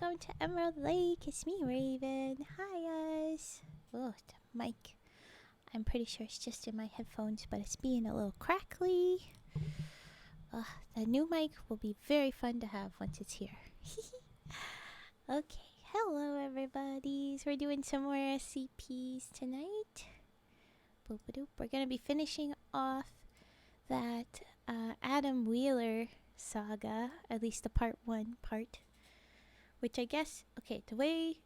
welcome to Emerald Lake. It's me, Raven. Hi, guys. Oh, the mic. I'm pretty sure it's just in my headphones, but it's being a little crackly. The new mic will be very fun to have once it's here. Okay, hello, everybody. We're doing some more SCPs tonight. Boop-a-doop. We're going to be finishing off that Adam Wheeler Saga, at least the part 1 part. Which I guess, okay, the way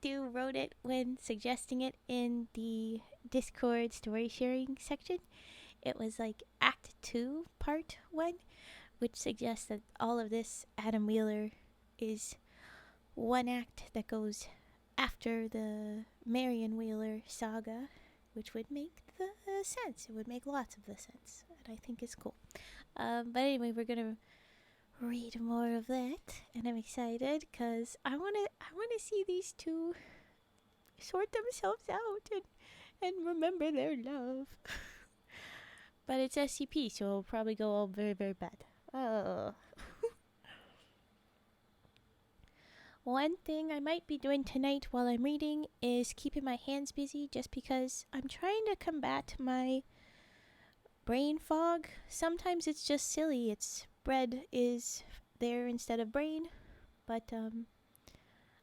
Dew wrote it when suggesting it in the Discord story sharing section, it was like Act 2, Part 1, which suggests that all of this Adam Wheeler is one act that goes after the Marion Wheeler Saga, which would make the sense. It would make lots of the sense, and I think it's cool. But anyway, we're gonna read more of that, and I'm excited because I want to see these two sort themselves out and remember their love. But it's SCP, so it'll probably go all very, very bad. Oh. One thing I might be doing tonight while I'm reading is keeping my hands busy, just because I'm trying to combat my brain fog. Sometimes it's just silly. It's bread is there instead of brain, but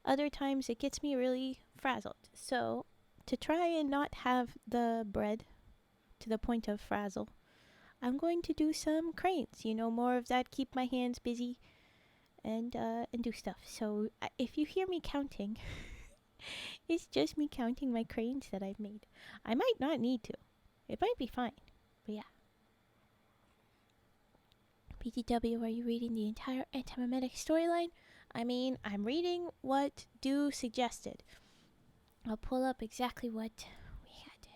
other times it gets me really frazzled. So to try and not have the bread to the point of frazzle, I'm going to do some cranes, more of that, keep my hands busy and do stuff. So if you hear me counting, it's just me counting my cranes that I've made. I might not need to. It might be fine, but yeah. PTW, are you reading the entire Antimemetics storyline? I mean, I'm reading what Dew suggested. I'll pull up exactly what we had.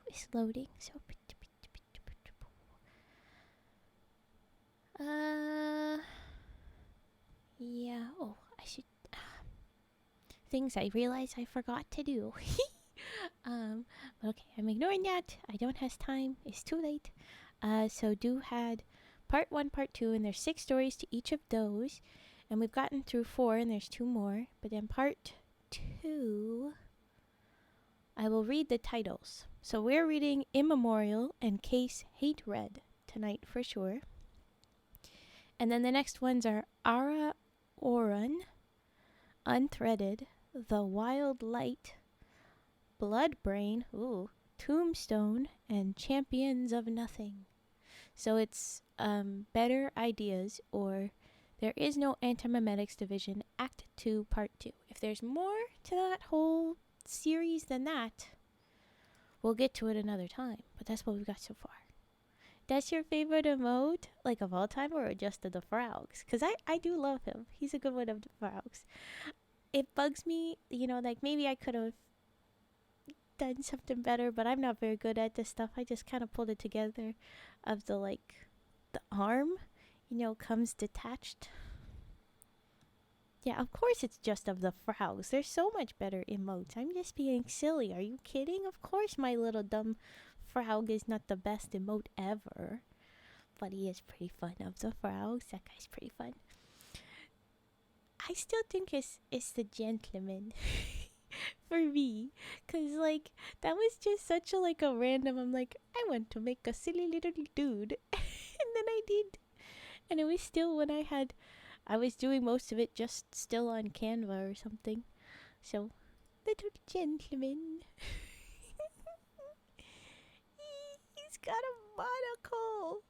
It's loading, so... Yeah, oh, I should... things I realize I forgot to do. Okay, I'm ignoring that. I don't have time. It's too late. So Dew had part 1, part 2, and there's 6 stories to each of those. And we've gotten through 4, and there's 2 more. But then part 2, I will read the titles. So we're reading Immemorial and Case Hate Red tonight for sure. And then the next ones are Ará Orún, Unthreaded, The Wild Light, Blood Brain, Tombstone, and Champions of Nothing. So it's Better Ideas, or There Is No Antimemetics Division, Act 2, Part 2. If there's more to that whole series than that, we'll get to it another time. But that's what we've got so far. That's your favorite emote, like, of all time, or just of the frogs? Because I do love him. He's a good one of the frogs. It bugs me, like, maybe I could have done something better, but I'm not very good at this stuff. I just kind of pulled it together of the arm, comes detached. Yeah, of course it's just of the frogs. There's so much better emotes. I'm just being silly. Are you kidding? Of course my little dumb frog is not the best emote ever. But he is pretty fun of the frogs. That guy's pretty fun. I still think it's the gentleman. For me, because that was just such a random, I'm like, I want to make a silly little dude. And then I did, and it was still when I was doing most of it just still on Canva or something. So, little gentleman. He's got a monocle.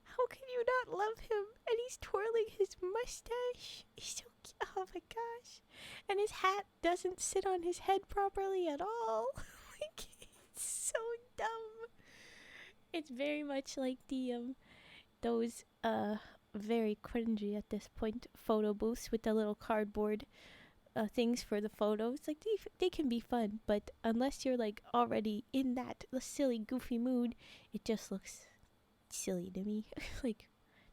How can you not love him? And he's twirling his mustache. He's so cute. Oh my gosh. And his hat doesn't sit on his head properly at all. It's so dumb. It's very much like those very cringy at this point photo booths with the little cardboard things for the photos. Like, they can be fun, but unless you're already in that silly, goofy mood, it just looks silly to me.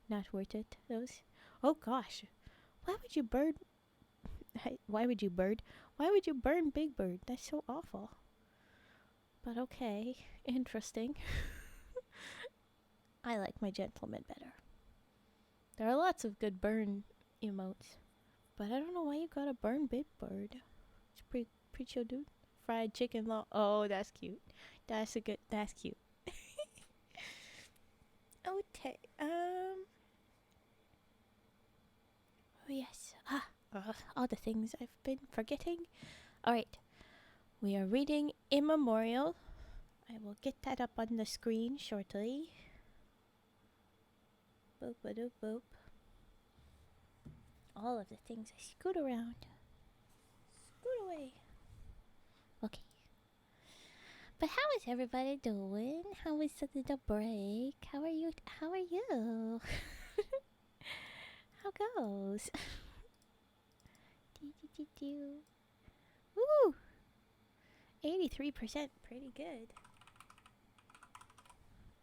Not worth it. Those. Oh gosh, why would you burn Big Bird? That's so awful. But okay, interesting. I like my gentleman better. There are lots of good burn emotes. But I don't know why you got a burn big bird. It's pretty chill, dude. Fried chicken law. Oh, that's cute. That's cute. Okay. Oh yes. All the things I've been forgetting. All right. We are reading Immemorial. I will get that up on the screen shortly. Boop, boop, boop. All of the things I scoot around. Scoot away. Okay. But how is everybody doing? How was the break? How are you? How goes? Woo! 83%. Pretty good.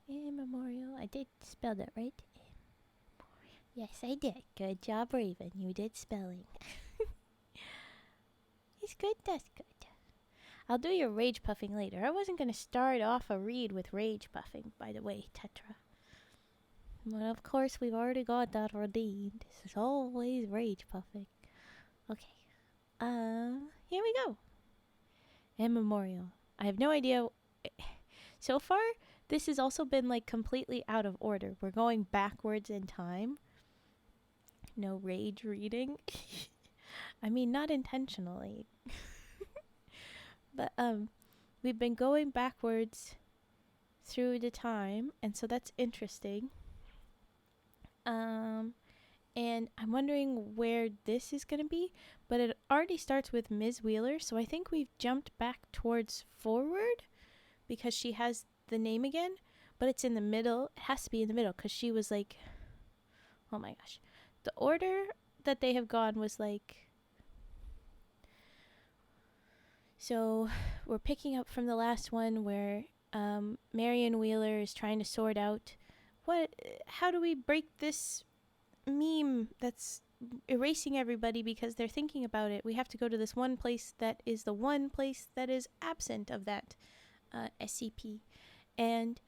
Immemorial. I did spell that right. Yes, I did. Good job, Raven. You did spelling. It's good. That's good. I'll do your rage puffing later. I wasn't going to start off a read with rage puffing, by the way, Tetra. But of course, we've already got that redeemed. This is always rage puffing. Okay. Here we go. Immemorial. I have no idea. So far, this has also been like completely out of order. We're going backwards in time. No rage reading. I mean, not intentionally. But we've been going backwards through the time, and so that's interesting. And I'm wondering where this is going to be, but it already starts with Ms. Wheeler, so I think we've jumped back towards forward because she has the name again, but it's in the middle. It has to be in the middle because she was like, oh my gosh. The order that they have gone was like, so we're picking up from the last one where Marion Wheeler is trying to sort out how do we break this meme that's erasing everybody because they're thinking about it. We have to go to this one place that is the one place that is absent of that SCP. And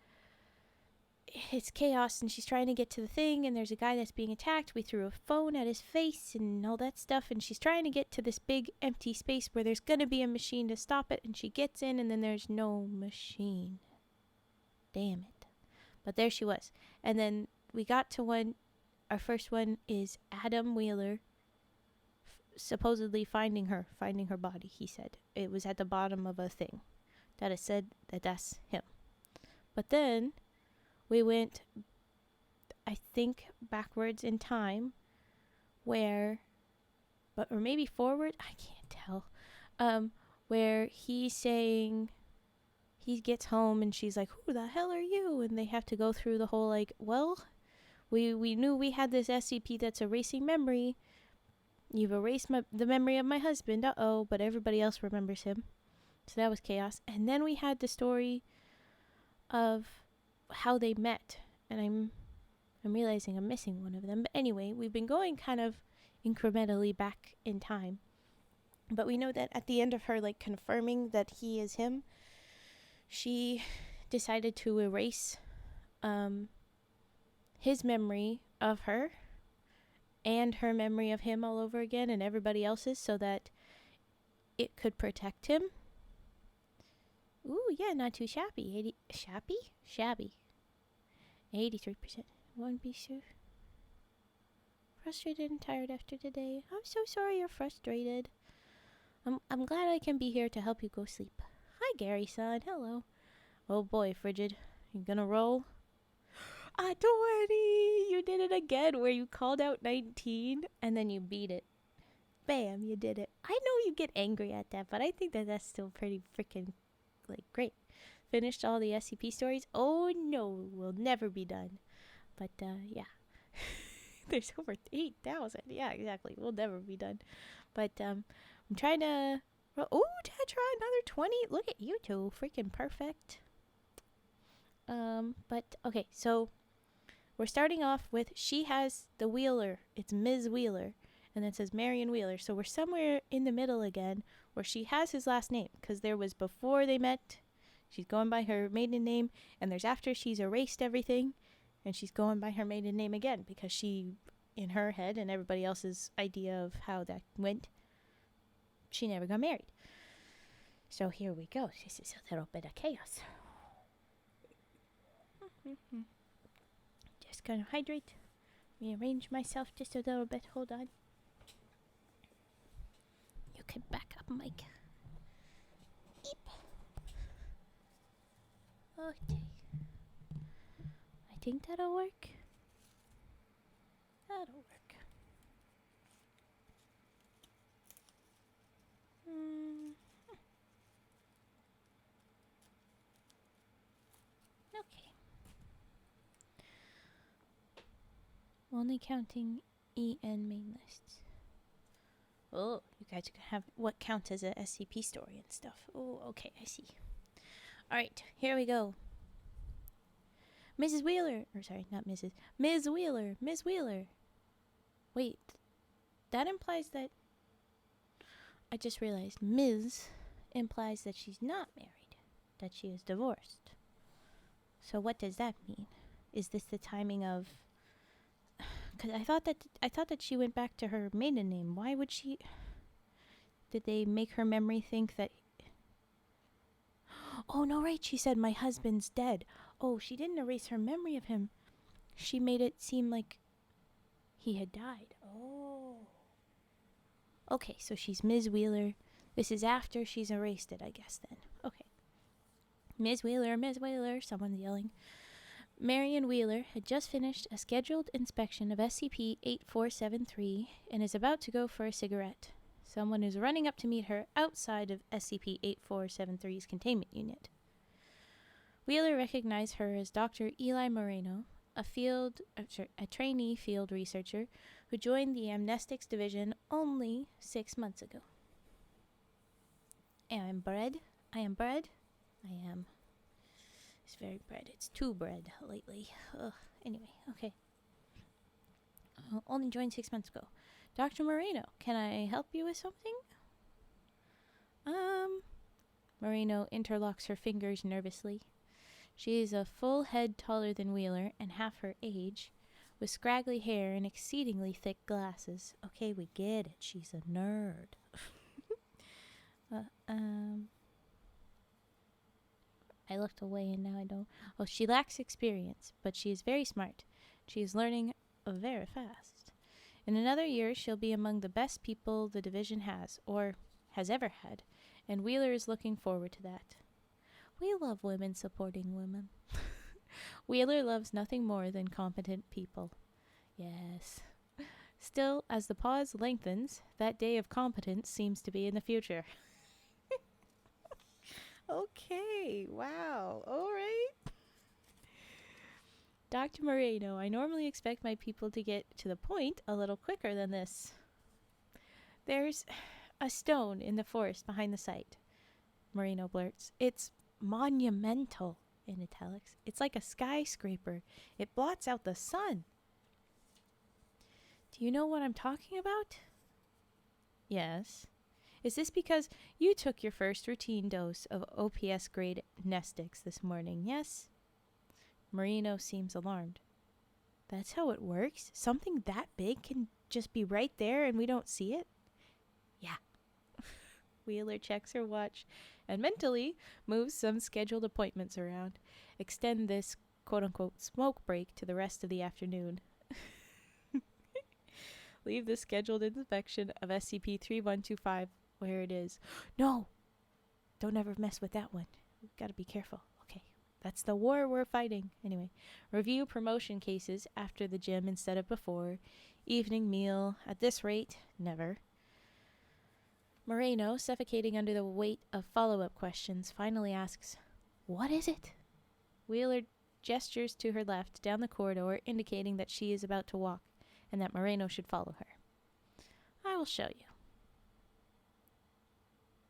it's chaos, and she's trying to get to the thing, and there's a guy that's being attacked. We threw a phone at his face and all that stuff, and she's trying to get to this big empty space where there's gonna be a machine to stop it, and she gets in, and then there's no machine. Damn it. But there she was. And then we got to one. Our first one is Adam Wheeler supposedly finding her body, he said. It was at the bottom of a thing that it said that that's him. But then we went, I think, backwards in time or maybe forward, I can't tell, where he's saying, he gets home and she's like, who the hell are you? And they have to go through the whole like, well, we knew we had this SCP that's erasing memory. You've erased the memory of my husband, but everybody else remembers him. So that was chaos. And then we had the story of how they met, and I'm realizing I'm missing one of them. But anyway, we've been going kind of incrementally back in time. But we know that at the end of her like confirming that he is him, she decided to erase his memory of her and her memory of him all over again and everybody else's so that it could protect him. Ooh, yeah, not too shabby. Shabby. 83%. One piece of frustrated and tired after today. I'm so sorry you're frustrated. I'm glad I can be here to help you go sleep. Hi, Gary-san. Hello. Oh boy, Frigid. You gonna roll? 20! You did it again where you called out 19 and then you beat it. Bam, you did it. I know you get angry at that, but I think that that's still pretty freaking like great. Finished all the SCP stories? Oh no, we'll never be done. But yeah. There's over 8,000. Yeah, exactly. We'll never be done. But I'm trying to... Oh, Tetra, another 20. Look at you two. Freaking perfect. But, okay, so we're starting off with she has the Wheeler. It's Ms. Wheeler. And it says Marion Wheeler. So we're somewhere in the middle again where she has his last name. Because there was before they met. She's going by her maiden name. And there's after she's erased everything. And she's going by her maiden name again because she, in her head and everybody else's idea of how that went, she never got married. So here we go. This is a little bit of chaos. Just gonna hydrate. Rearrange myself just a little bit. Hold on. You can back up, Mike. Eep. Okay. I think that'll work. That'll work. Okay. Only counting EN main lists. Oh, you guys are gonna have what counts as a SCP story and stuff. Oh, okay, I see. Alright, here we go. Mrs. Wheeler. Or sorry, not Mrs. Ms. Wheeler. Ms. Wheeler. Wait. That implies that... I just realized Ms. implies that she's not married. That she is divorced. So what does that mean? Is this the timing of... Because I thought that she went back to her maiden name. Why would she... Did they make her memory think that... Oh, no, right. She said, my husband's dead. Oh, she didn't erase her memory of him. She made it seem like he had died. Oh. Okay, so she's Ms. Wheeler. This is after she's erased it, I guess, then. Okay. Ms. Wheeler, Ms. Wheeler. Someone's yelling. Marion Wheeler had just finished a scheduled inspection of SCP-8473 and is about to go for a cigarette. Someone is running up to meet her outside of SCP-8473's containment unit. Wheeler recognized her as Dr. Eli Moreno, a trainee field researcher who joined the Amnestics Division only 6 months ago. I am bread. I am. It's very bread. It's too bread lately. Ugh. Anyway, okay. Only joined 6 months ago. Dr. Moreno, can I help you with something? Moreno interlocks her fingers nervously. She is a full head taller than Wheeler and half her age, with scraggly hair and exceedingly thick glasses. Okay, we get it. She's a nerd. I looked away and now I don't. Oh, she lacks experience, but she is very smart. She is learning very fast. In another year, she'll be among the best people the division has, or has ever had, and Wheeler is looking forward to that. We love women supporting women. Wheeler loves nothing more than competent people. Yes. Still, as the pause lengthens, that day of competence seems to be in the future. Okay, wow, all right. Dr. Moreno, I normally expect my people to get to the point a little quicker than this. There's a stone in the forest behind the site, Moreno blurts. It's monumental, in italics. It's like a skyscraper. It blots out the sun. Do you know what I'm talking about? Yes. Is this because you took your first routine dose of OPS grade Nestix this morning, yes? Moreno seems alarmed. That's how it works? Something that big can just be right there and we don't see it? Yeah. Wheeler checks her watch and mentally moves some scheduled appointments around. Extend this quote-unquote smoke break to the rest of the afternoon. Leave the scheduled inspection of SCP-3125 where it is. No! Don't ever mess with that one. We've got to be careful. Okay. That's the war we're fighting. Anyway. Review promotion cases after the gym instead of before. Evening meal. At this rate, never. Moreno, suffocating under the weight of follow-up questions, finally asks, "What is it?" Wheeler gestures to her left down the corridor, indicating that she is about to walk and that Moreno should follow her. I will show you.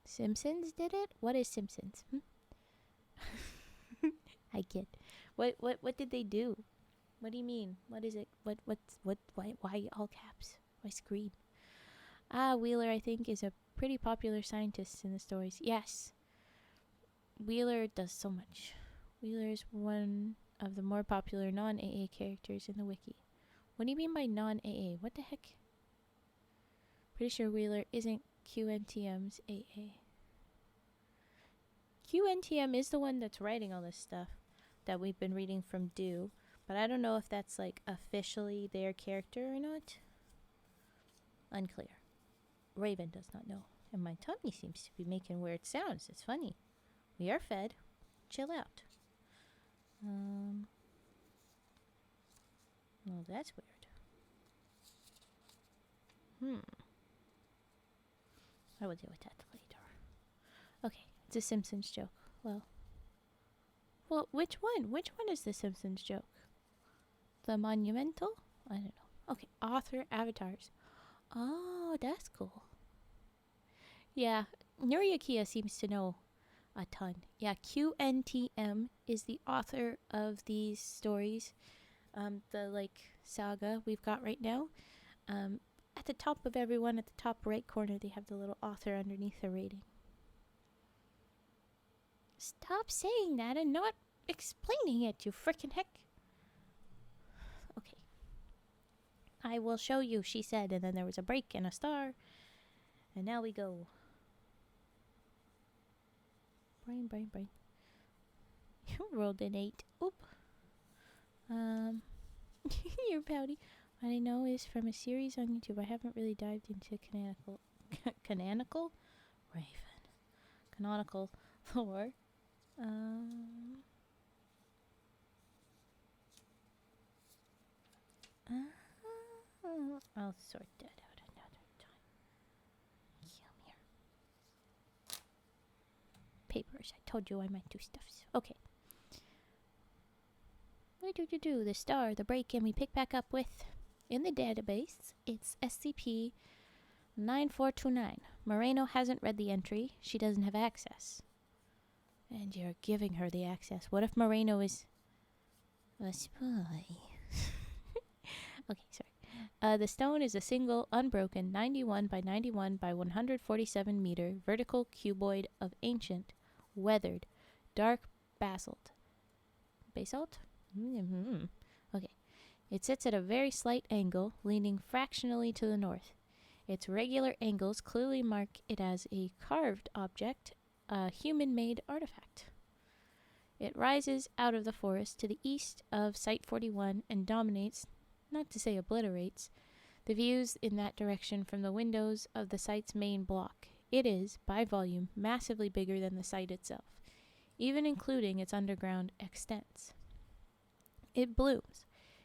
Simpsons did it? What is Simpsons? I get. What did they do? What do you mean? What is it? Why all caps? Why scream? Wheeler, I think, is a pretty popular scientist in the stories. Yes. Wheeler does so much. Wheeler is one of the more popular non-AA characters in the wiki. What do you mean by non-AA? What the heck? Pretty sure Wheeler isn't QNTM's AA. QNTM is the one that's writing all this stuff that we've been reading from Dew, but I don't know if that's like officially their character or not. Unclear. Raven does not know, and my tummy seems to be making weird sounds. It's funny. We are fed. Chill out. Well, that's weird. I will deal with that later. Okay, it's a Simpsons joke. Well, which one? Which one is the Simpsons joke? The monumental? I don't know. Okay, author avatars. Oh, that's cool. Yeah, Nuriakia seems to know a ton. Yeah, QNTM is the author of these stories. The saga we've got right now. At the top of everyone, at the top right corner, they have the little author underneath the rating. Stop saying that and not explaining it, you frickin' heck. Okay. I will show you, she said, and then there was a break and a star. And now we go. Brain. You rolled an 8. Oop. You're pouty. What I know is from a series on YouTube. I haven't really dived into canonical lore. I'll sort that out another time. Come here. Papers. I told you I might do stuffs. Okay. What do? The star, the break, and we pick back up with, in the database, it's SCP 9429. Moreno hasn't read the entry. She doesn't have access. And you're giving her the access. What if Moreno is a spy? Okay, sorry. The stone is a single, unbroken, 91 by 91 by 147 meter vertical cuboid of ancient, weathered, dark basalt. Basalt? Okay. It sits at a very slight angle, leaning fractionally to the north. Its regular angles clearly mark it as a carved object, a human-made artifact. It rises out of the forest to the east of Site 41 and dominates, not to say obliterates, the views in that direction from the windows of the site's main block. It is, by volume, massively bigger than the site itself, even including its underground extents. It blooms.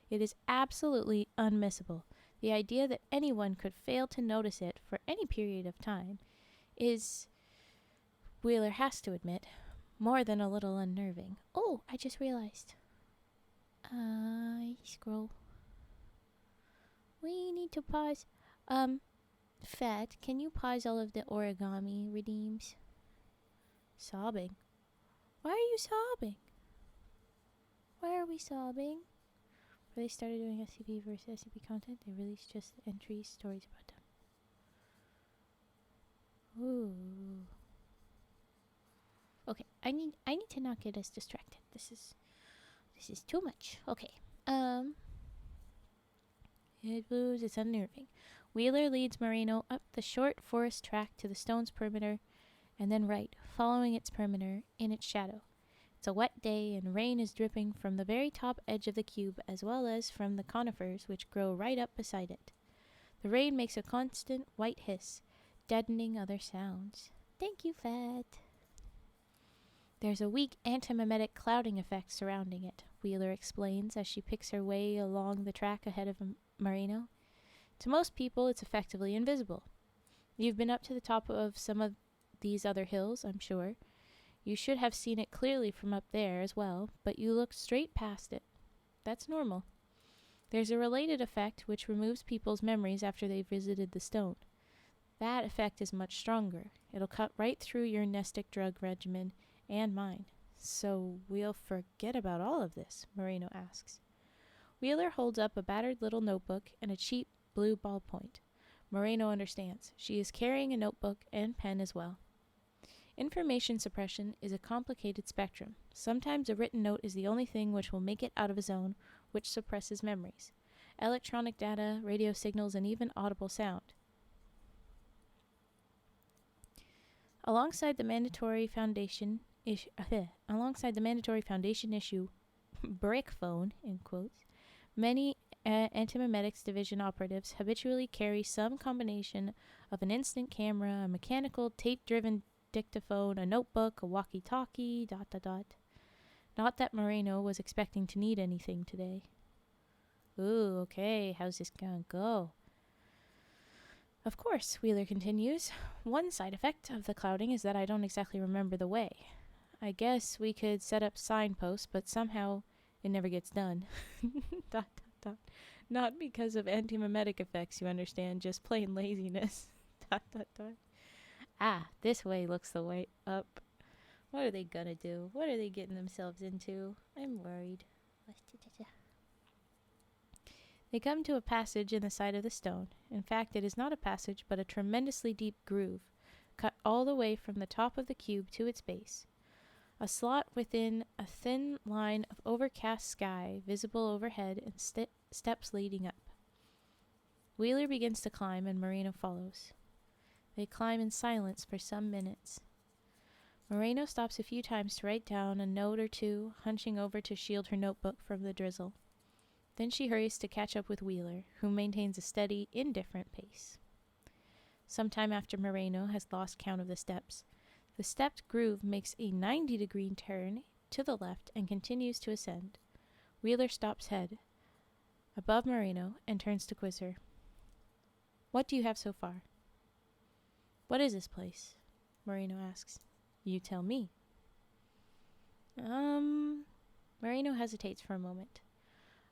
It is absolutely unmissable. The idea that anyone could fail to notice it for any period of time is, Wheeler has to admit, more than a little unnerving. Oh, I just realized. Scroll. We need to pause. Fat, can you pause all of the origami redeems? Sobbing. Why are you sobbing? Why are we sobbing? Before they started doing SCP versus SCP content, they released just the entries, stories about them. Ooh. Okay, I need to not get us distracted. This is too much. Okay. It moves, it's unnerving. Wheeler leads Moreno up the short forest track to the stone's perimeter, and then right, following its perimeter, in its shadow. It's a wet day, and rain is dripping from the very top edge of the cube, as well as from the conifers which grow right up beside it. The rain makes a constant white hiss, deadening other sounds. Thank you, Fat. There's a weak antimemetic clouding effect surrounding it, Wheeler explains as she picks her way along the track ahead of Moreno. To most people, it's effectively invisible. You've been up to the top of some of these other hills, I'm sure. You should have seen it clearly from up there as well, but you looked straight past it. That's normal. There's a related effect which removes people's memories after they've visited the stone. That effect is much stronger. It'll cut right through your nestic drug regimen and mine. So we'll forget about all of this, Moreno asks. Wheeler holds up a battered little notebook and a cheap blue ballpoint. Moreno understands. She is carrying a notebook and pen as well. Information suppression is a complicated spectrum. Sometimes a written note is the only thing which will make it out of a zone, which suppresses memories, electronic data, radio signals, and even audible sound. Alongside the mandatory foundation issue, brick phone, in quotes, many Antimemetics Division operatives habitually carry some combination of an instant camera, a mechanical tape-driven dictaphone, a notebook, a walkie-talkie, ... Not that Moreno was expecting to need anything today. Ooh, okay, how's this gonna go? Of course, Wheeler continues. One side effect of the clouding is that I don't exactly remember the way. I guess we could set up signposts, but somehow it never gets done. ... Not because of antimemetic effects, you understand, just plain laziness. ... Ah, this way looks the way up. What are they gonna do? What are they getting themselves into? I'm worried. They come to a passage in the side of the stone. In fact, it is not a passage, but a tremendously deep groove, cut all the way from the top of the cube to its base. A slot within a thin line of overcast sky, visible overhead, and steps leading up. Wheeler begins to climb, and Moreno follows. They climb in silence for some minutes. Moreno stops a few times to write down a note or two, hunching over to shield her notebook from the drizzle. Then she hurries to catch up with Wheeler, who maintains a steady, indifferent pace. Some time after Moreno has lost count of the steps, the stepped groove makes a 90-degree turn to the left and continues to ascend. Wheeler stops head above Moreno and turns to quiz her. What do you have so far? What is this place? Moreno asks. You tell me. Moreno hesitates for a moment.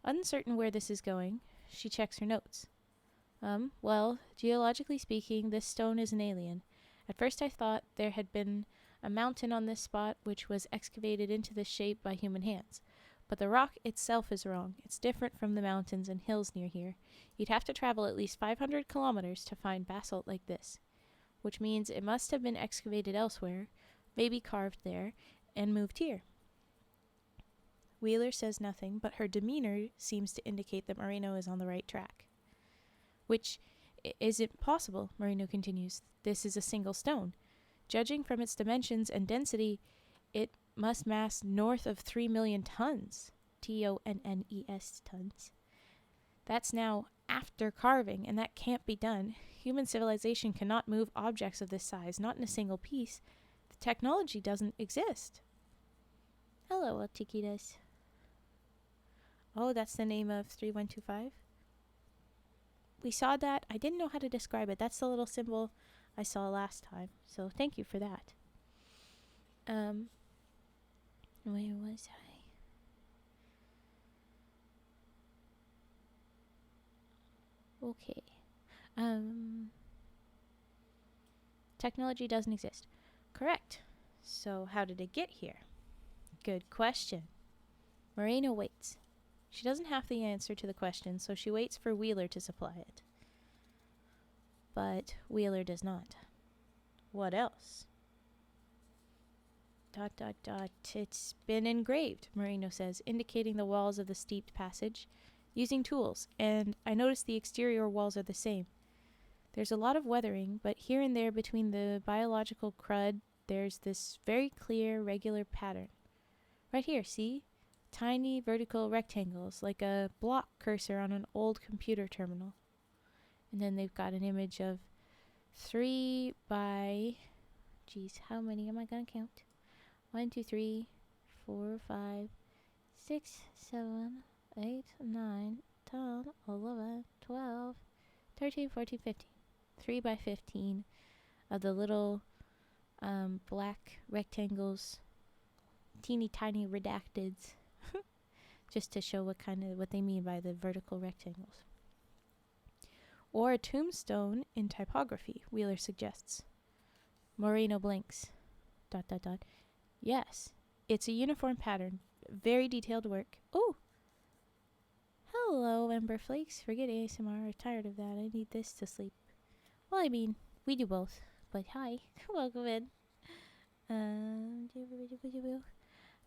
Uncertain where this is going, she checks her notes. Well, geologically speaking, this stone is an alien. At first I thought there had been a mountain on this spot which was excavated into this shape by human hands. But the rock itself is wrong. It's different from the mountains and hills near here. You'd have to travel at least 500 kilometers to find basalt like this, which means it must have been excavated elsewhere, maybe carved there, and moved here. Wheeler says nothing, but her demeanor seems to indicate that Moreno is on the right track. Which isn't possible, Moreno continues. This is a single stone. Judging from its dimensions and density, it must mass north of 3 million tons. Tonnes, tons. That's now after carving, and that can't be done. Human civilization cannot move objects of this size, not in a single piece. The technology doesn't exist. Hello, Chiquitas. Oh, that's the name of 3125? We saw that. I didn't know how to describe it. That's the little symbol I saw last time. So thank you for that. Where was I? Okay. Technology doesn't exist. Correct. So how did it get here? Good question. Moreno waits. She doesn't have the answer to the question, so she waits for Wheeler to supply it. But Wheeler does not. What else? ... It's been engraved, Moreno says, indicating the walls of the steeped passage, using tools, and I noticed the exterior walls are the same. There's a lot of weathering, but here and there between the biological crud, there's this very clear, regular pattern. Right here, see? Tiny vertical rectangles, like a block cursor on an old computer terminal. And then they've got an image of 3 by... Geez, how many am I going to count? 1, 2, 3, 4, 5, 6, 7, 8, 9, 10, 11, 12, 13, 14, 15. 3 by 15 of the little black rectangles, teeny tiny redacteds, just to show what they mean by the vertical rectangles. Or a tombstone in typography, Wheeler suggests. Moreno blinks. ... Yes, it's a uniform pattern. Very detailed work. Oh! Hello, Ember Flakes. Forget ASMR. I'm tired of that. I need this to sleep. Well, I mean, we do both. But hi. Welcome in.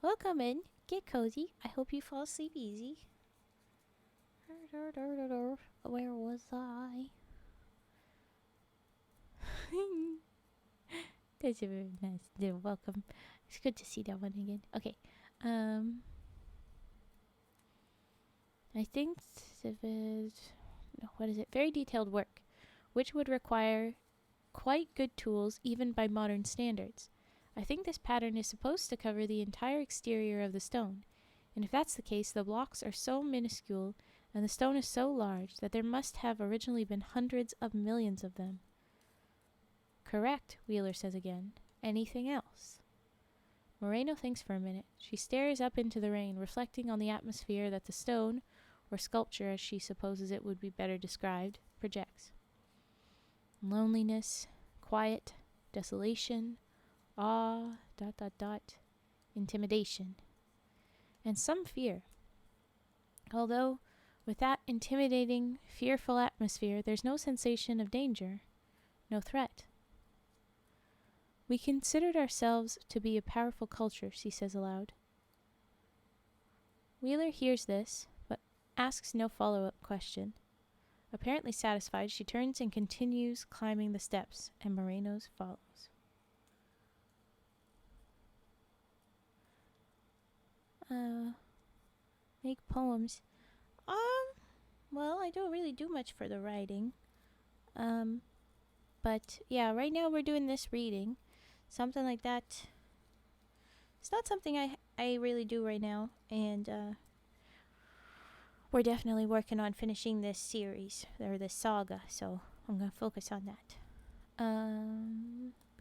Welcome in. Get cozy. I hope you fall asleep easy. Where was I? That's a very nice. Welcome. It's good to see that one again. Okay. I think what is it? Very detailed work, which would require quite good tools even by modern standards. I think this pattern is supposed to cover the entire exterior of the stone, and if that's the case, the blocks are so minuscule and the stone is so large that there must have originally been hundreds of millions of them. Correct, Wheeler says again. Anything else? Moreno thinks for a minute. She stares up into the rain, reflecting on the atmosphere that the stone, or sculpture as she supposes it would be better described, projects. Loneliness, quiet, desolation, awe, intimidation, and some fear. Although, with that intimidating, fearful atmosphere, there's no sensation of danger, no threat. We considered ourselves to be a powerful culture, she says aloud. Wheeler hears this, but asks no follow-up question. Apparently satisfied, she turns and continues climbing the steps, and Moreno's follows. Make poems. Well, I don't really do much for the writing. But yeah, right now we're doing this reading. Something like that. It's not something I really do right now, and we're definitely working on finishing this series, or this saga, so I'm going to focus on that.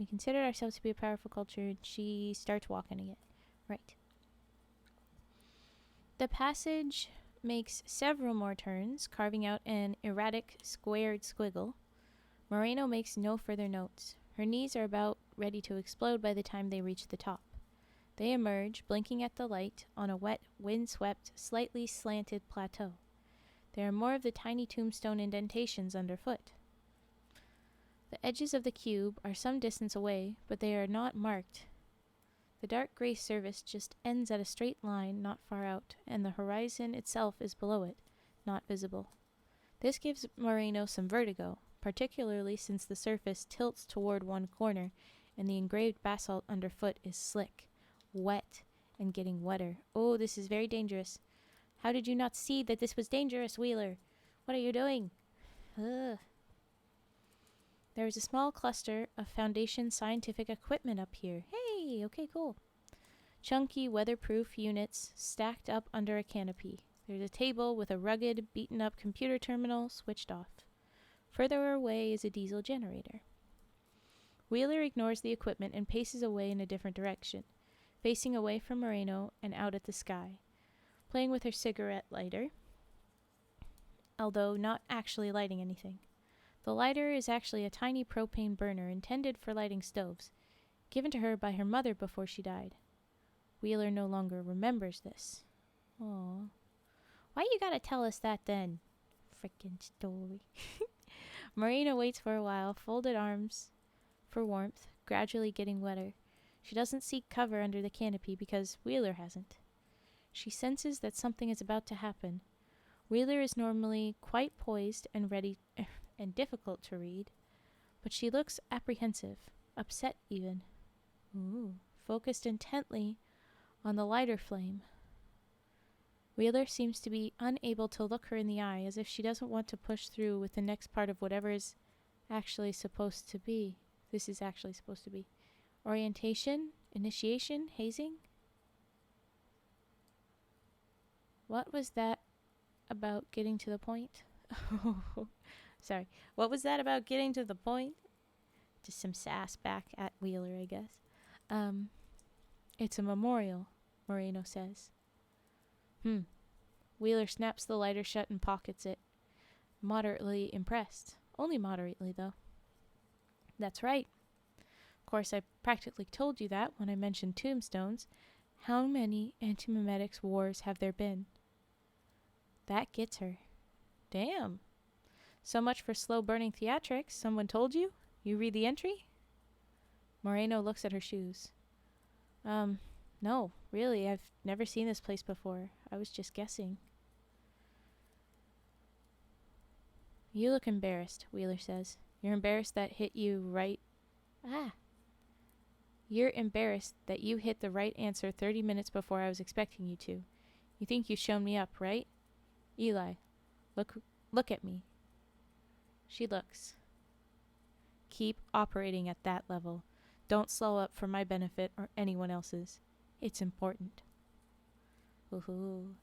We considered ourselves to be a powerful culture, and she starts walking again. Right. The passage makes several more turns, carving out an erratic, squared squiggle. Moreno makes no further notes. Her knees are about ready to explode by the time they reach the top. They emerge, blinking at the light, on a wet, wind-swept, slightly slanted plateau. There are more of the tiny tombstone indentations underfoot. The edges of the cube are some distance away, but they are not marked. The dark gray surface just ends at a straight line not far out, and the horizon itself is below it, not visible. This gives Moreno some vertigo, particularly since the surface tilts toward one corner, and the engraved basalt underfoot is slick, wet, and getting wetter. Oh, this is very dangerous. How did you not see that this was dangerous, Wheeler? What are you doing? Ugh. There is a small cluster of Foundation scientific equipment up here. Hey, okay, cool. Chunky, weatherproof units stacked up under a canopy. There's a table with a rugged, beaten-up computer terminal switched off. Further away is a diesel generator. Wheeler ignores the equipment and paces away in a different direction, facing away from Moreno and out at the sky, playing with her cigarette lighter, although not actually lighting anything. The lighter is actually a tiny propane burner intended for lighting stoves, given to her by her mother before she died. Wheeler no longer remembers this. Aww. Why you gotta tell us that then? Frickin' story. Moreno waits for a while, folded arms for warmth, gradually getting wetter. She doesn't seek cover under the canopy because Wheeler hasn't. She senses that something is about to happen. Wheeler is normally quite poised and ready and difficult to read, but she looks apprehensive, upset even. Focused intently on the lighter flame. Wheeler seems to be unable to look her in the eye, as if she doesn't want to push through with the next part of whatever is actually supposed to be. This is actually supposed to be. Orientation? Initiation? Hazing? What was that about getting to the point? Sorry. What was that about getting to the point? Just some sass back at Wheeler, I guess. It's a memorial, Moreno says. Wheeler snaps the lighter shut and pockets it. Moderately impressed. Only moderately, though. That's right. Of course, I practically told you that when I mentioned tombstones. How many antimemetics wars have there been? That gets her. Damn. So much for slow-burning theatrics. Someone told you? You read the entry? Moreno looks at her shoes. No, really, I've never seen this place before. I was just guessing. You look embarrassed, Wheeler says. You're embarrassed that hit you right. Ah. You're embarrassed that you hit the right answer 30 minutes before I was expecting you to. You think you've shown me up, right? Eli, look at me. She looks. Keep operating at that level. Don't slow up for my benefit or anyone else's. It's important. Ooh.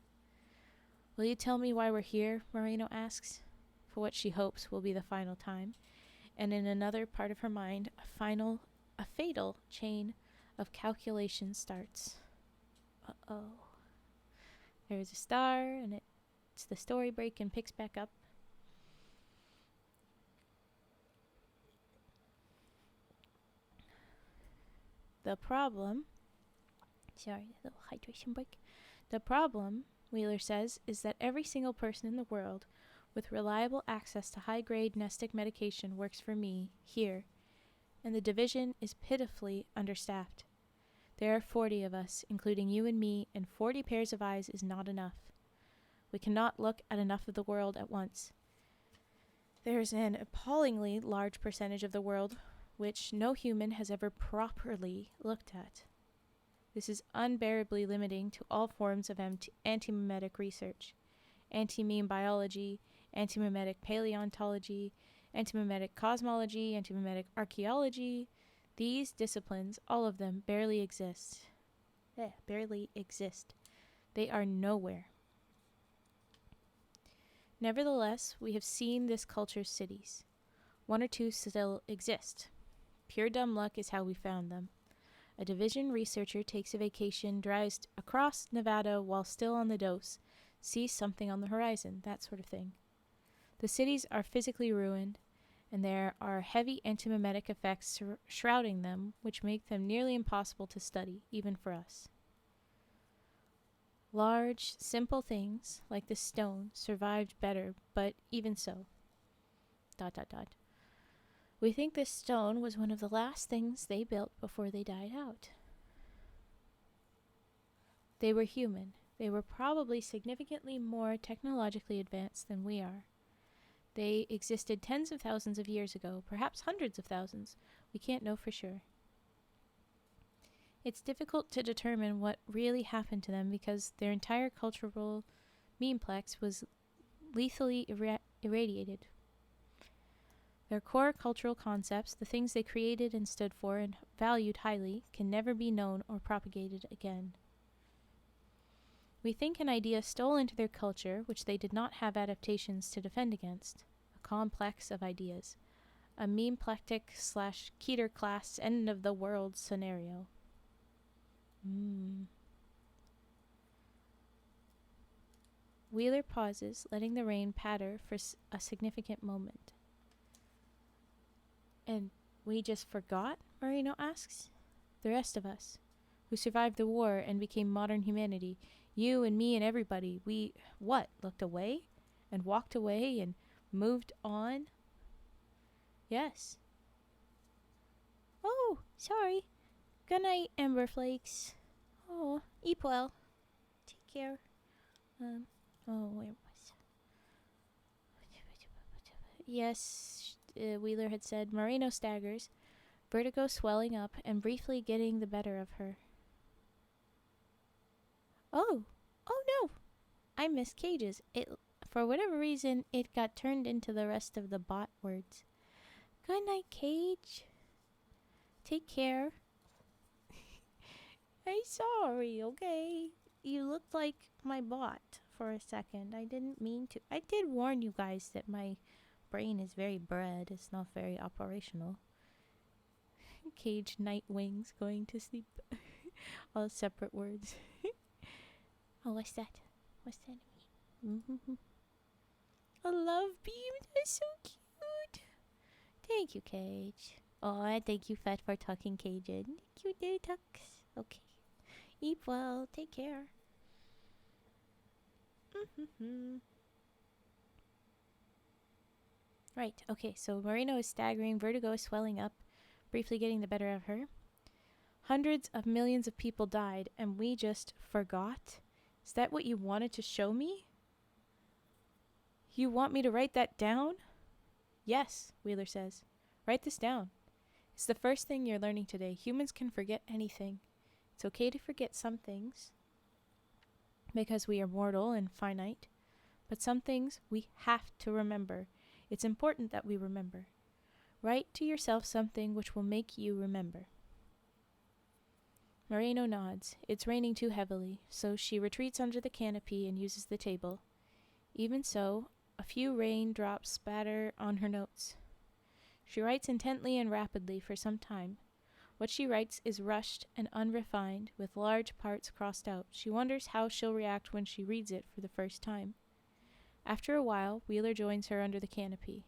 Will you tell me why we're here? Moreno asks, for what she hopes will be the final time. And in another part of her mind, a fatal chain of calculation starts. Uh-oh. There's a star, and it's the story break and picks back up. The problem, little hydration break. The problem, Wheeler says, is that every single person in the world with reliable access to high-grade nestic medication works for me, here, and the division is pitifully understaffed. There are 40 of us, including you and me, and 40 pairs of eyes is not enough. We cannot look at enough of the world at once. There is an appallingly large percentage of the world which no human has ever properly looked at. This is unbearably limiting to all forms of antimemetic research. Anti-meme biology, antimemetic paleontology, antimemetic cosmology, antimemetic archaeology. These disciplines, all of them, barely exist. They are nowhere. Nevertheless, we have seen this culture's cities. One or two still exist. Pure dumb luck is how we found them. A division researcher takes a vacation, drives across Nevada while still on the dose, sees something on the horizon, that sort of thing. The cities are physically ruined, and there are heavy antimemetic effects shrouding them, which make them nearly impossible to study, even for us. Large, simple things, like the stone, survived better, but even so. ... We think this stone was one of the last things they built before they died out. They were human. They were probably significantly more technologically advanced than we are. They existed tens of thousands of years ago, perhaps hundreds of thousands. We can't know for sure. It's difficult to determine what really happened to them because their entire cultural memeplex was lethally irradiated. Their core cultural concepts, the things they created and stood for and valued highly, can never be known or propagated again. We think an idea stole into their culture, which they did not have adaptations to defend against. A complex of ideas. A memeplectic/Keter class end of the world scenario. Wheeler pauses, letting the rain patter for a significant moment. And we just forgot? Moreno asks. The rest of us, who survived the war and became modern humanity, you and me and everybody, we, looked away? And walked away and moved on? Yes. Oh, sorry. Good night, Ember Flakes. Oh, eat well. Take care. Where was Yes, Wheeler had said. Moreno staggers, vertigo swelling up and briefly getting the better of her. Oh no! I missed cages. For whatever reason, it got turned into the rest of the bot words. Good night, Cage. Take care. I'm sorry, okay? You looked like my bot for a second. I didn't mean to. I did warn you guys that my brain is very bred. It's not very operational. Cage night wings going to sleep. All separate words. Oh, what's that? What's that mean? A love beam? That's so cute. Thank you, Cage. Oh, thank you, Fat, for tucking Cage in. Cute little tucks. Okay. Eat well. Take care. Right, okay, so Moreno is staggering, vertigo is swelling up, briefly getting the better of her. Hundreds of millions of people died, and we just forgot? Is that what you wanted to show me? You want me to write that down? Yes, Wheeler says. Write this down. It's the first thing you're learning today. Humans can forget anything. It's okay to forget some things, because we are mortal and finite, but some things we have to remember. It's important that we remember. Write to yourself something which will make you remember. Moreno nods. It's raining too heavily, so she retreats under the canopy and uses the table. Even so, a few raindrops spatter on her notes. She writes intently and rapidly for some time. What she writes is rushed and unrefined, with large parts crossed out. She wonders how she'll react when she reads it for the first time. After a while, Wheeler joins her under the canopy.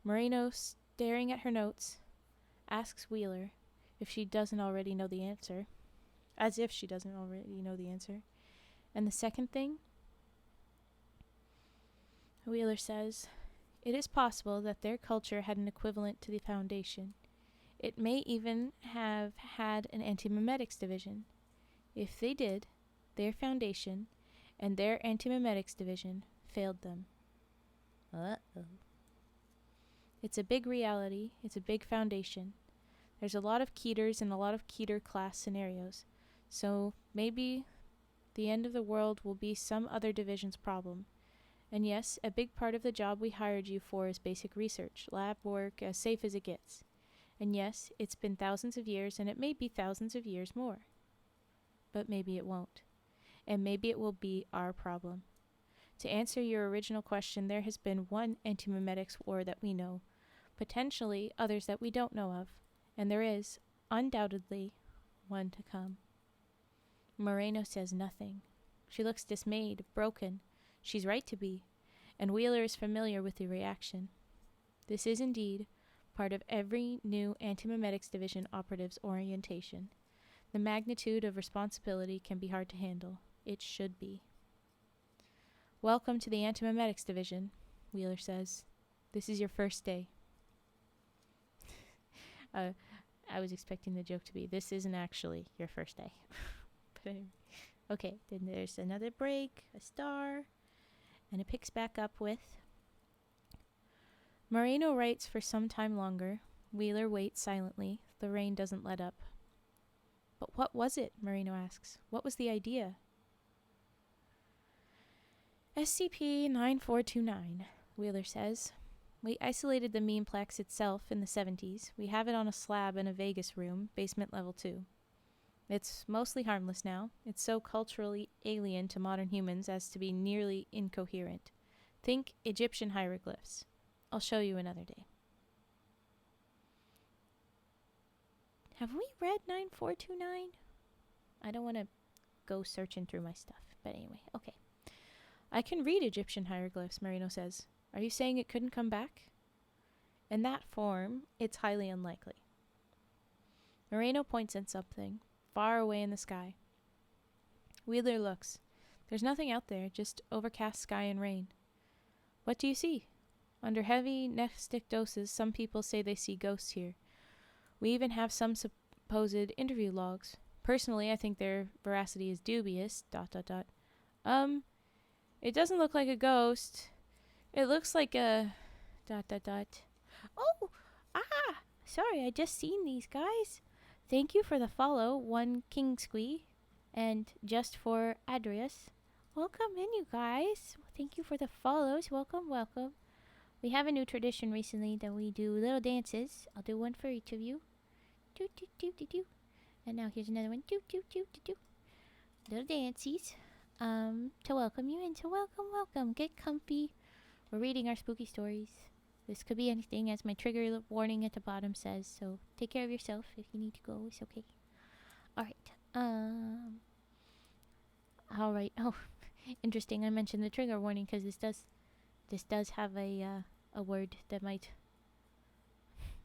Moreno, staring at her notes, asks Wheeler if she doesn't already know the answer. As if she doesn't already know the answer. And the second thing? Wheeler says, it is possible that their culture had an equivalent to the Foundation. It may even have had an Antimemetics Division. If they did, their Foundation and their Antimemetics Division failed them. Uh-oh. It's a big reality. It's a big foundation. There's a lot of Keters and a lot of Keter class scenarios. So maybe the end of the world will be some other division's problem. And yes, a big part of the job we hired you for is basic research, lab work, as safe as it gets. And yes, it's been thousands of years, and it may be thousands of years more. But maybe it won't. And maybe it will be our problem. To answer your original question, there has been one antimemetics war that we know, potentially others that we don't know of, and there is, undoubtedly, one to come. Moreno says nothing. She looks dismayed, broken. She's right to be, and Wheeler is familiar with the reaction. This is indeed part of every new Antimemetics Division operative's orientation. The magnitude of responsibility can be hard to handle. It should be. Welcome to the Antimemetics Division, Wheeler says. This is your first day. I was expecting the joke to be, this isn't actually your first day. But anyway. Okay, then there's another break, a star, and it picks back up with... Moreno writes for some time longer. Wheeler waits silently. The rain doesn't let up. But what was it? Moreno asks. What was the idea? SCP-9429, Wheeler says. We isolated the memeplex itself in the 70s. We have it on a slab in a Vegas room, basement level 2. It's mostly harmless now. It's so culturally alien to modern humans as to be nearly incoherent. Think Egyptian hieroglyphs. I'll show you another day. Have we read 9429? I don't want to go searching through my stuff. But anyway, okay. I can read Egyptian hieroglyphs, Moreno says. Are you saying it couldn't come back? In that form, it's highly unlikely. Moreno points at something, far away in the sky. Wheeler looks. There's nothing out there, just overcast sky and rain. What do you see? Under heavy nestic doses, some people say they see ghosts here. We even have some supposed interview logs. Personally, I think their veracity is dubious, ... It doesn't look like a ghost. It looks like a... ... Oh! Ah! Sorry, I just seen these guys. Thank you for the follow, one King Squee. And just for Adrius. Welcome in, you guys. Thank you for the follows. Welcome, welcome. We have a new tradition recently that we do little dances. I'll do one for each of you. Do, do, do, do, do. And now here's another one. Do, do, do, do, do. Little dances. To welcome you and to welcome. Get comfy. We're reading our spooky stories. This could be anything, as my trigger warning at the bottom says. So take care of yourself. If you need to go, it's okay. Alright. Alright. Oh, interesting. I mentioned the trigger warning because this does have a word that might...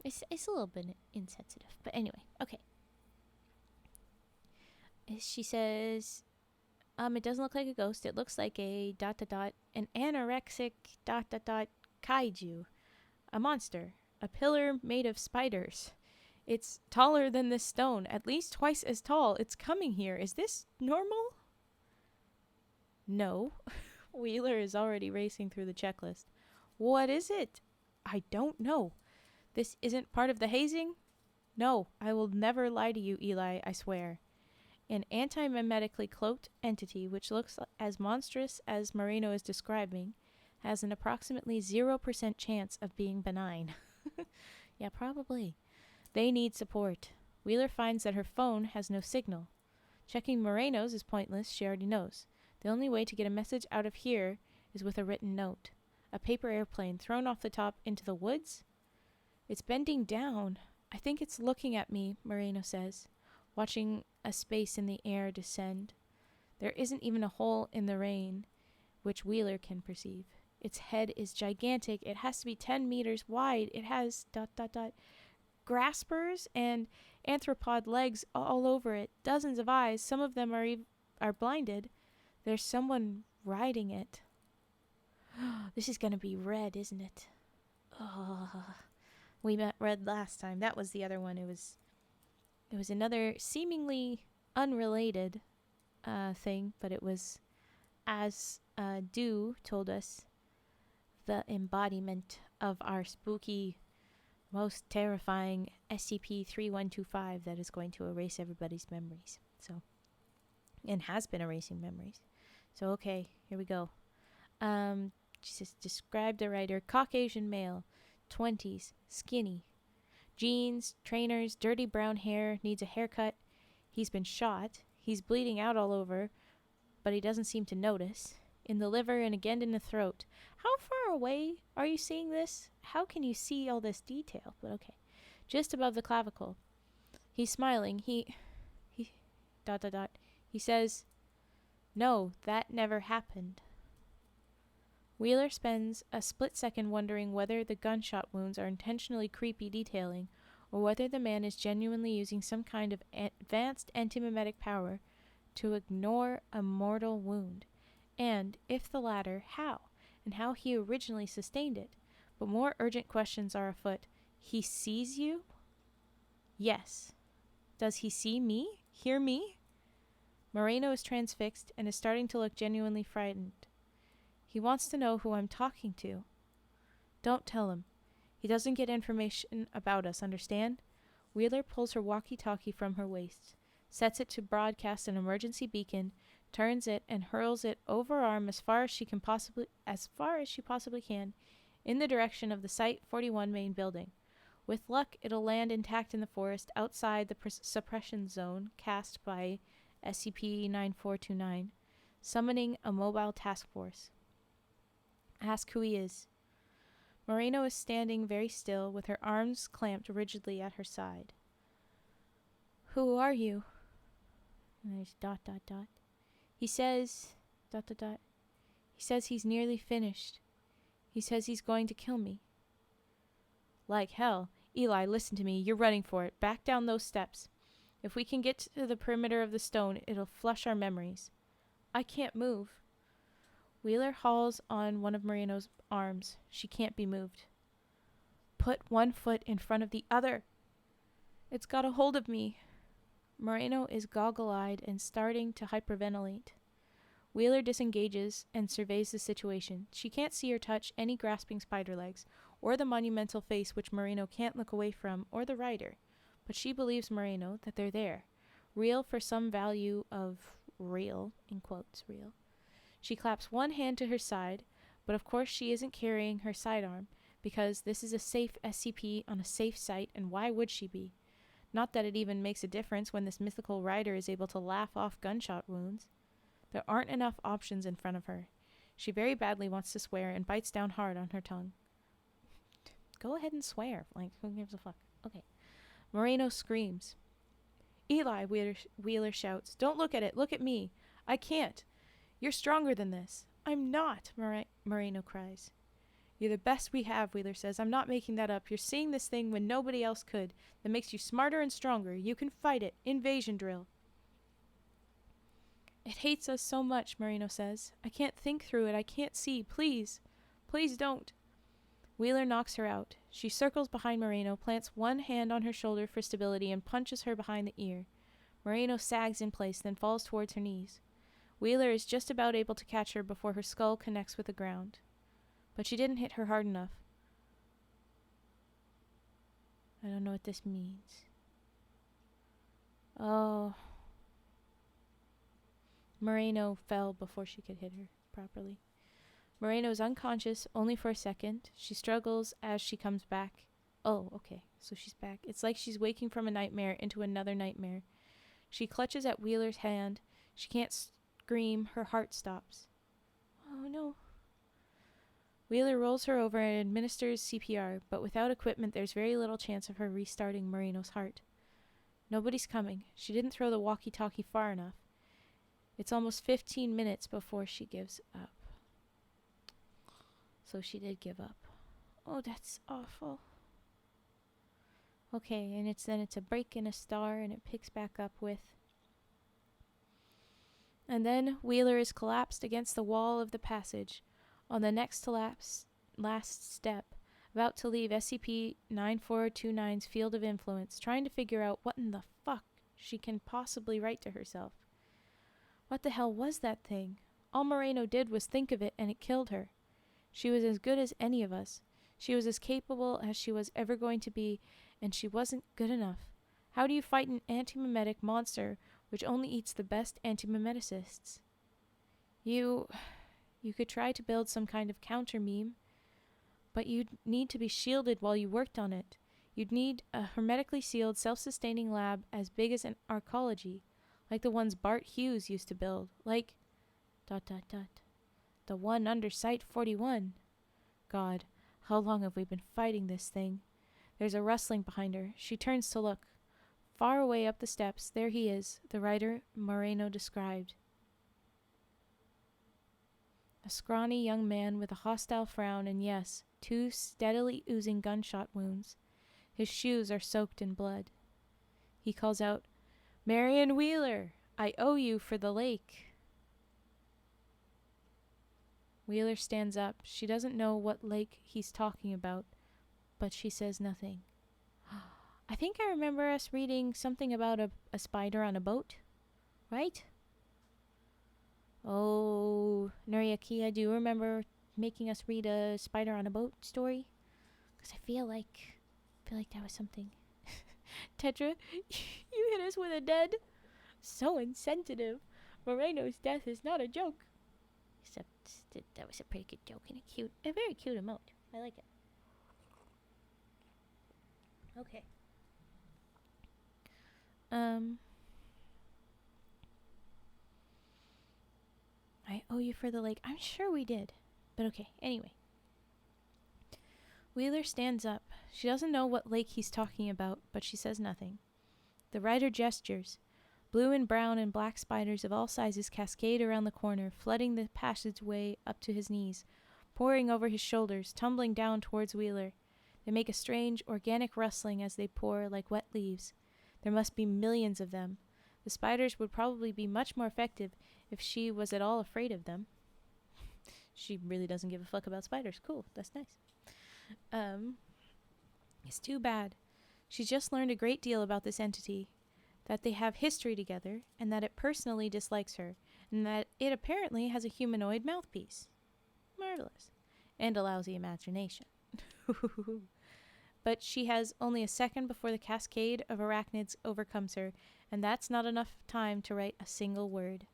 It's a little bit insensitive. But anyway, okay. She says... it doesn't look like a ghost. It looks like a ... an anorexic ... kaiju. A monster. A pillar made of spiders. It's taller than this stone, at least twice as tall. It's coming here. Is this normal? No. Wheeler is already racing through the checklist. What is it? I don't know. This isn't part of the hazing? No, I will never lie to you, Eli, I swear. An antimemetically cloaked entity, which looks as monstrous as Moreno is describing, has an approximately 0% chance of being benign. Yeah, probably. They need support. Wheeler finds that her phone has no signal. Checking Moreno's is pointless, she already knows. The only way to get a message out of here is with a written note. A paper airplane thrown off the top into the woods? It's bending down. I think it's looking at me, Moreno says, watching a space in the air descend. There isn't even a hole in the rain, which Wheeler can perceive. Its head is gigantic. It has to be 10 meters wide. It has ... graspers and arthropod legs all over it. Dozens of eyes. Some of them are blinded. There's someone riding it. This is going to be Red, isn't it? We met Red last time. That was the other one. It was another seemingly unrelated thing, but it was, as Dew told us, the embodiment of our spooky, most terrifying SCP-3125 that is going to erase everybody's memories. So, and has been erasing memories. So, okay, here we go. Just described the writer: Caucasian male, 20s, skinny, jeans, trainers, dirty brown hair, needs a haircut. He's been shot. He's bleeding out all over, but he doesn't seem to notice. In the liver and again in the throat. How far away are you seeing this? How can you see all this detail? But okay. Just above the clavicle. He's smiling. He He says, "No, that never happened." Wheeler spends a split second wondering whether the gunshot wounds are intentionally creepy detailing, or whether the man is genuinely using some kind of advanced antimemetic power to ignore a mortal wound, and, if the latter, how, and how he originally sustained it. But more urgent questions are afoot. He sees you? Yes. Does he see me? Hear me? Moreno is transfixed and is starting to look genuinely frightened. He wants to know who I'm talking to. Don't tell him. He doesn't get information about us, understand? Wheeler pulls her walkie-talkie from her waist, sets it to broadcast an emergency beacon, turns it and hurls it overarm as far as she possibly can, in the direction of the Site-41 main building. With luck, it'll land intact in the forest outside the suppression zone cast by SCP-9429, summoning a mobile task force. Ask who he is. Moreno is standing very still, with her arms clamped rigidly at her side. Who are you? And there's ... He says ... He says he's nearly finished. He says he's going to kill me. Like hell. Eli, listen to me. You're running for it. Back down those steps. If we can get to the perimeter of the stone, it'll flush our memories. I can't move. Wheeler hauls on one of Moreno's arms. She can't be moved. Put one foot in front of the other. It's got a hold of me. Moreno is goggle-eyed and starting to hyperventilate. Wheeler disengages and surveys the situation. She can't see or touch any grasping spider legs, or the monumental face which Moreno can't look away from, or the rider. But she believes Moreno that they're there. Real for some value of real, in quotes, real. She claps one hand to her side, but of course she isn't carrying her sidearm, because this is a safe SCP on a safe site, and why would she be? Not that it even makes a difference when this mythical rider is able to laugh off gunshot wounds. There aren't enough options in front of her. She very badly wants to swear and bites down hard on her tongue. Go ahead and swear. Like, who gives a fuck? Okay. Moreno screams. Eli, Wheeler shouts. Don't look at it. Look at me. I can't. You're stronger than this. I'm not, Moreno cries. You're the best we have, Wheeler says. I'm not making that up. You're seeing this thing when nobody else could. That makes you smarter and stronger. You can fight it. Invasion drill. It hates us so much, Moreno says. I can't think through it. I can't see. Please. Please don't. Wheeler knocks her out. She circles behind Moreno, plants one hand on her shoulder for stability, and punches her behind the ear. Moreno sags in place, then falls towards her knees. Wheeler is just about able to catch her before her skull connects with the ground. But she didn't hit her hard enough. I don't know what this means. Oh. Moreno fell before she could hit her properly. Moreno is unconscious only for a second. She struggles as she comes back. Oh, okay. So she's back. It's like she's waking from a nightmare into another nightmare. She clutches at Wheeler's hand. She can't scream. Her heart stops. Oh, no. Wheeler rolls her over and administers CPR, but without equipment, there's very little chance of her restarting Moreno's heart. Nobody's coming. She didn't throw the walkie-talkie far enough. It's almost 15 minutes before she gives up. So she did give up. Oh, that's awful. Okay, and it's a break in a star, and it picks back up with... And then Wheeler is collapsed against the wall of the passage, on the next to last step, about to leave SCP-9429's field of influence, trying to figure out what in the fuck she can possibly write to herself. What the hell was that thing? All Moreno did was think of it, and it killed her. She was as good as any of us. She was as capable as she was ever going to be, and she wasn't good enough. How do you fight an antimemetic monster which only eats the best antimemeticists? You could try to build some kind of counter-meme, but you'd need to be shielded while you worked on it. You'd need a hermetically sealed, self-sustaining lab as big as an arcology, like the ones Bart Hughes used to build, like... The one under Site 41. God, how long have we been fighting this thing? There's a rustling behind her. She turns to look. Far away up the steps, there he is, the writer Moreno described. A scrawny young man with a hostile frown and, yes, 2 steadily oozing gunshot wounds. His shoes are soaked in blood. He calls out, "Marion Wheeler, I owe you for the lake." Wheeler stands up. She doesn't know what lake he's talking about, but she says nothing. I think I remember us reading something about a spider on a boat, right? Oh, Nuriaki, do you remember making us read a spider on a boat story? Because I feel like that was something. Tetra, you hit us with a dead. So insensitive. Moreno's death is not a joke. Except that was a pretty good joke and a very cute emote. I like it. Okay. I owe you for the lake. I'm sure we did. But okay, anyway. Wheeler stands up. She doesn't know what lake he's talking about, but she says nothing. The writer gestures. Blue and brown and black spiders of all sizes cascade around the corner, flooding the passageway up to his knees, pouring over his shoulders, tumbling down towards Wheeler. They make a strange, organic rustling as they pour like wet leaves. There must be millions of them. The spiders would probably be much more effective if she was at all afraid of them. She really doesn't give a fuck about spiders. Cool, that's nice. It's too bad. She's just learned a great deal about this entity, that they have history together, and that it personally dislikes her, and that it apparently has a humanoid mouthpiece. Marvelous. And a lousy imagination. But she has only a second before the cascade of arachnids overcomes her, and that's not enough time to write a single word.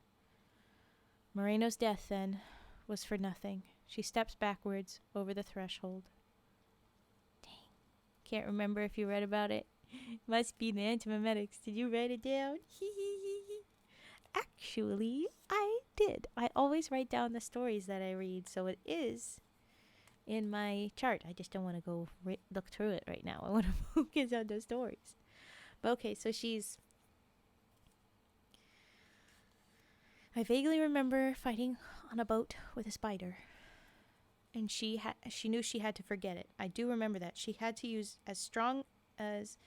Moreno's death, then, was for nothing. She steps backwards over the threshold. Dang. Can't remember if you read about it. Must be the antimemetics. Did you write it down? Actually, I did. I always write down the stories that I read, so it is in my chart. I just don't want to go look through it right now. I want to focus on the stories. But okay, so I vaguely remember fighting on a boat with a spider. And she knew she had to forget it. I do remember that. She had to use as strong as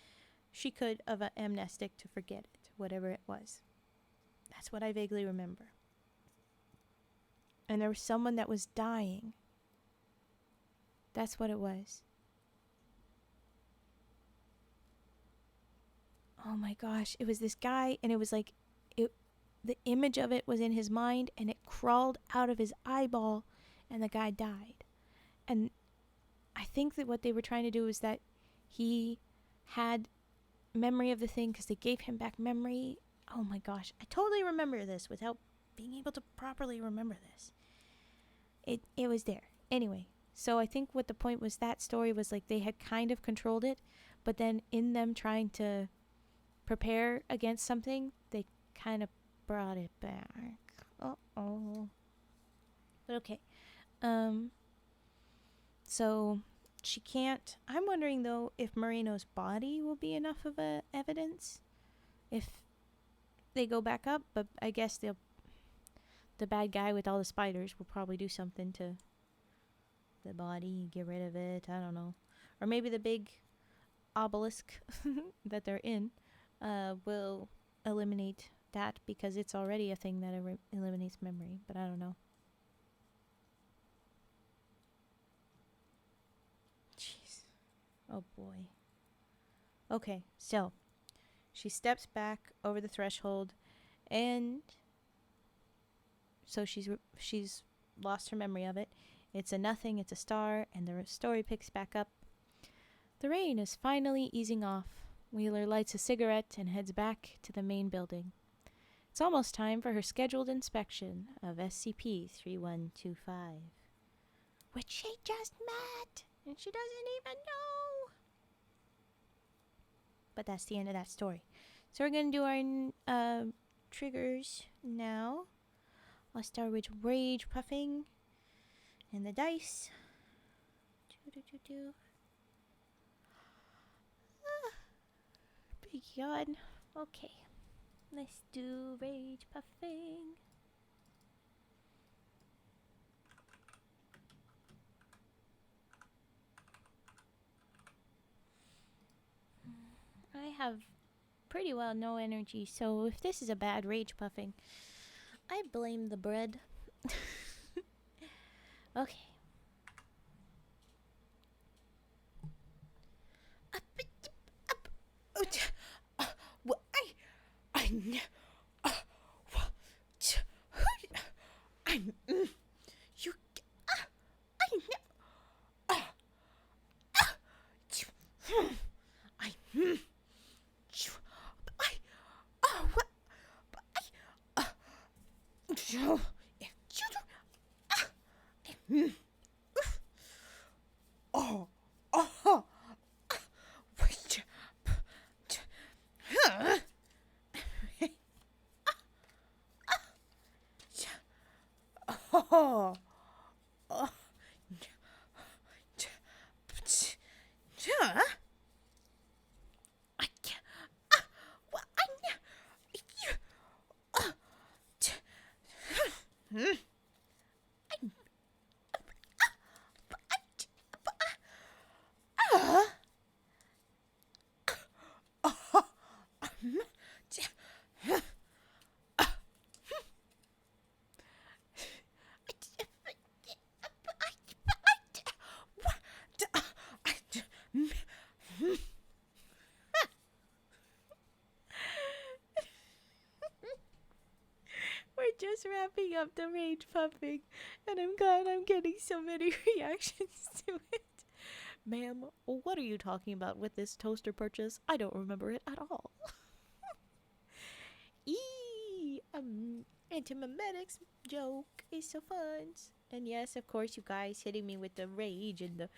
she could of an amnestic to forget it, whatever it was. That's what I vaguely remember. And there was someone that was dying. That's what it was. oh my gosh, it was this guy, and it was like, the image of it was in his mind, and it crawled out of his eyeball, and the guy died. And I think that what they were trying to do was that he had memory of the thing because they gave him back memory. Oh my gosh, I totally remember this without being able to properly remember this. It was there. Anyway, so I think what the point was, that story was like they had kind of controlled it, but then in them trying to prepare against something, they kind of brought it back. Uh-oh. But okay. So she can't. I'm wondering though if Moreno's body will be enough of a evidence if they go back up, but I guess the bad guy with all the spiders will probably do something to the body, get rid of it. I don't know. Or maybe the big obelisk that they're in will eliminate that because it's already a thing that eliminates memory, but I don't know. Jeez. Oh boy. Okay, so she steps back over the threshold, and so she's lost her memory of it. It's a nothing, it's a star, and the story picks back up. The rain is finally easing off. Wheeler lights a cigarette and heads back to the main building. It's almost time for her scheduled inspection of SCP-3125, which she just met, and she doesn't even know. But that's the end of that story. So we're going to do our triggers now. I'll start with rage puffing and the dice. Big yawn. Okay. Let's do rage puffing. I have pretty well no energy, so if this is a bad rage puffing, I blame the bread. Okay. Just wrapping up the rage puffing, and I'm glad I'm getting so many reactions to it. Ma'am, what are you talking about with this toaster purchase? I don't remember it at all. Antimemetics joke is so fun. And yes, of course, you guys hitting me with the rage and the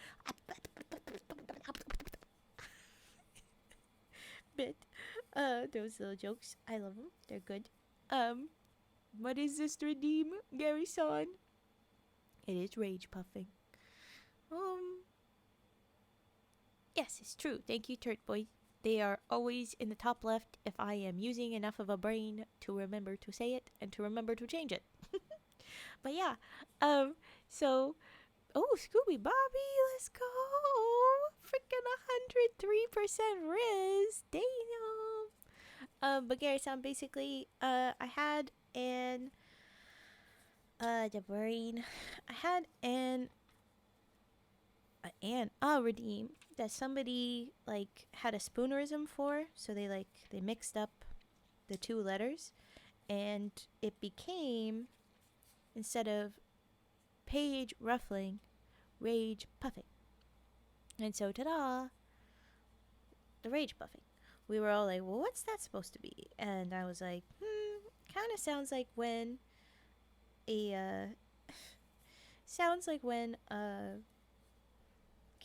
bit. Those little jokes, I love them. They're good. What is this to redeem, Gary-san? It is rage puffing. Yes, it's true. Thank you, Turt Boy. They are always in the top left if I am using enough of a brain to remember to say it and to remember to change it. But yeah, so, Scooby Bobby, let's go. Freaking 103% Riz. Damn. But Gary-san, basically, I had the brain. I had an and a redeem that somebody like had a spoonerism for, so they mixed up the two letters, and it became, instead of page ruffling, rage puffing. And so, ta-da, the rage puffing. We were all like, well, what's that supposed to be? And I was like, kind of sounds like when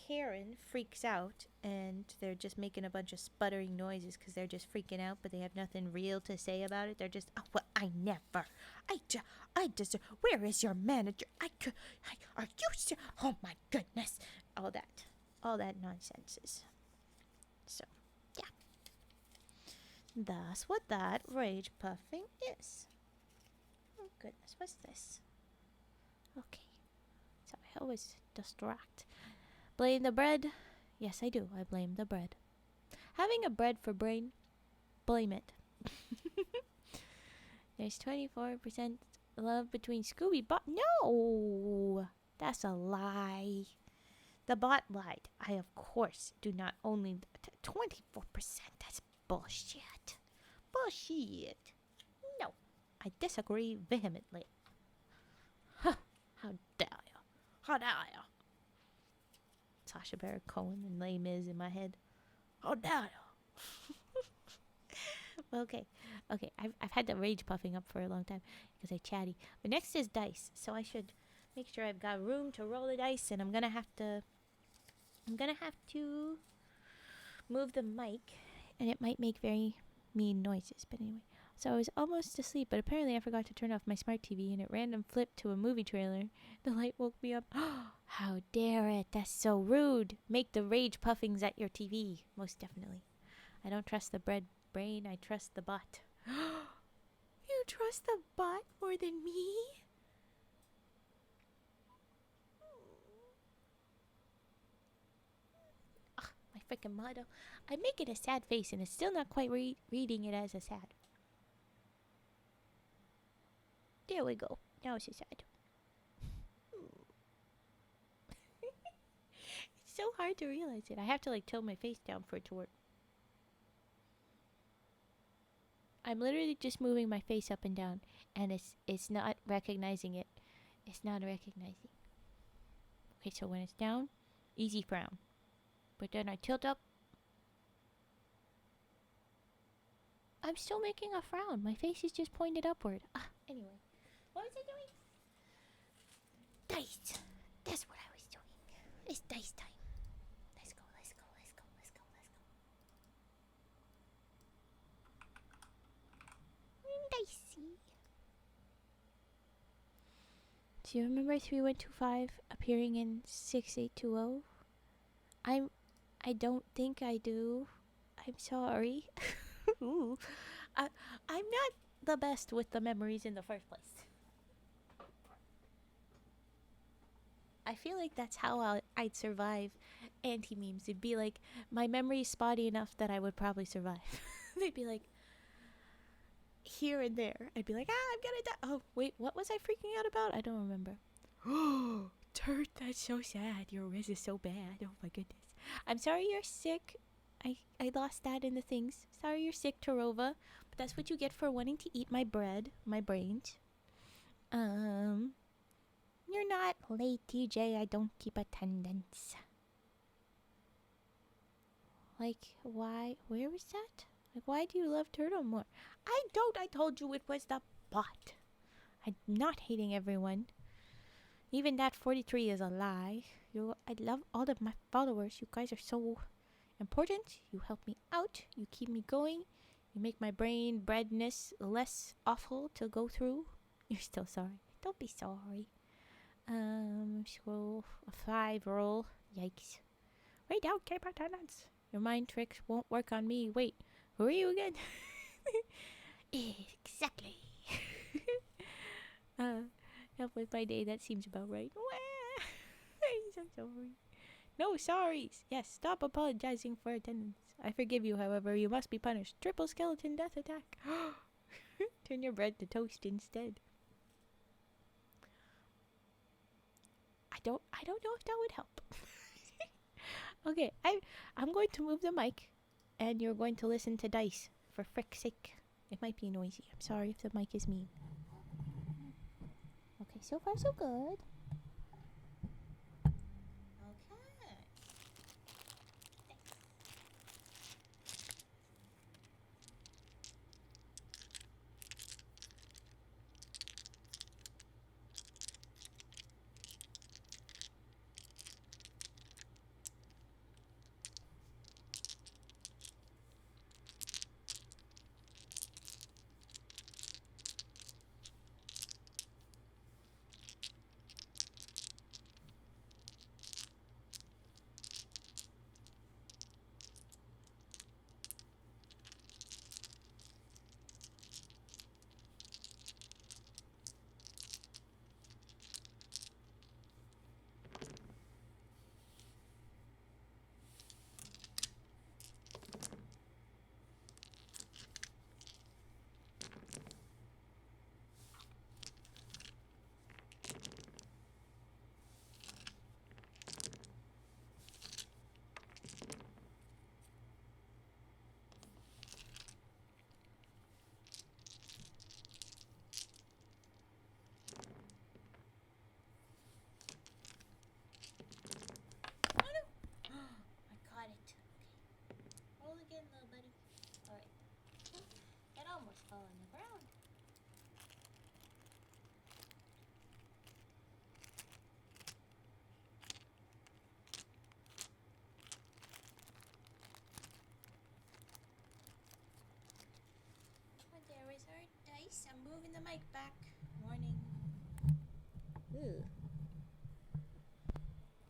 Karen freaks out and they're just making a bunch of sputtering noises because they're just freaking out, but they have nothing real to say about it. They're just, oh, well, I never. I deserve. Where is your manager? Are you? Oh my goodness! All that nonsense. So, yeah. That's what that rage puffing is. Oh goodness, what's this? Okay. Sorry, I always distract. Blame the bread? Yes, I do. I blame the bread. Having a bread for brain? Blame it. There's 24% love between Scooby Bot. No! That's a lie. The bot lied. I, of course, do not only 24%. That's bullshit. Bullshit. No. I disagree vehemently. Huh. How dare you? How dare you? Sacha Baron Cohen and Les Mis in my head. How dare you? Okay. I've had the rage puffing up for a long time because I chatty. But next is dice, so I should make sure I've got room to roll the dice, and I'm gonna have to move the mic, and it might make very mean noises. But anyway, so I was almost asleep, but apparently I forgot to turn off my smart TV, and it random flipped to a movie trailer. The light woke me up. How dare it? That's so rude. Make the rage puffings at your TV. Most definitely. I don't trust the brain. I trust the bot. You trust the bot more than me? Ugh, my freaking motto. I make it a sad face, and it's still not quite reading it as a sad. There we go. Now it's a sad. It's so hard to realize it. I have to tilt my face down for it to work. I'm literally just moving my face up and down, and it's not recognizing it. It's not recognizing. Okay, so when it's down, easy frown. But then I tilt up. I'm still making a frown. My face is just pointed upward. Anyway. What was I doing? Dice. That's what I was doing. It's dice time. Let's go. Dicey. Do you remember 3125 appearing in 6820? I don't think I do. I'm sorry. Ooh. I'm not the best with the memories in the first place. I feel like that's how I'd survive anti-memes. It'd be like, my memory's spotty enough that I would probably survive. They'd be like, here and there. I'd be like, I'm gonna die. Oh, wait, what was I freaking out about? I don't remember. Oh, Turt, that's so sad. Your riz is so bad. Oh my goodness. I'm sorry you're sick. I lost that in the things. Sorry you're sick, Tarova. But that's what you get for wanting to eat my bread, my brains. You're not late, TJ. I don't keep attendance. Why? Where was that? Why do you love Turtle more? I don't. I told you it was the bot. I'm not hating everyone. Even that 43 is a lie. I love all of my followers. You guys are so important. You help me out. You keep me going. You make my brain breadness less awful to go through. You're still sorry. Don't be sorry. Scroll a 5 roll. Yikes. Wait down, keep attendance. Your mind tricks won't work on me. Wait, who are you again? Exactly. Help with my day. That seems about right. I'm sorry. No sorries. Yes, stop apologizing for attendance. I forgive you, however, you must be punished. Triple skeleton death attack. Turn your bread to toast instead. I don't know if that would help. Okay, I'm going to move the mic, and you're going to listen to dice. For frick's sake. It might be noisy. I'm sorry if the mic is mean. Okay, so far so good. Okay. Roll again, little buddy. Alright. It almost fell on the ground. Oh, there is our dice. I'm moving the mic back. Morning. Ooh.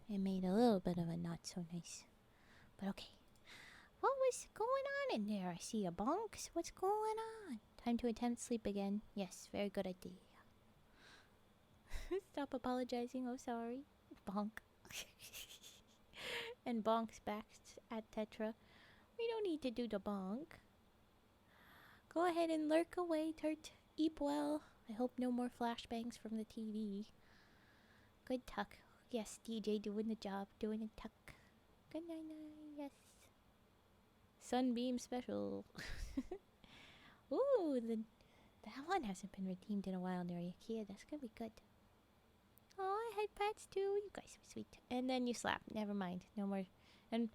It made a little bit of a not so nice. But okay. What was going on in there? I see a bonks. What's going on? Time to attempt sleep again. Yes, very good idea. Stop apologizing. Oh, sorry. Bonk. And bonks back at Tetra. We don't need to do the bonk. Go ahead and lurk away, Turt. Eep well. I hope no more flashbangs from the TV. Good tuck. Yes, DJ doing the job. Doing a tuck. Good night. Yes. Sunbeam special. Ooh, that one hasn't been redeemed in a while, Nariakia. That's gonna be good. Oh, I had pets too. You guys are sweet. And then you slap. Never mind. No more. And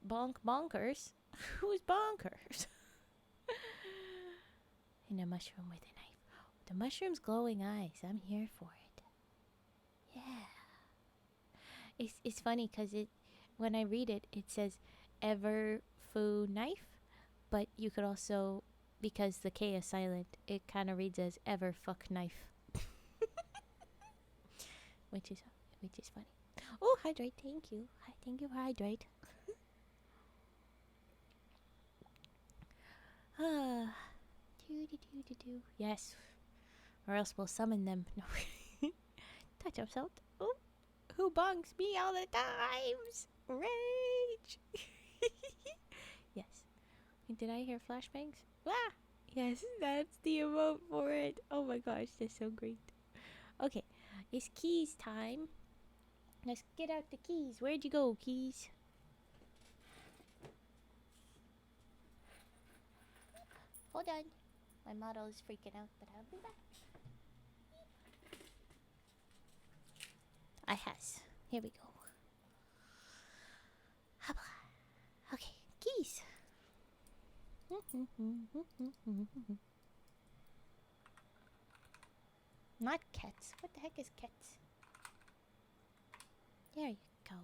bonkers. Who's bonkers? And a mushroom with a knife. The mushroom's glowing eyes. I'm here for it. Yeah. It's funny because when I read it, it says ever foo knife, but you could also, because the K is silent, it kind of reads as ever fuck knife. which is funny. Oh, hydrate, thank you. Thank you for hydrate. Yes, or else we'll summon them. No. Touch of salt. Oh, who bonks me all the times? Rage. Yes. Did I hear flashbangs? Ah! Yes, that's the emote for it. Oh my gosh, that's so great. Okay, it's keys time. Let's get out the keys. Where'd you go, keys? Hold on. My model is freaking out, but I'll be back. I has. Here we go. Okay, keys. Not cats. What the heck is cats? There you go.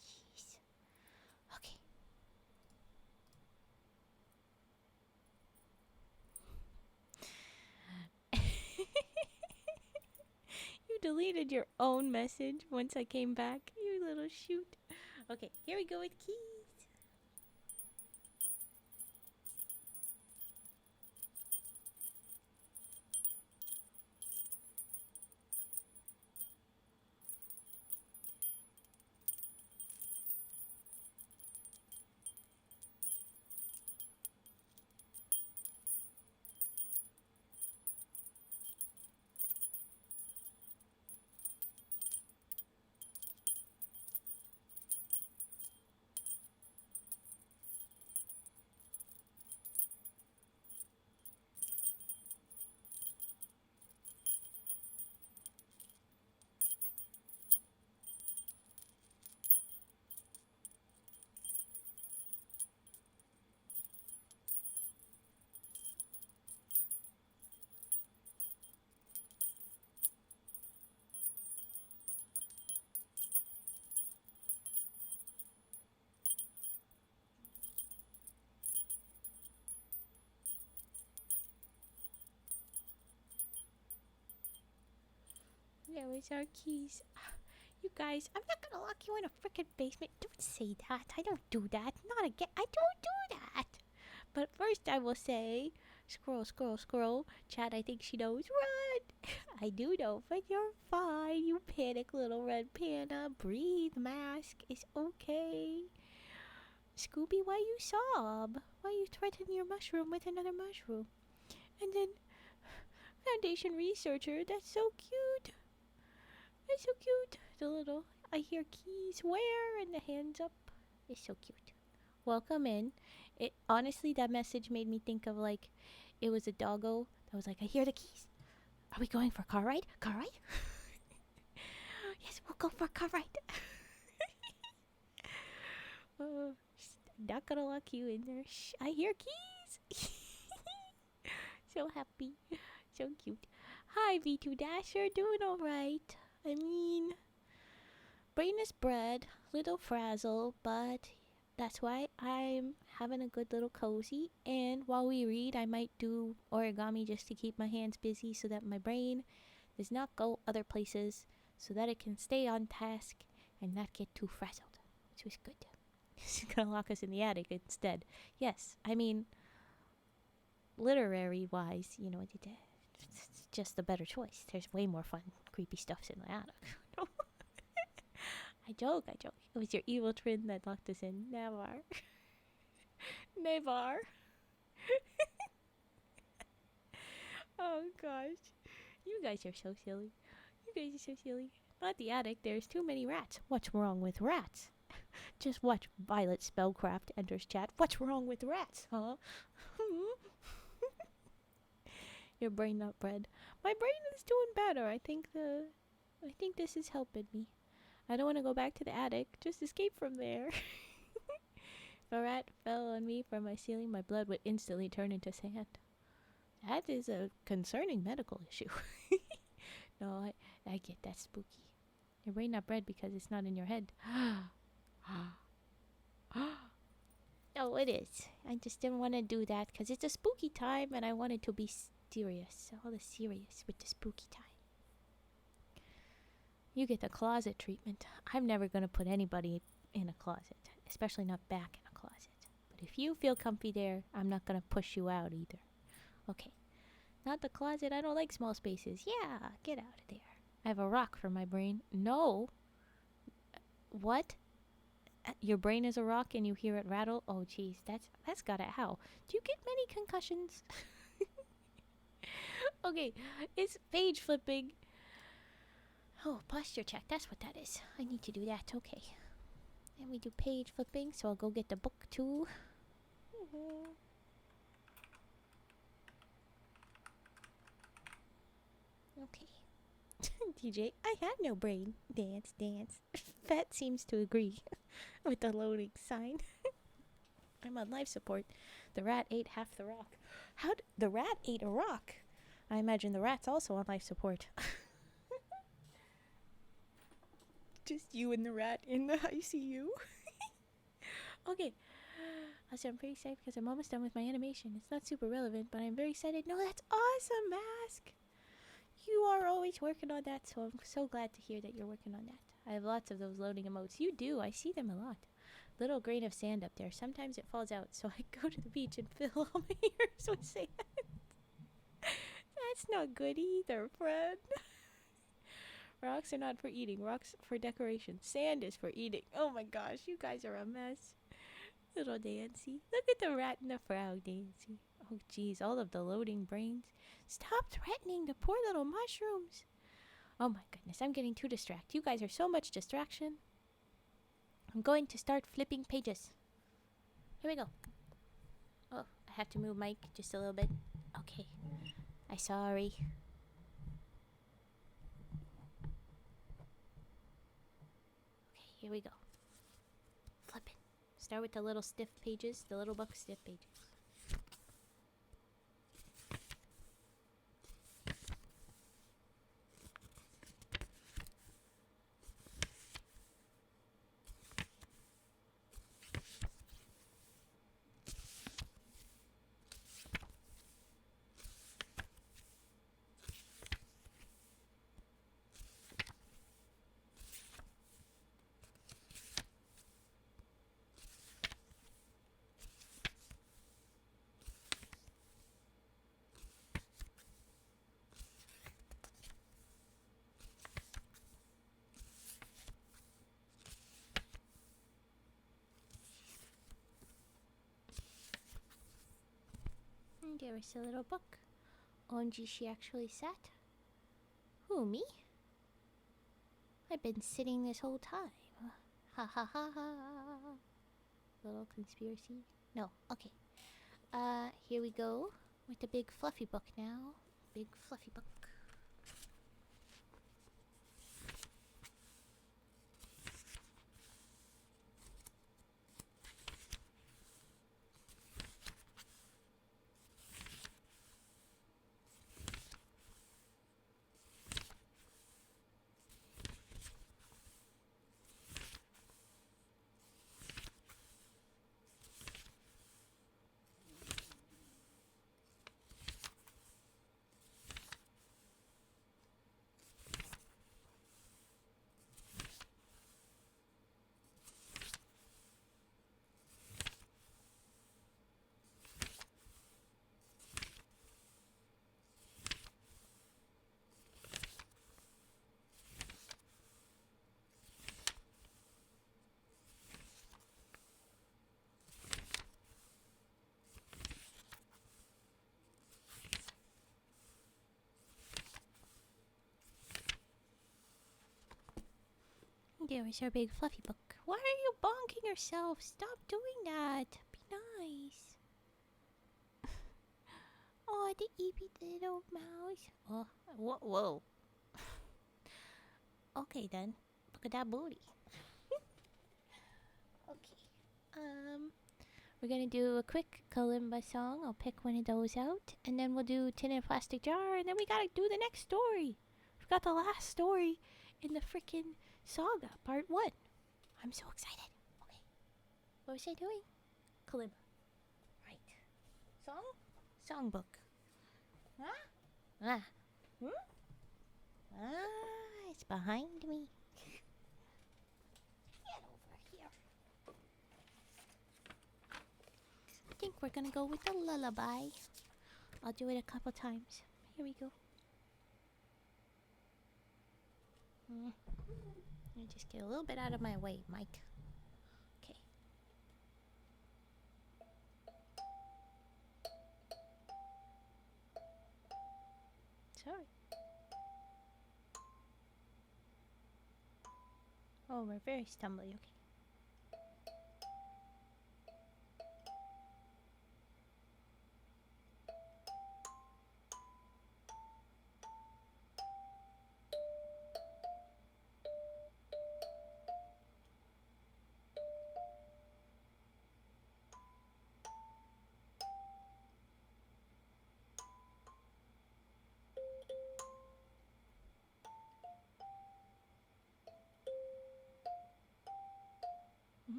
Jeez. Okay. You deleted your own message once I came back. You little shoot. Okay, here we go with keys. There was our keys. You guys, I'm not gonna lock you in a frickin' basement. Don't say that. I don't do that. Not again. I don't do that. But first I will say, scroll, scroll, scroll. Chat, I think she knows. Run! I do know, but you're fine. You panic, little red panda. Breathe, mask. It's okay. Scooby, why you sob? Why you threaten your mushroom with another mushroom? And then, Foundation researcher, that's so cute. That's so cute. The little, I hear keys where, and the hands up. It's so cute. Welcome in. It honestly, that message made me think of like, it was a doggo that was like, I hear the keys. Are we going for a car ride? Car ride? Yes, we'll go for a car ride. Not gonna lock you in there. Shh, I hear keys. So happy. So cute. Hi, V2 Dasher. Doing alright. I mean, brain is bread, little frazzle, but that's why I'm having a good little cozy. And while we read, I might do origami just to keep my hands busy so that my brain does not go other places, so that it can stay on task and not get too frazzled, which was good. He's gonna lock us in the attic instead. Yes, I mean, literary wise, you know, it's just a better choice. There's way more fun, creepy stuffs in the attic. I joke. It was your evil twin that locked us in. Never. Never. Oh gosh. You guys are so silly. Not the attic, there's too many rats. What's wrong with rats? Just watch Violet Spellcraft enters chat. What's wrong with rats, huh? Your brain not bread. My brain is doing better. I think this is helping me. I don't want to go back to the attic. Just escape from there. If a rat fell on me from my ceiling, my blood would instantly turn into sand. That is a concerning medical issue. No, I get that spooky. Your brain not bread because it's not in your head. Oh, it is. I just didn't want to do that because it's a spooky time and I wanted to be serious. All the serious with the spooky time. You get the closet treatment. I'm never going to put anybody in a closet, especially not back in a closet. But if you feel comfy there, I'm not going to push you out either. Okay. Not the closet. I don't like small spaces. Yeah, get out of there. I have a rock for my brain. No. What? Your brain is a rock and you hear it rattle? Oh, jeez. That's gotta... How? Do you get many concussions? Okay. It's page flipping. Oh, posture check. That's what that is. I need to do that. Okay. And we do page flipping, so I'll go get the book too. Okay. DJ, I have no brain. Dance, dance. Fat seems to agree with the loading sign. I'm on life support. The rat ate half the rock. The rat ate a rock? I imagine the rat's also on life support. Just you and the rat in the ICU. Okay. Also, I'm pretty excited because I'm almost done with my animation. It's not super relevant, but I'm very excited. No, that's awesome, Mask. You are always working on that, so I'm so glad to hear that you're working on that. I have lots of those loading emotes. You do. I see them a lot. Little grain of sand up there. Sometimes it falls out, so I go to the beach and fill all my ears with sand. That's not good either, friend. Rocks are not for eating. Rocks for decoration. Sand is for eating. Oh my gosh, you guys are a mess. Little Nancy. Look at the rat and the frog, Nancy. Oh jeez, all of the loading brains. Stop threatening the poor little mushrooms. Oh my goodness, I'm getting too distracted. You guys are so much distraction. I'm going to start flipping pages. Here we go. Oh, I have to move Mike just a little bit. Okay. I'm sorry. Okay, here we go. Flipping. Start with the little stiff pages, the little book stiff pages. There is a little book. OMG, she actually sat. Who, me? I've been sitting this whole time. Ha ha ha ha. Little conspiracy. No, okay. Here we go with the big fluffy book now. Big fluffy book. There is our big fluffy book. Why are you bonking yourself? Stop doing that. Be nice. Oh, the eepy little mouse. Oh, whoa. Okay then. Look at that booty. Okay. We're gonna do a quick kalimba song. I'll pick one of those out, and then we'll do tin and plastic jar, and then we gotta do the next story. We've got the last story in the frickin' saga, part 1. I'm so excited. Okay. What was I doing? Kalimba. Right. Song? Songbook. Huh? Ah. Ah, it's behind me. Get over here. I think we're gonna go with the lullaby. I'll do it a couple times. Here we go. You just get a little bit out of my way, Mike. Okay. Sorry. Oh, we're very stumbly. Okay.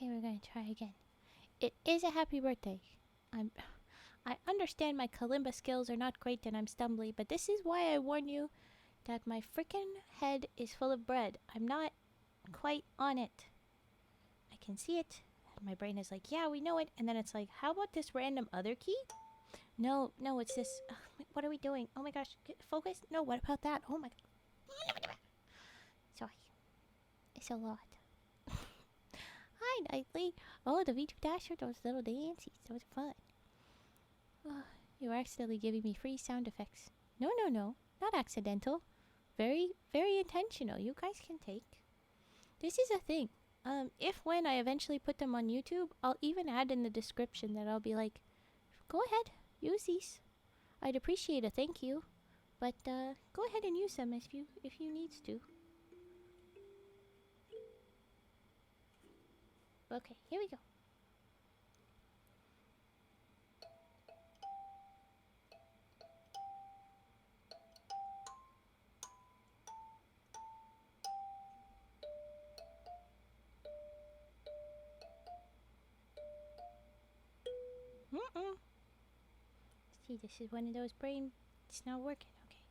Okay, we're gonna try again. It is a happy birthday. I understand my kalimba skills are not great and I'm stumbly, but this is why I warn you that my frickin' head is full of bread. I'm not quite on it. I can see it, and my brain is like, yeah, we know it, and then it's like, how about this random other key? No, it's this. What are we doing? Oh my gosh, focus? No, what about that? Oh my god. Sorry. It's a lot. Hi, Knightley. Oh, the V2 Dasher, those little dances. Those are fun. Oh, you're accidentally giving me free sound effects. No. Not accidental. Very, very intentional. You guys can take. This is a thing. If when I eventually put them on YouTube, I'll even add in the description that I'll be like, go ahead, use these. I'd appreciate a thank you. But, go ahead and use them if you needs to. Okay, here we go. See, this is one of those brain... It's not working. Okay.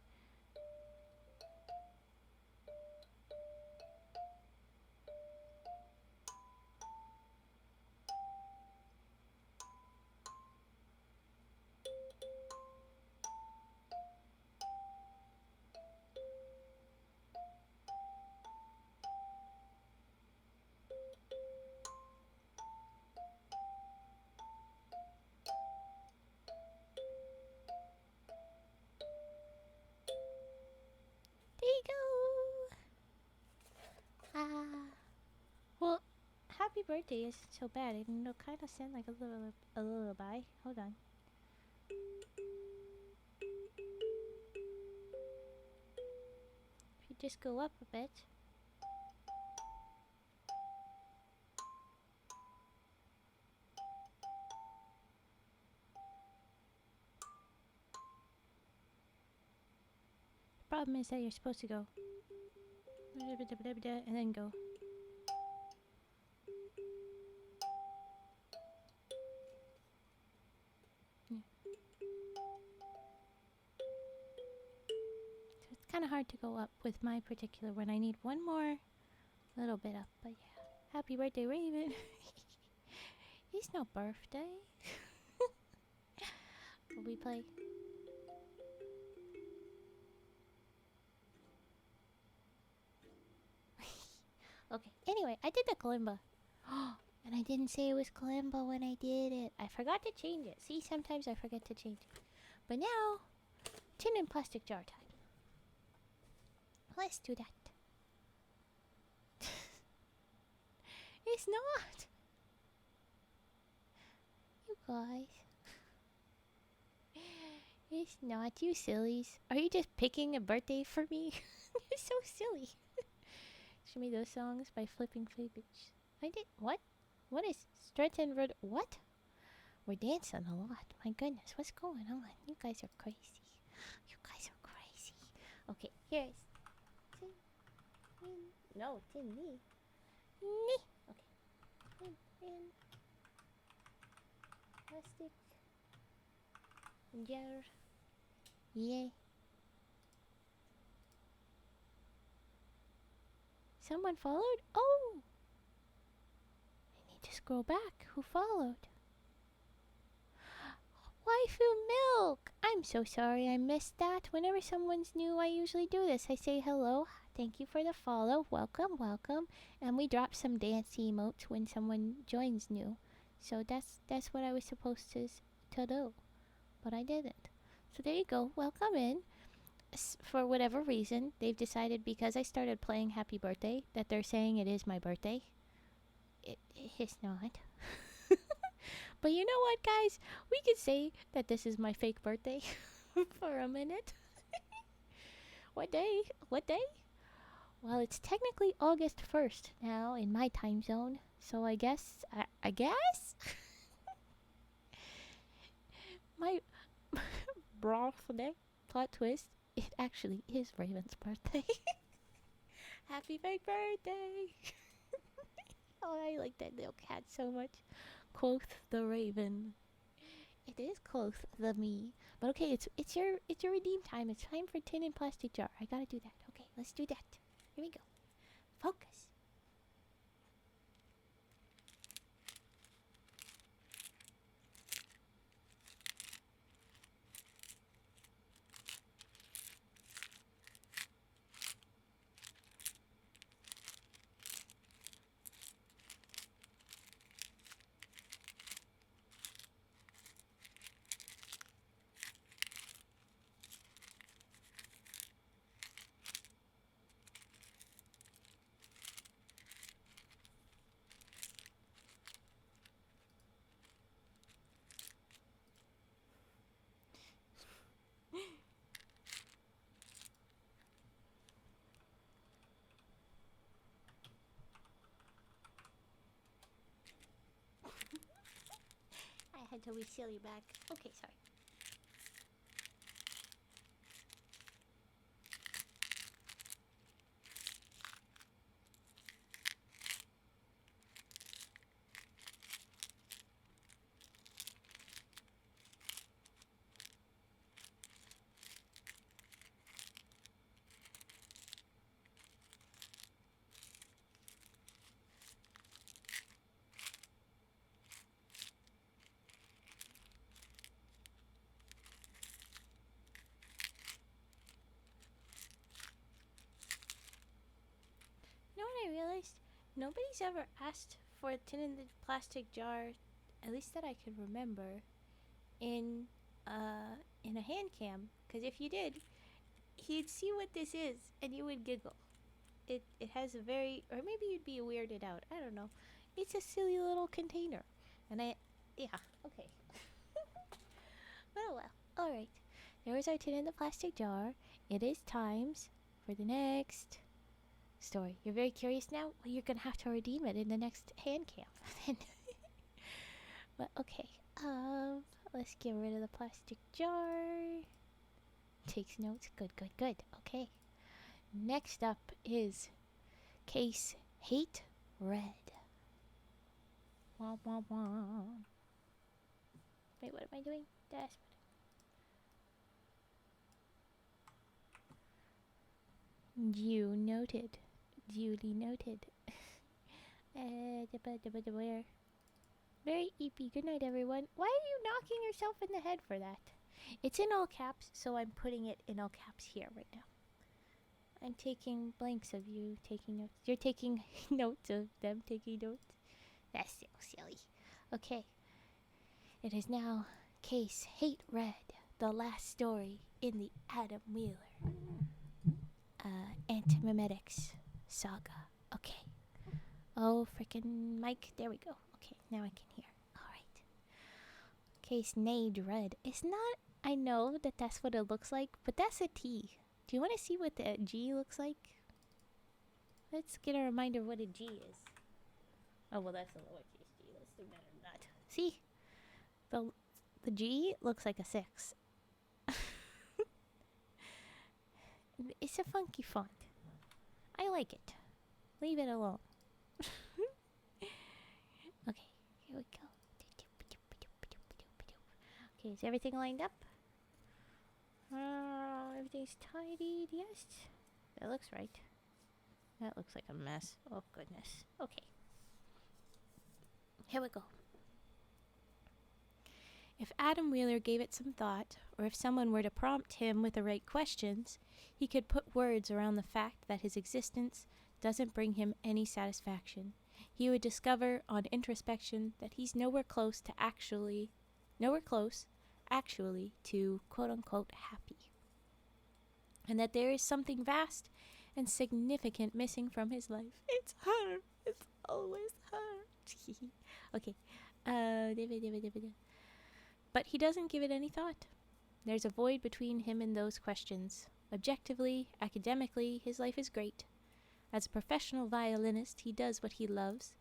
birthday isn't so bad. It'll kind of sound like a lullaby. Hold on. If you just go up a bit. The problem is that you're supposed to go and then go. Yeah. So it's kind of hard to go up with my particular one. I need one more little bit up, but yeah. Happy birthday, Raven. It's no birthday. Will we play? Okay, anyway, I did the kalimba. And I didn't say it was kalimba when I did it. I forgot to change it. See, sometimes I forget to change it. But now, tin and plastic jar time. Let's do that. It's not. You guys. It's not, you sillies. Are you just picking a birthday for me? You're so silly. Show me those songs by flipping flippage. I did what? What is strength and road? What? We're dancing a lot. My goodness, what's going on? You guys are crazy. You guys are crazy. Okay, here's tin. No, tin me. Okay. Tin in plastic jar. Yeah. Someone followed? Oh! I need to scroll back. Who followed? Waifu Milk! I'm so sorry I missed that. Whenever someone's new, I usually do this. I say hello, thank you for the follow, welcome, welcome, and we drop some dance emotes when someone joins new. So that's what I was supposed to do, but I didn't. So there you go. Welcome in. For whatever reason, they've decided because I started playing Happy Birthday that they're saying it is my birthday. It is not. But you know what, guys? We could say that this is my fake birthday for a minute. What day? What day? Well, it's technically August 1st now in my time zone. So I guess, I guess? My birthday, plot twist, it actually is Raven's birthday. Happy fake birthday! Oh, I like that little cat so much. Quoth the Raven. It is Quoth the me. But okay, it's your redeem time. It's time for tin and plastic jar. I gotta do that. Okay, let's do that. Here we go. Focus. I had to reseal you back. Okay, sorry. You know what I realized? Nobody's ever asked for a tin in the plastic jar, at least that I can remember, in a hand cam. Because if you did, he'd see what this is and you would giggle. It has a very, or maybe you'd be weirded out. I don't know. It's a silly little container. And yeah, okay. Well. Alright. There was our tin in the plastic jar. It is times for the next story. You're very curious now? Well, you're gonna have to redeem it in the next hand cam. But okay. Let's get rid of the plastic jar. Takes notes. Good. Okay. Next up is Case Hate Red. Wah, wah, wah. Wait, what am I doing? That's Duly noted. Where? Very eepy. Good night, everyone. Why are you knocking yourself in the head for that? It's in all caps, so I'm putting it in all caps here right now. I'm taking blanks of you taking notes. You're taking notes of them taking notes. That's so silly. Okay. It is now Case Hate Red, the last story in the Adam Wheeler Antimemetics Saga. Okay. Oh, freaking mic. There we go. Okay, now I can hear. Alright. Case Nade Red. It's not... I know that that's what it looks like, but that's a T. Do you want to see what the G looks like? Let's get a reminder of what a G is. Oh, well, that's a lowercase g. Let's do better than that. See? The G looks like a 6. It's a funky font. I like it. Leave it alone. Okay, here we go. Okay, is everything lined up? Everything's tidied, yes. That looks right. That looks like a mess. Oh, goodness. Okay. Here we go. If Adam Wheeler gave it some thought, or if someone were to prompt him with the right questions, he could put words around the fact that his existence doesn't bring him any satisfaction. He would discover on introspection that he's nowhere close, actually, to quote-unquote happy. And that there is something vast and significant missing from his life. It's her. It's always her. Okay. But he doesn't give it any thought. There's a void between him and those questions. Objectively, academically, his life is great. As a professional violinist, he does what he loves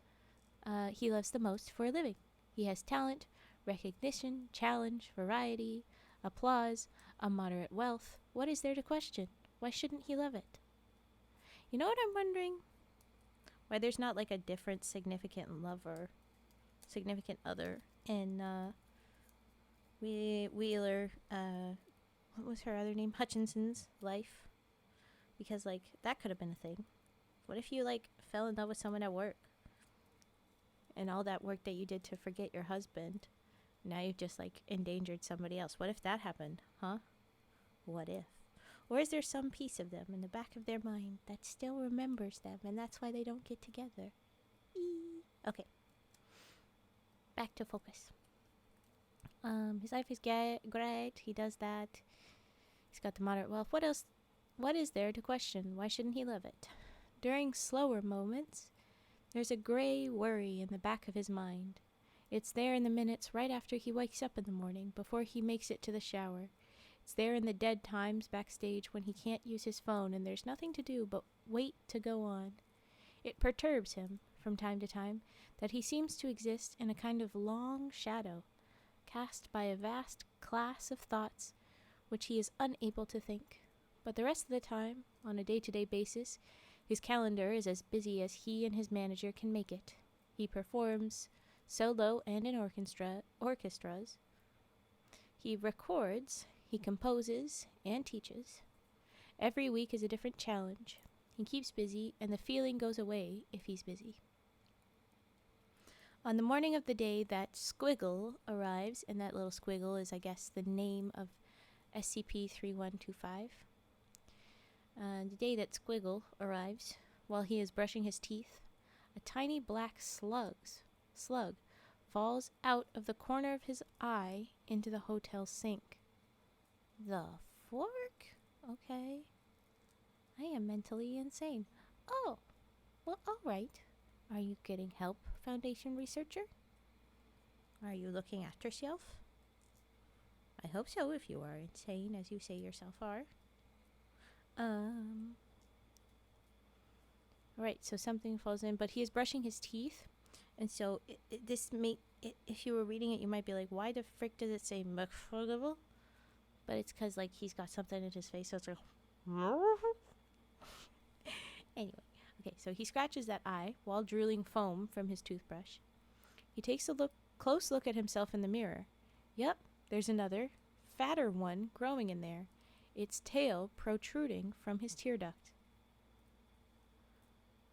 the most for a living. He has talent, recognition, challenge, variety, applause, a moderate wealth. What is there to question? Why shouldn't he love it? You know what I'm wondering? Why there's not like a different significant other in Wheeler, what was her other name? Hutchinson's life. Because, like, that could have been a thing. What if you, like, fell in love with someone at work? And all that work that you did to forget your husband, now you've just, like, endangered somebody else. What if that happened? Huh? What if? Or is there some piece of them in the back of their mind that still remembers them, and that's why they don't get together? Okay. Back to focus. His life is great. He does that. He's got the moderate wealth. What else? What is there to question? Why shouldn't he love it? During slower moments, there's a gray worry in the back of his mind. It's there in the minutes right after he wakes up in the morning, before he makes it to the shower. It's there in the dead times backstage when he can't use his phone and there's nothing to do but wait to go on. It perturbs him, from time to time, that he seems to exist in a kind of long shadow, cast by a vast class of thoughts which he is unable to think. But the rest of the time, on a day-to-day basis, his calendar is as busy as he and his manager can make it. He performs solo and in orchestras. He records, he composes, and teaches. Every week is a different challenge. He keeps busy, and the feeling goes away if he's busy. On the morning of the day that Squiggle arrives, and that little squiggle is, I guess, the name of SCP-3125. The day that Squiggle arrives, while he is brushing his teeth, a tiny black slug falls out of the corner of his eye into the hotel sink. The fork? Okay. I am mentally insane. Oh, well, alright. Are you getting help, Foundation researcher? Are you looking after yourself? I hope so, if you are insane, as you say yourself are. Right, so something falls in, but he is brushing his teeth, and so if you were reading it, you might be like, why the frick does it say McFuggable? But it's because, like, he's got something in his face, so it's like... Anyway, okay, so he scratches that eye while drooling foam from his toothbrush. He takes a close look at himself in the mirror. Yep, there's another, fatter one growing in there, its tail protruding from his tear duct.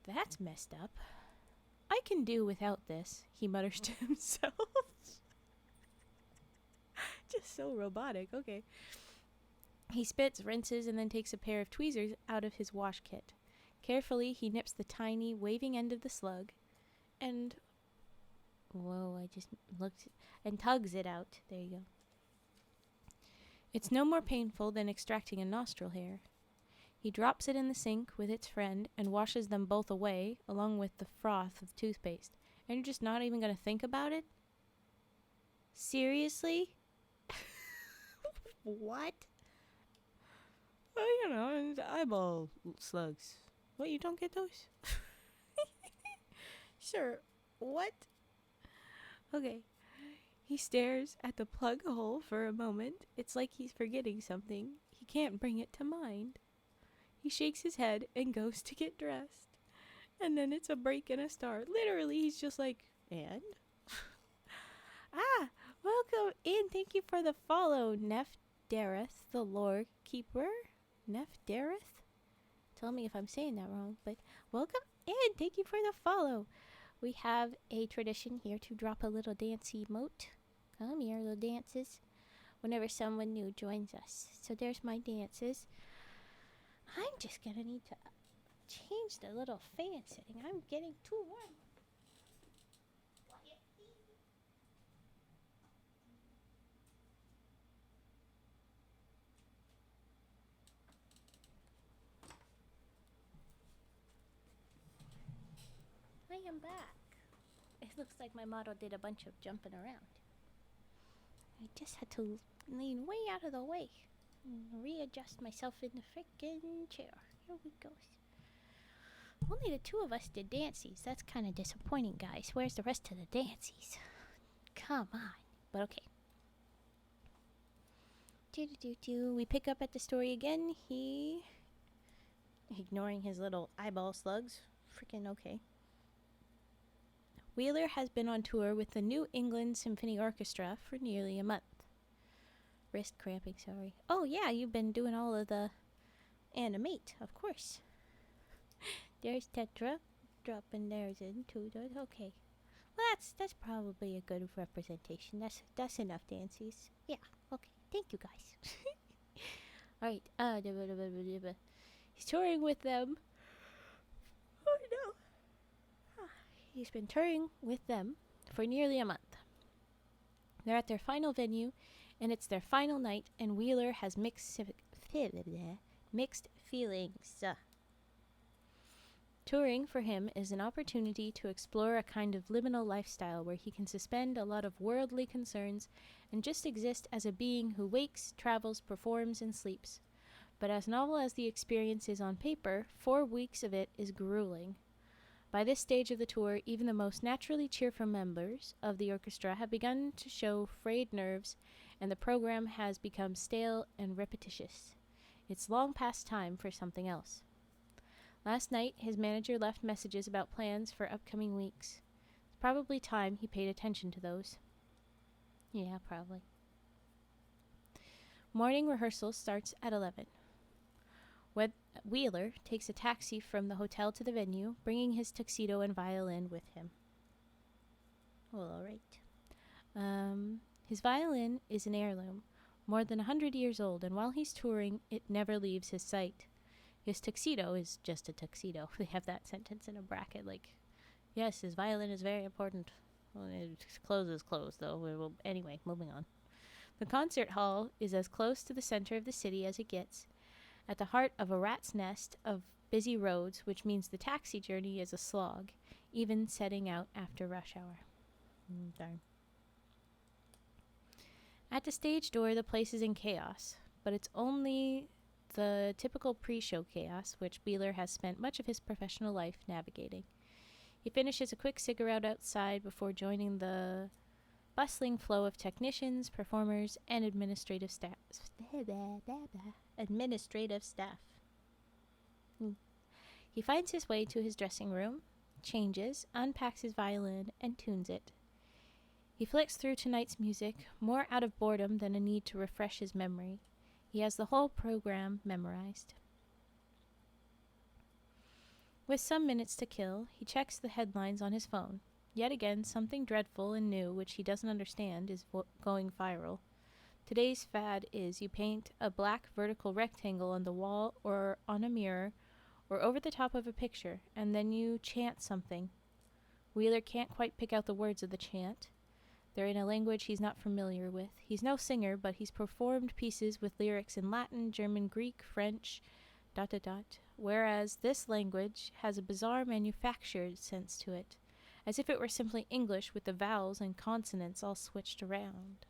That's messed up. I can do without this, he mutters to himself. Just so robotic, okay. He spits, rinses, and then takes a pair of tweezers out of his wash kit. Carefully, he nips the tiny, waving end of the slug, and... Whoa, I just looked... And tugs it out. There you go. It's no more painful than extracting a nostril hair. He drops it in the sink with its friend and washes them both away, along with the froth of toothpaste. And you're just not even going to think about it? Seriously? What? Oh, you know, eyeball slugs. What, you don't get those? Sure. What? Okay. He stares at the plug hole for a moment. It's like he's forgetting something. He can't bring it to mind. He shakes his head and goes to get dressed. And then it's a break and a start. Literally, he's just like, and? Welcome in. Thank you for the follow, Neff Dareth, the lore keeper. Neff Dareth? Tell me if I'm saying that wrong, but welcome in. Thank you for the follow. We have a tradition here to drop a little dance emote. Come here, little dances. Whenever someone new joins us. So there's my dances. I'm just gonna need to change the little fan setting. I'm getting too warm. I am back. It looks like my model did a bunch of jumping around. I just had to lean way out of the way and readjust myself in the frickin' chair. Here we go. Only the two of us did dances. That's kind of disappointing, guys. Where's the rest of the dances? Come on. But okay. We pick up at the story again. He... Ignoring his little eyeball slugs. Frickin' okay. Wheeler has been on tour with the New England Symphony Orchestra for nearly a month. Wrist cramping, sorry. Oh yeah, you've been doing all of the animate, of course. There's Tetra, dropping theirs into those. Okay. Well, that's probably a good representation. That's enough dances. Yeah, okay. Thank you guys. Alright, he's touring with them. Oh no. He's been touring with them for nearly a month. They're at their final venue, and it's their final night, and Wheeler has mixed feelings. Touring for him is an opportunity to explore a kind of liminal lifestyle where he can suspend a lot of worldly concerns and just exist as a being who wakes, travels, performs, and sleeps. But as novel as the experience is on paper, 4 weeks of it is grueling. By this stage of the tour, even the most naturally cheerful members of the orchestra have begun to show frayed nerves, and the program has become stale and repetitious. It's long past time for something else. Last night, his manager left messages about plans for upcoming weeks. It's probably time he paid attention to those. Yeah, probably. Morning rehearsal starts at 11. Wheeler takes a taxi from the hotel to the venue, bringing his tuxedo and violin with him. Well, all right. His violin is an heirloom, more than 100 years old, and while he's touring, it never leaves his sight. His tuxedo is just a tuxedo. They have that sentence in a bracket, like, yes, his violin is very important. Well, his clothes is clothes, though. Anyway, moving on. The concert hall is as close to the center of the city as it gets, at the heart of a rat's nest of busy roads, which means the taxi journey is a slog, even setting out after rush hour. Darn. At the stage door, the place is in chaos, but it's only the typical pre-show chaos, which Wheeler has spent much of his professional life navigating. He finishes a quick cigarette outside before joining the bustling flow of technicians, performers, and administrative staff. He finds his way to his dressing room, changes, unpacks his violin, and tunes it. He flicks through tonight's music, more out of boredom than a need to refresh his memory. He has the whole program memorized. With some minutes to kill, he checks the headlines on his phone. Yet again, something dreadful and new, which he doesn't understand, is going viral. Today's fad is you paint a black vertical rectangle on the wall or on a mirror or over the top of a picture, and then you chant something. Wheeler can't quite pick out the words of the chant. They're in a language he's not familiar with. He's no singer, but he's performed pieces with lyrics in Latin, German, Greek, French, ... whereas this language has a bizarre manufactured sense to it, as if it were simply English with the vowels and consonants all switched around.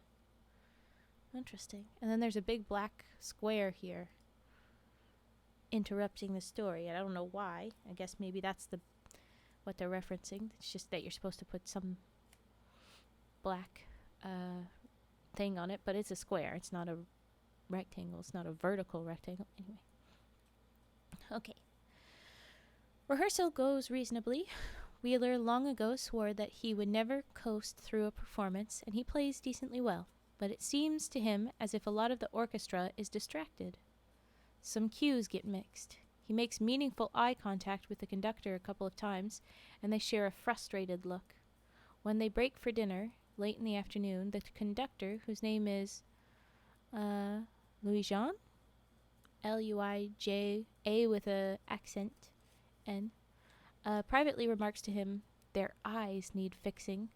Interesting. And then there's a big black square here interrupting the story. I don't know why. I guess maybe that's what they're referencing. It's just that you're supposed to put some black thing on it, but it's a square. It's not a rectangle. It's not a vertical rectangle. Anyway. Okay. Rehearsal goes reasonably. Wheeler long ago swore that he would never coast through a performance, and he plays decently well, but it seems to him as if a lot of the orchestra is distracted. Some cues get mixed. He makes meaningful eye contact with the conductor a couple of times, and they share a frustrated look. When they break for dinner, late in the afternoon, the conductor, whose name is Louis-Jean? L-U-I-J-A with a accent, N, privately remarks to him, "Their eyes need fixing."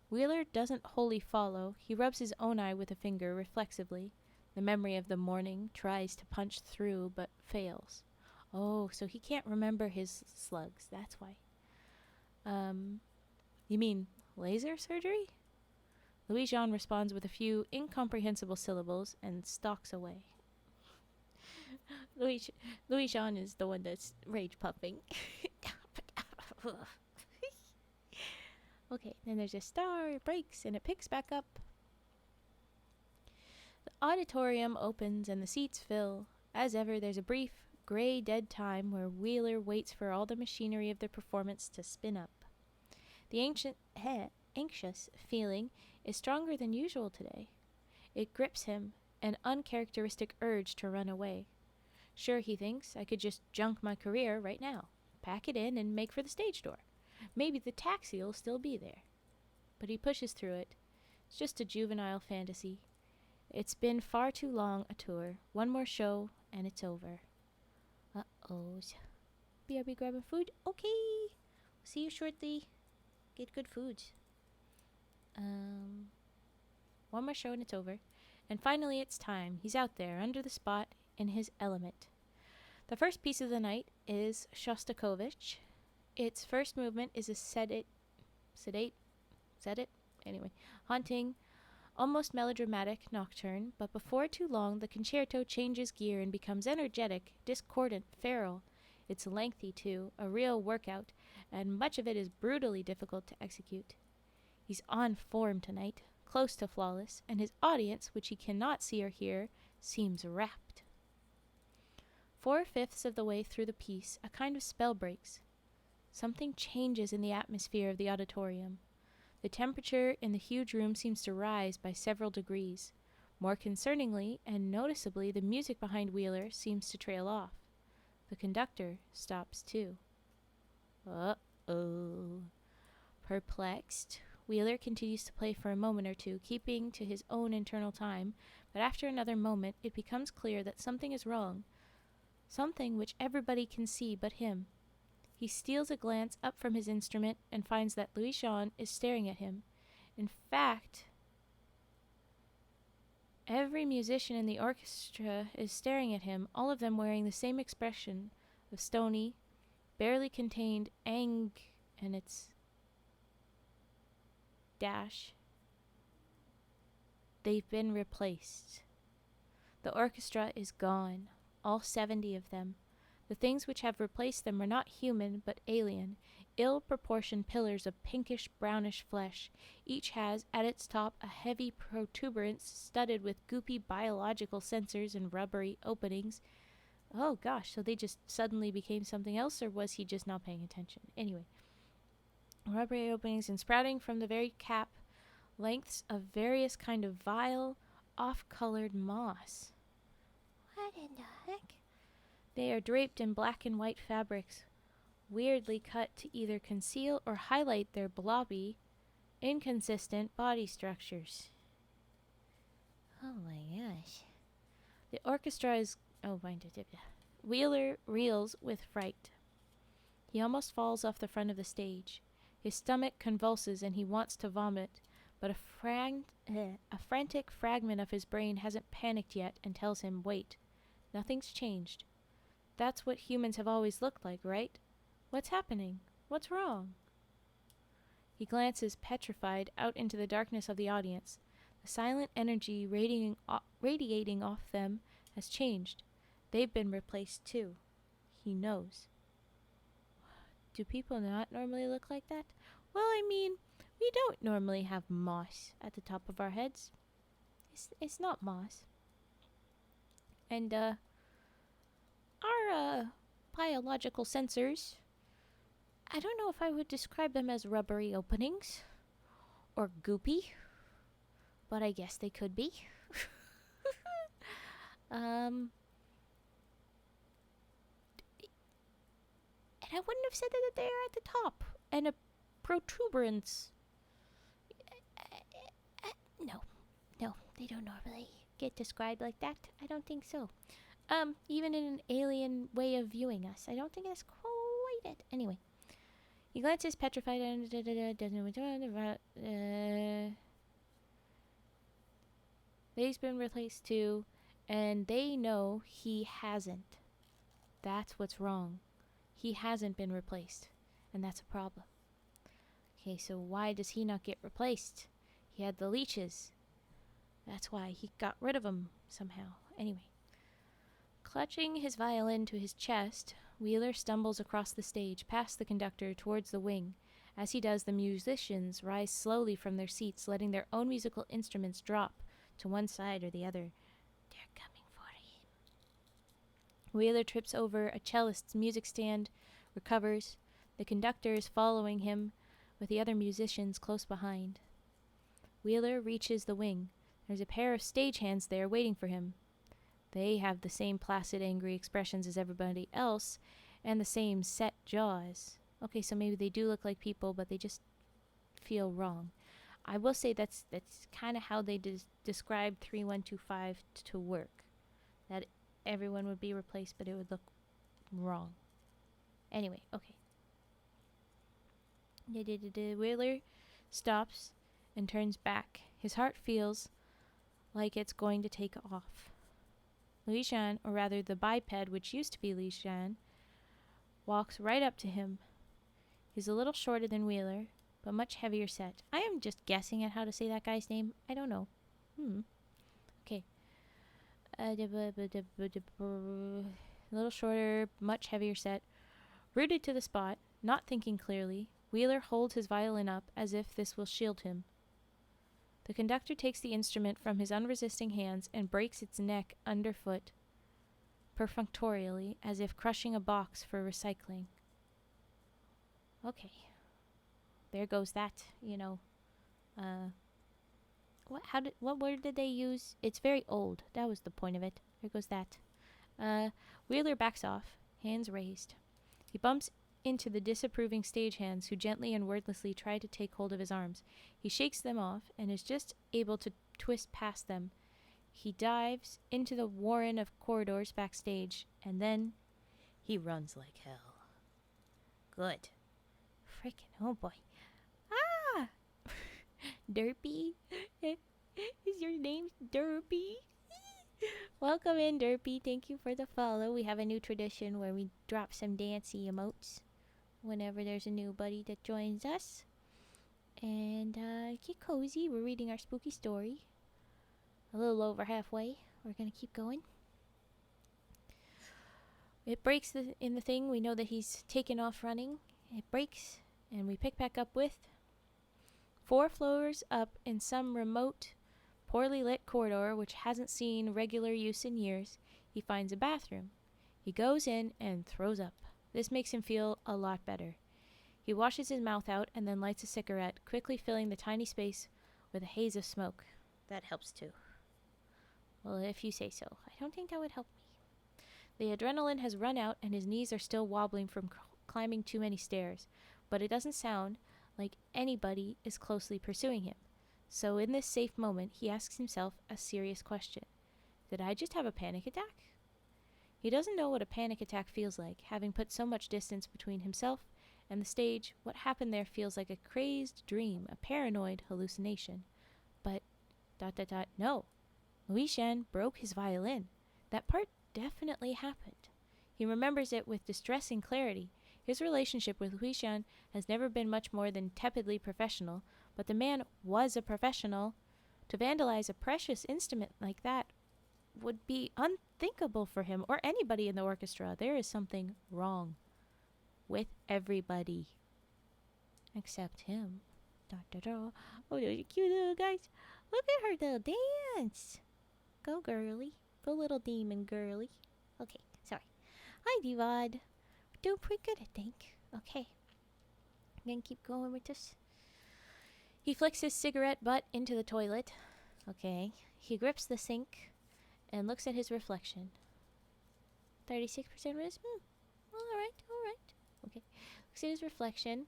Wheeler doesn't wholly follow. He rubs his own eye with a finger reflexively. The memory of the morning tries to punch through, but fails. Oh, so he can't remember his slugs. That's why. You mean laser surgery? Louis-Jean responds with a few incomprehensible syllables and stalks away. Louis-Jean is the one that's rage puffing. Okay, then there's a star, it breaks, and it picks back up. The auditorium opens and the seats fill. As ever, there's a brief, gray, dead time where Wheeler waits for all the machinery of the performance to spin up. The anxious feeling is stronger than usual today. It grips him, an uncharacteristic urge to run away. Sure, he thinks, I could just junk my career right now, pack it in, and make for the stage door. Maybe the taxi'll still be there. But he pushes through it. It's just a juvenile fantasy. It's been far too long a tour. One more show, and it's over. Uh-oh. BRB grabbing food? Okay. See you shortly. Get good food. One more show, and it's over. And finally, it's time. He's out there, under the spot, in his element. The first piece of the night is Shostakovich. Its first movement is a sedate, haunting, almost melodramatic nocturne, but before too long the concerto changes gear and becomes energetic, discordant, feral. It's lengthy too, a real workout, and much of it is brutally difficult to execute. He's on form tonight, close to flawless, and his audience, which he cannot see or hear, seems rapt. 4/5 of the way through the piece, a kind of spell breaks. Something changes in the atmosphere of the auditorium. The temperature in the huge room seems to rise by several degrees. More concerningly and noticeably, the music behind Wheeler seems to trail off. The conductor stops too. Uh-oh. Perplexed, Wheeler continues to play for a moment or two, keeping to his own internal time, but after another moment it becomes clear that something is wrong, something which everybody can see but him. He steals a glance up from his instrument and finds that Louis-Jean is staring at him. In fact, every musician in the orchestra is staring at him, all of them wearing the same expression of stony, barely contained and it's dash. They've been replaced. The orchestra is gone, all 70 of them. The things which have replaced them are not human, but alien, ill-proportioned pillars of pinkish-brownish flesh. Each has, at its top, a heavy protuberance studded with goopy biological sensors and rubbery openings. Oh gosh, so they just suddenly became something else, or was he just not paying attention? Anyway. Rubbery openings and sprouting from the very cap, lengths of various kind of vile, off-colored moss. What in the heck? They are draped in black and white fabrics, weirdly cut to either conceal or highlight their blobby, inconsistent body structures. Oh my gosh. The orchestra is... Oh, Wheeler reels with fright. He almost falls off the front of the stage. His stomach convulses and he wants to vomit, but a frantic fragment of his brain hasn't panicked yet and tells him, wait, nothing's changed. That's what humans have always looked like, right? What's happening? What's wrong? He glances, petrified, out into the darkness of the audience. The silent energy radiating off them has changed. They've been replaced too. He knows. Do people not normally look like that? Well, I mean, we don't normally have moss at the top of our heads. It's not moss. And, our, biological sensors, I don't know if I would describe them as rubbery openings or goopy, but I guess they could be. And I wouldn't have said that they're at the top. And a protuberance. No, they don't normally get described like that. I don't think so. Even in an alien way of viewing us. I don't think that's quite it. Anyway. He glances petrified and they've been replaced too, and they know he hasn't. That's what's wrong. He hasn't been replaced, and that's a problem. Okay, so why does he not get replaced? He had the leeches. That's why he got rid of them somehow. Anyway. Clutching his violin to his chest, Wheeler stumbles across the stage, past the conductor, towards the wing. As he does, the musicians rise slowly from their seats, letting their own musical instruments drop to one side or the other. They're coming for him. Wheeler trips over a cellist's music stand, recovers. The conductor is following him, with the other musicians close behind. Wheeler reaches the wing. There's a pair of stagehands there waiting for him. They have the same placid, angry expressions as everybody else, and the same set jaws. Okay, so maybe they do look like people, but they just feel wrong. I will say that's kind of how they described 3125 to work. That everyone would be replaced, but it would look wrong. Anyway, okay. Wheeler stops and turns back. His heart feels like it's going to take off. Li-Shan, or rather the biped which used to be Li-Shan, walks right up to him. He's a little shorter than Wheeler, but much heavier set. I am just guessing at how to say that guy's name. I don't know. Okay. A little shorter, much heavier set. Rooted to the spot, not thinking clearly, Wheeler holds his violin up as if this will shield him. The conductor takes the instrument from his unresisting hands and breaks its neck underfoot, perfunctorily, as if crushing a box for recycling. Okay. There goes that, what word did they use? It's very old. That was the point of it. There goes that. Wheeler backs off, hands raised. He bumps into the disapproving stagehands who gently and wordlessly try to take hold of his arms. He shakes them off and is just able to twist past them. He dives into the warren of corridors backstage, and then he runs like hell. Good. Frickin' oh boy. Ah! Derpy? Is your name Derpy? Welcome in, Derpy. Thank you for the follow. We have a new tradition where we drop some dancey emotes. whenever there's a new buddy that joins us. And get cozy. We're reading our spooky story. A little over halfway. We're going to keep going. It breaks in the thing. We know that he's taken off running. It breaks, and we pick back up with 4 floors up in some remote, poorly lit corridor which hasn't seen regular use in years. He finds a bathroom. He goes in and throws up. This makes him feel a lot better. He washes his mouth out and then lights a cigarette, quickly filling the tiny space with a haze of smoke. That helps too. Well, if you say so. I don't think that would help me. The adrenaline has run out and his knees are still wobbling from climbing too many stairs, but it doesn't sound like anybody is closely pursuing him. So in this safe moment, he asks himself a serious question. Did I just have a panic attack? He doesn't know what a panic attack feels like, having put so much distance between himself and the stage. What happened there feels like a crazed dream, a paranoid hallucination. But, no. Louis-Jean broke his violin. That part definitely happened. He remembers it with distressing clarity. His relationship with Louis-Jean has never been much more than tepidly professional, but the man was a professional. To vandalize a precious instrument like that would be unthinkable for him or anybody in the orchestra. There is something wrong with everybody except him. Oh, those are cute little guys. Look at her little dance. Go, girly. Go, little demon girly. Okay, sorry. Hi, Divod. We're doing pretty good, I think. Okay. I'm gonna keep going with this. He flicks his cigarette butt into the toilet. Okay. He grips the sink and looks at his reflection. 36% risk? Alright. Okay. Looks at his reflection.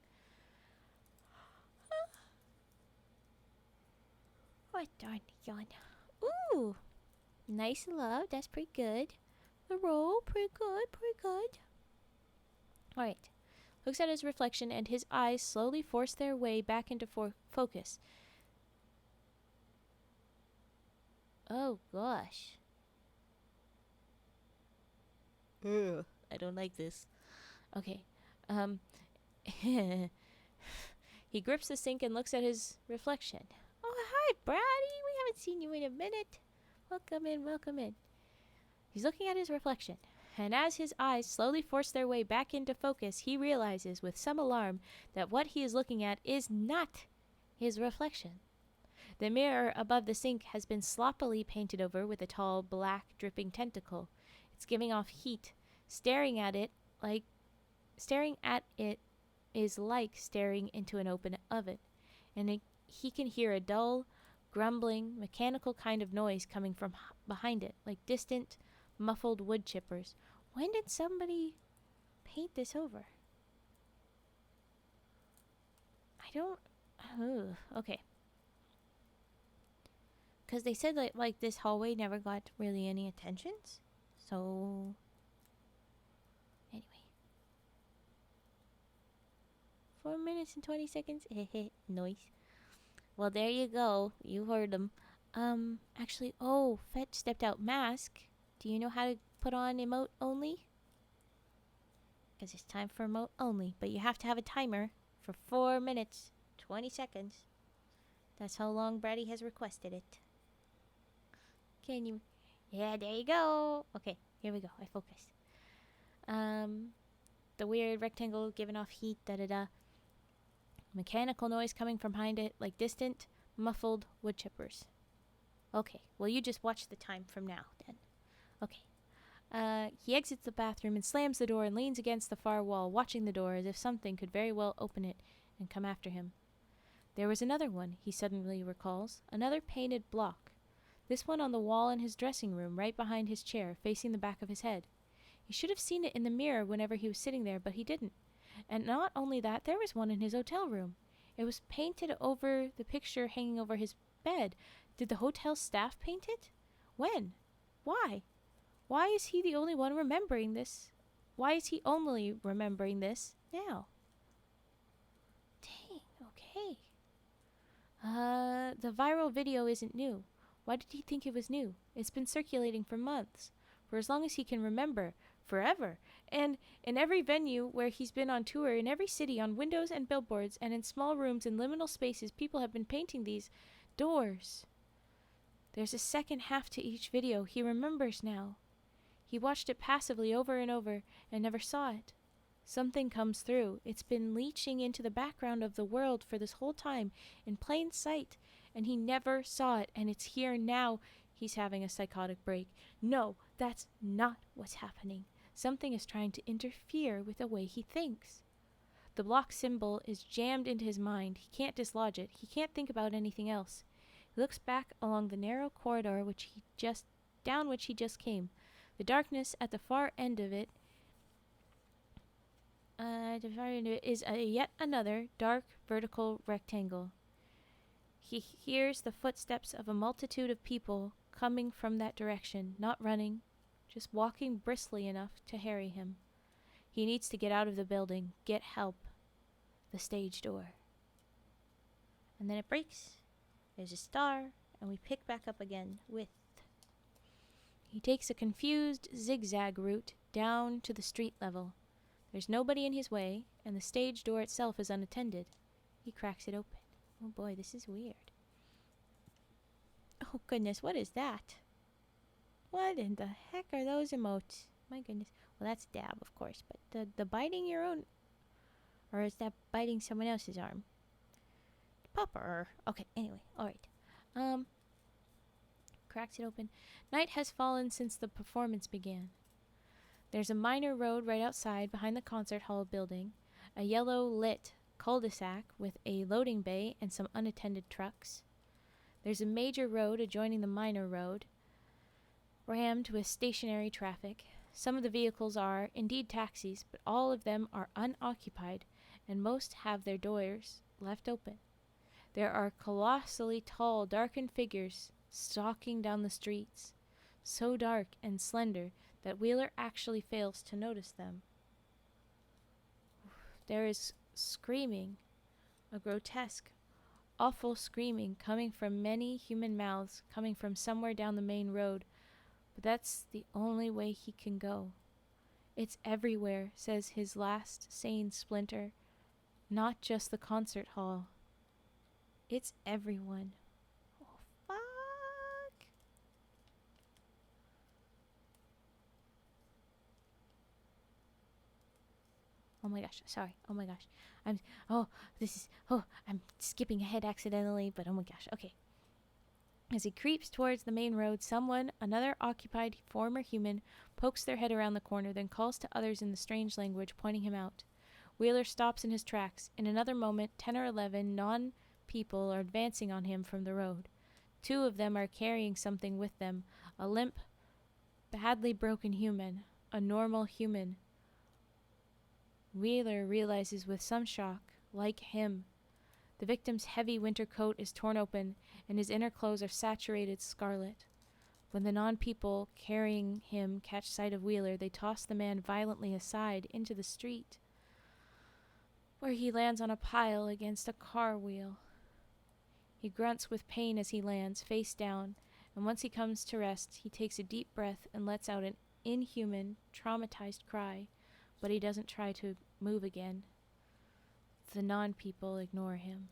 What darn yawn. Ooh! Nice and low. That's pretty good. The roll. Pretty good. Alright. Looks at his reflection and his eyes slowly force their way back into focus. Oh gosh. Ugh, I don't like this. Okay. He grips the sink and looks at his reflection. Oh, hi, Brady. We haven't seen you in a minute. Welcome in. He's looking at his reflection, and as his eyes slowly force their way back into focus, he realizes with some alarm that what he is looking at is not his reflection. The mirror above the sink has been sloppily painted over with a tall, black, dripping tentacle. It's giving off heat. Staring at it is like staring into an open oven, and he can hear a dull, grumbling, mechanical kind of noise coming from behind it, like distant, muffled wood chippers. When did somebody paint this over? Okay. Because they said like this hallway never got really any attentions. So, anyway. 4 minutes and 20 seconds. Noise. Well, there you go. You heard them. Actually, Fetch stepped out. Mask. Do you know how to put on emote only? Because it's time for emote only. But you have to have a timer for 4 minutes, 20 seconds. That's how long Brady has requested it. Can you? Yeah, there you go. Okay, here we go. I focused. The weird rectangle giving off heat. Mechanical noise coming from behind it, like distant, muffled wood chippers. Okay, well, you just watch the time from now, then. Okay. He exits the bathroom and slams the door and leans against the far wall, watching the door as if something could very well open it and come after him. There was another one, he suddenly recalls. Another painted block. This one on the wall in his dressing room, right behind his chair, facing the back of his head. He should have seen it in the mirror whenever he was sitting there, but he didn't. And not only that, there was one in his hotel room. It was painted over the picture hanging over his bed. Did the hotel staff paint it? When? Why? Why is he the only one remembering this? Why is he only remembering this now? Dang, okay. The viral video isn't new. Why did he think it was new? It's been circulating for months. For as long as he can remember. forever. And in every venue where he's been on tour, in every city, on windows and billboards, and in small rooms and liminal spaces, people have been painting these doors. There's a second half to each video. He remembers now. He watched it passively over and over and never saw it. Something comes through. It's been leaching into the background of the world for this whole time, in plain sight, and he never saw it, and it's here now. He's having a psychotic break. No, that's not what's happening. Something is trying to interfere with the way he thinks. The block symbol is jammed into his mind. He can't dislodge it. He can't think about anything else. He looks back along the narrow corridor down which he just came. The darkness at the far end of it is yet another dark vertical rectangle. He hears the footsteps of a multitude of people coming from that direction, not running, just walking briskly enough to harry him. He needs to get out of the building, get help. The stage door. And then it breaks. There's a star, and we pick back up again with... He takes a confused zigzag route down to the street level. There's nobody in his way, and the stage door itself is unattended. He cracks it open. Oh boy, this is weird. Oh goodness, what is that? What in the heck are those emotes? My goodness. Well, that's dab, of course, but the biting your own... Or is that biting someone else's arm? Popper. Okay, anyway, alright. Cracks it open. Night has fallen since the performance began. There's a minor road right outside behind the concert hall building, a yellow-lit cul-de-sac with a loading bay and some unattended trucks. There's a major road adjoining the minor road, rammed with stationary traffic. Some of the vehicles are indeed taxis, but all of them are unoccupied, and most have their doors left open. There are colossally tall, darkened figures stalking down the streets, so dark and slender that Wheeler actually fails to notice them. There is screaming, a grotesque, awful screaming coming from many human mouths, coming from somewhere down the main road, but that's the only way he can go. It's everywhere, says his last sane splinter, not just the concert hall. It's everyone. Oh, fuck. Oh my gosh, sorry. Oh my gosh. I'm skipping ahead accidentally, but oh my gosh. Okay. As he creeps towards the main road, someone, another occupied former human, pokes their head around the corner, then calls to others in the strange language, pointing him out. Wheeler stops in his tracks. In another moment, 10 or 11 non-people are advancing on him from the road. 2 of them are carrying something with them, a limp, badly broken human, a normal human. Wheeler realizes with some shock, like him, the victim's heavy winter coat is torn open, and his inner clothes are saturated scarlet. When the non-people carrying him catch sight of Wheeler, they toss the man violently aside into the street, where he lands on a pile against a car wheel. He grunts with pain as he lands, face down, and once he comes to rest, he takes a deep breath and lets out an inhuman, traumatized cry, but he doesn't try to move again. The non-people ignore him.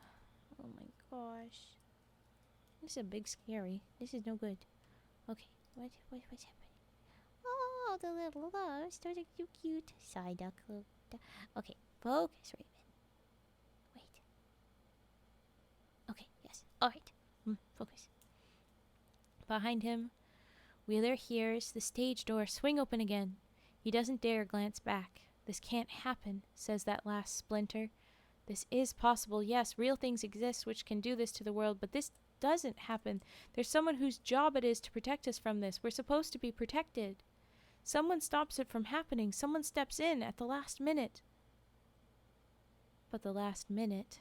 Oh my gosh. This is a big scary. This is no good. Okay, what's happening? Oh, the little loves. Those are so cute. Side duck. Okay, focus, Raven. Wait. Okay, yes. Alright. Focus. Behind him, Wheeler hears the stage door swing open again. He doesn't dare glance back. This can't happen, says that last splinter. This is possible. Yes, real things exist which can do this to the world, but this doesn't happen. There's someone whose job it is to protect us from this. We're supposed to be protected. Someone stops it from happening. Someone steps in at the last minute. But the last minute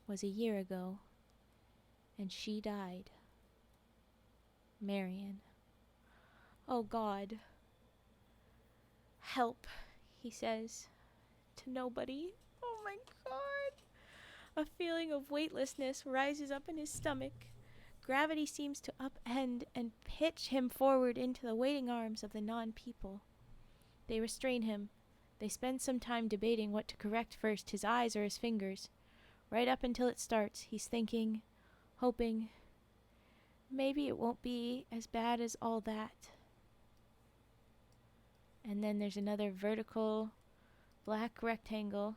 was a year ago, and she died. Marion. Oh God. Help, he says, to nobody. Oh my God. A feeling of weightlessness rises up in his stomach. Gravity seems to upend and pitch him forward into the waiting arms of the non-people. They restrain him. They spend some time debating what to correct first, his eyes or his fingers. Right up until it starts, he's thinking, hoping, maybe it won't be as bad as all that. And then there's another vertical black rectangle.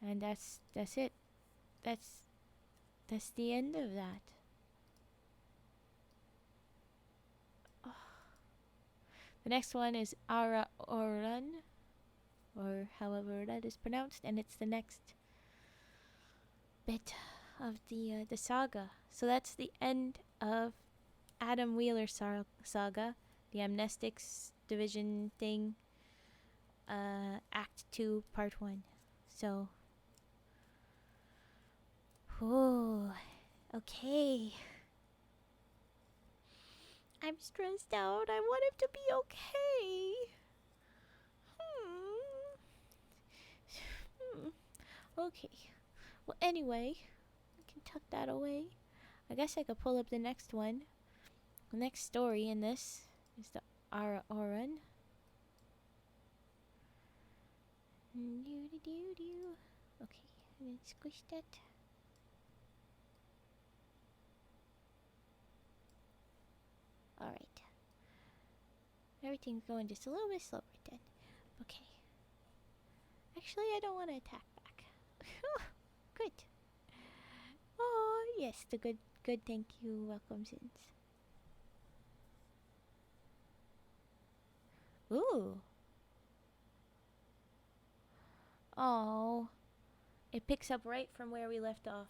And that's it. That's the end of that. Oh. The next one is Ará Orún, or however that is pronounced, and it's the next bit of the saga. So that's the end of Adam Wheeler Saga, the Amnestics Division thing, Act 2, Part 1. So, whew, okay. I'm stressed out. I want him to be okay. Okay. Well, anyway, I can tuck that away. I guess I could pull up the next one. The next story in this is the Ará Orún. Okay, and then squish that. Alright. Everything's going just a little bit slower then. Okay. Actually, I don't want to attack back. Good. Oh, yes, the good thank you, welcome since. Ooh. Oh. It picks up right from where we left off,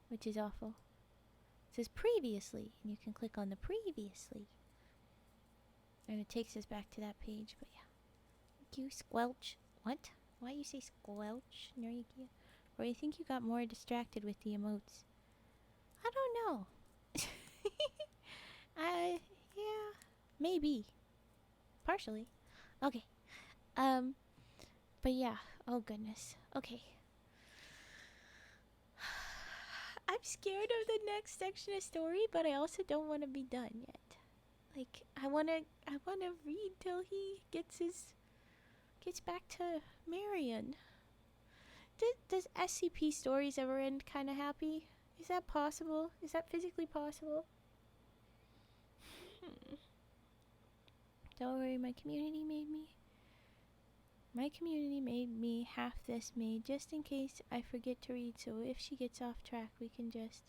which is awful. It says previously, and you can click on the previously. And it takes us back to that page, but yeah. Thank you, Squelch. What? Why you say Squelch? Or you think you got more distracted with the emotes? I don't know. Yeah, maybe. Partially. Okay. But yeah. Oh goodness. Okay. I'm scared of the next section of story, but I also don't want to be done yet. Like, I wanna read till he gets back to Marion. Does SCP stories ever end kind of happy? Is that possible? Is that physically possible? Don't worry, my community made me half this made just in case I forget to read, so if she gets off track, we can just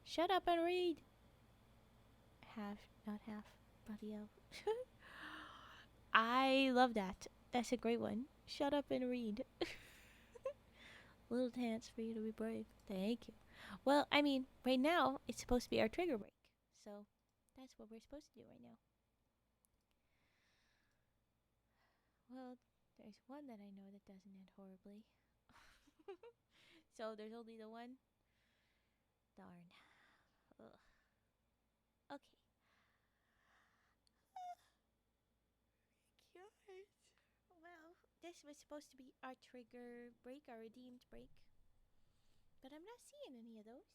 shut up and read. Half, not half. Bloody hell. I love that. That's a great one. Shut up and read. Little dance for you to be brave. Thank you. Well, I mean, right now, it's supposed to be our trigger break. So, that's what we're supposed to do right now. Well, there's one that I know that doesn't end horribly. So, there's only the one? Darn. Ugh. Okay. Guys. Well, this was supposed to be our trigger break, our redeemed break. But I'm not seeing any of those.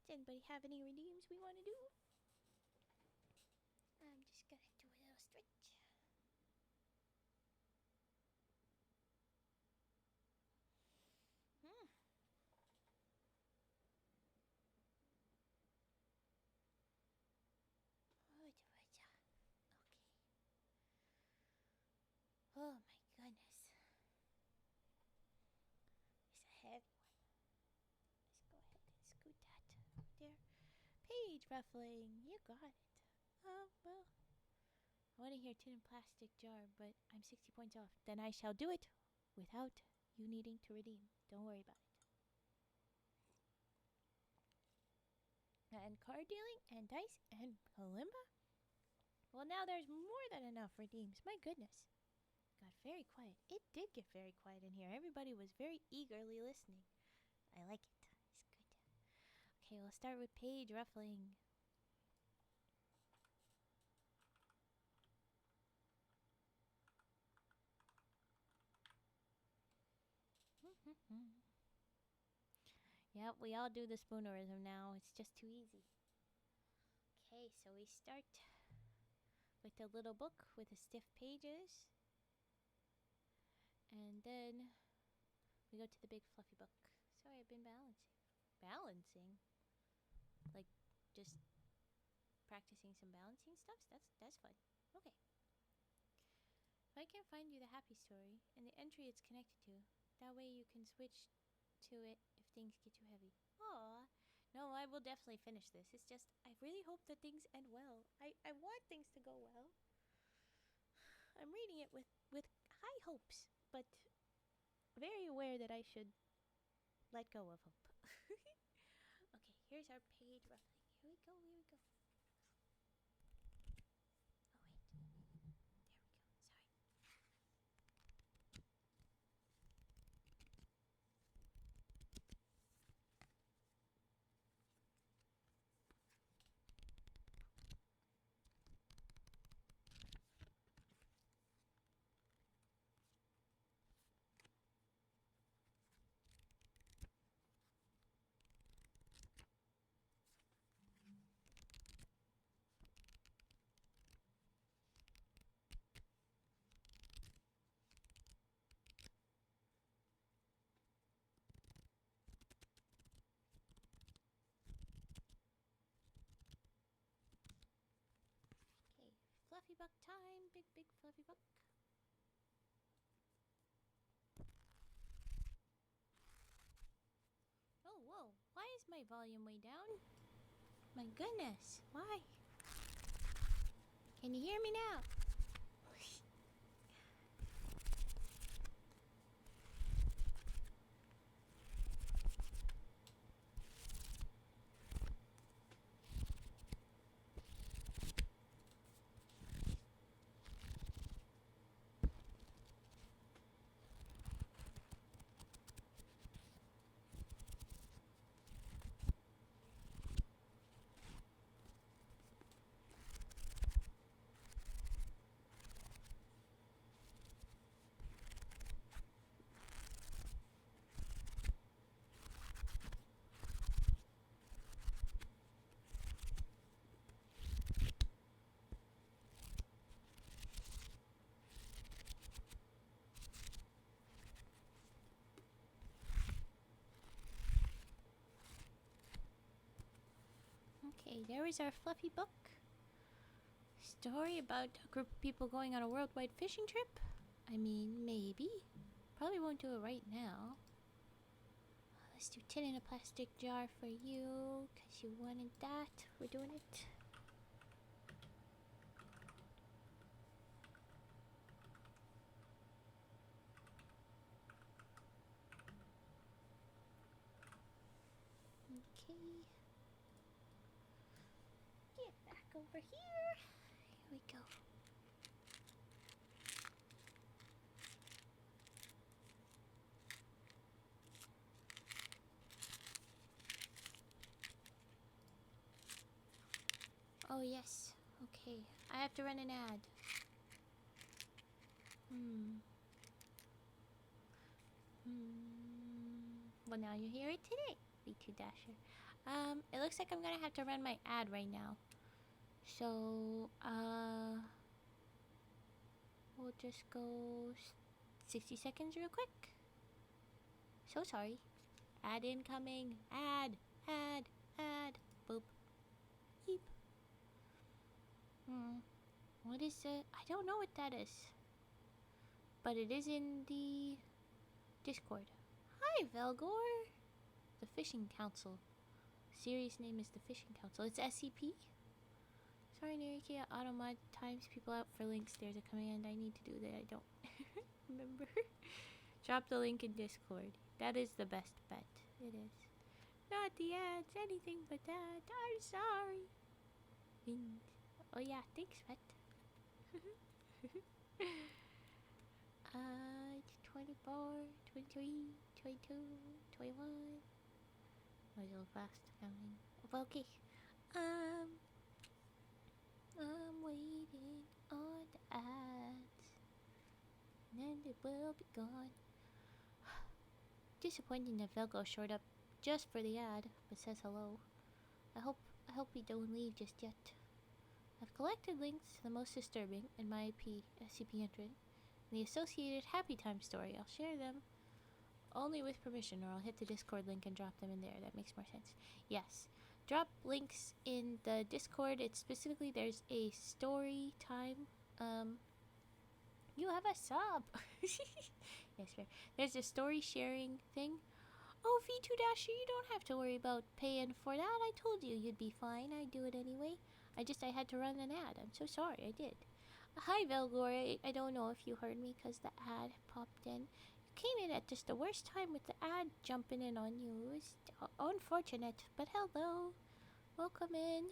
Does anybody have any redeems we want to do? I'm just gonna do a little stretch. Okay. Oh my goodness. It's a heavy one. Let's go ahead and scoot that there. Page ruffling. You got it. Oh, well. I want to hear tin and plastic jar, but I'm 60 points off. Then I shall do it without you needing to redeem. Don't worry about it. And card dealing, and dice, and kalimba? Well, now there's more than enough redeems. My goodness. Got very quiet. It did get very quiet in here. Everybody was very eagerly listening. I like it. It's good. Okay, we'll start with page ruffling. Yep, we all do the spoonerism now. It's just too easy. Okay. Okay, so we start with a little book with the stiff pages. And then we go to the big fluffy book. Sorry, I've been balancing. Balancing? Like, just practicing some balancing stuff? That's fun. Okay. If I can find you the happy story and the entry it's connected to, that way you can switch to it if things get too heavy. Aw. No, I will definitely finish this. It's just, I really hope that things end well. I want things to go well. I'm reading it with high hopes, but very aware that I should let go of hope. Okay, here's our page ruffling. Here we go. Oh, wait. There we go. Sorry. Okay, fluffy buck time. Big fluffy buck. Oh, whoa. Why is my volume way down? My goodness. Why? Can you hear me now? Okay, there is our fluffy book. Story about a group of people going on a worldwide fishing trip? I mean, maybe. Probably won't do it right now. Let's do 10 in a plastic jar for you, because you wanted that. We're doing it. Okay. Get back over here. Here we go. Oh, yes. Okay. I have to run an ad. Well, now you hear it today, B2 Dasher. It looks like I'm gonna have to run my ad right now. So, we'll just go 60 seconds real quick. So sorry. Ad incoming. Ad. Boop. Beep. What is it? I don't know what that is. But it is in the Discord. Hi, Velgor. The Fishing Council. Series name is the Fishing Council. It's SCP. Sorry, Nerikia. Automod times people out for links. There's a command I need to do that I don't remember. Drop the link in Discord. That is the best bet. It is. Not the ads. Anything but that. I'm sorry. Oh yeah, thanks, pet. 24, 23, 22, 21. I was a little fast counting. Okay. I'm waiting on the ads. And then it will be gone. Disappointing that Velgo showed up just for the ad, but says hello. I hope we don't leave just yet. I've collected links to the most disturbing in my SCP entry and the associated Happy Time story. I'll share them only with permission, or I'll hit the Discord link and drop them in there. That makes more sense. Yes. Drop links in the Discord. It's specifically, there's a story time. You have a sub. Yes, fair. There's a story sharing thing. Oh, V2 Dasher, you don't have to worry about paying for that. I told you you'd be fine. I'd do it anyway. I had to run an ad. I'm so sorry. I did. Hi, Velgore. I don't know if you heard me because the ad popped in. You came in at just the worst time with the ad jumping in on you. It was unfortunate, but hello. Welcome in.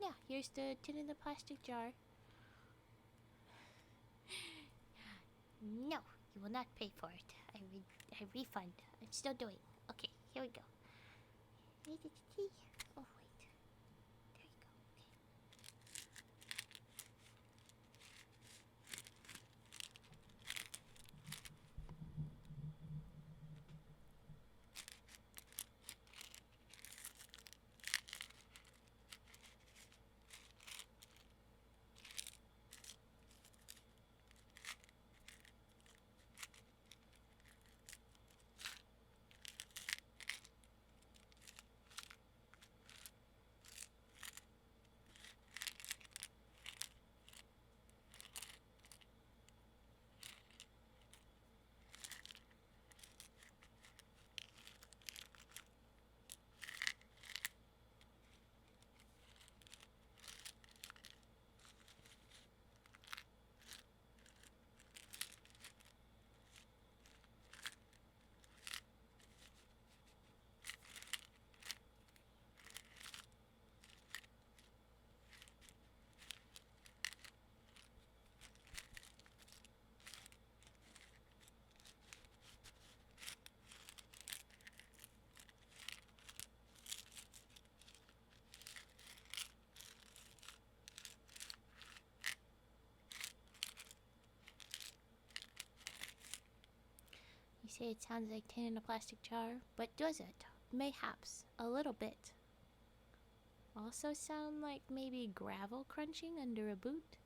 Yeah, here's the tin in the plastic jar. No, you will not pay for it. I refund. I'm still doing. Okay, here we go. Oh, wait. There you go. Okay. You say it sounds like tin in a plastic jar, but does it? Mayhaps. A little bit. Also sound like maybe gravel crunching under a boot?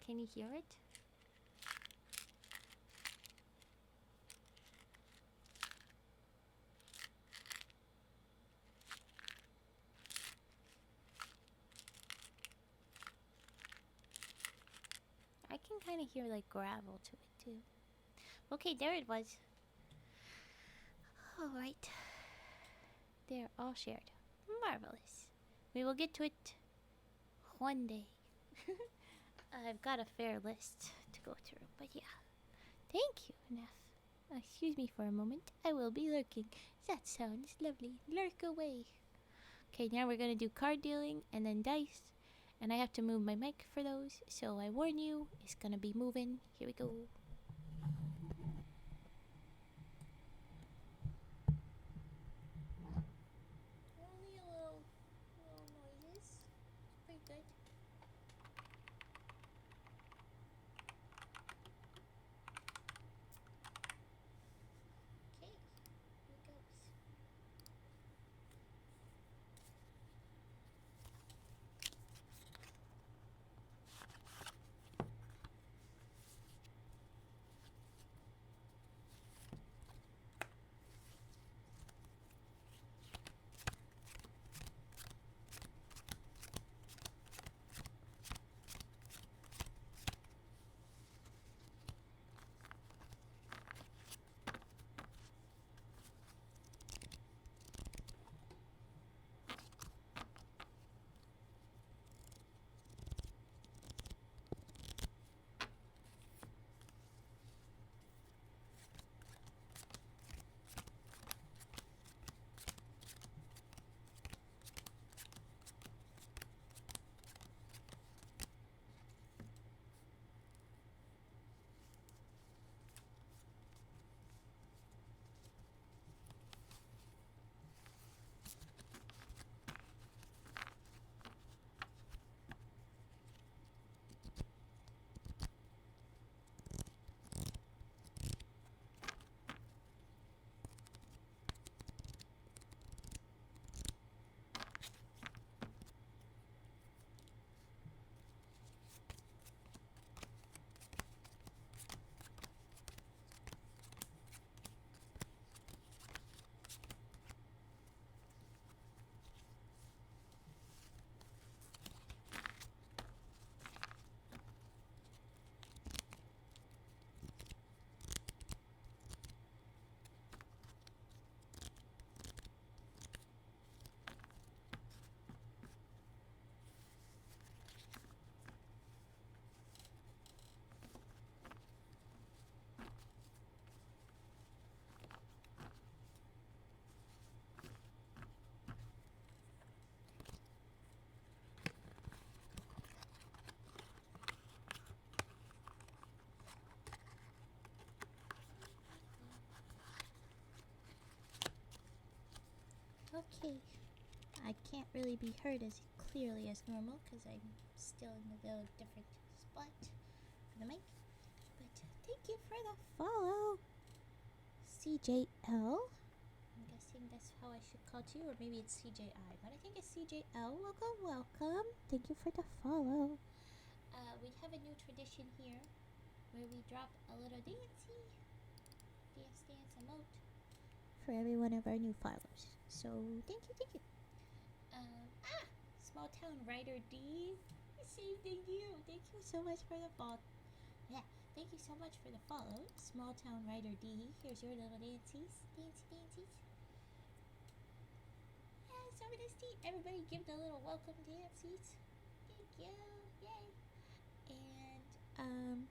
Can you hear it? I can kind of hear like gravel to it too. Okay, there it was. Alright. They're all shared. Marvelous. We will get to it one day. I've got a fair list to go through, but yeah. Thank you, Neff. Excuse me for a moment. I will be lurking. That sounds lovely. Lurk away. Okay, now we're gonna do card dealing and then dice. And I have to move my mic for those, so I warn you, it's gonna be moving. Here we go. Only a little noises. It's pretty good. Okay, here it goes. Okay. I can't really be heard as clearly as normal because I'm still in a little different spot for the mic. But thank you for the follow, CJL. I'm guessing that's how I should call to you, or maybe it's CJI, but I think it's CJL. Welcome, welcome. Thank you for the follow. We have a new tradition here where we drop a little dance emote for every one of our new followers. So thank you. Small Town Writer D. Thank you. Thank you so much for the follow. Yeah, thank you so much for the follow. Small Town Writer D. Here's your little dancies. Dancies. Yeah, so it is tea. Everybody give the little welcome dancies. Thank you. Yay. And,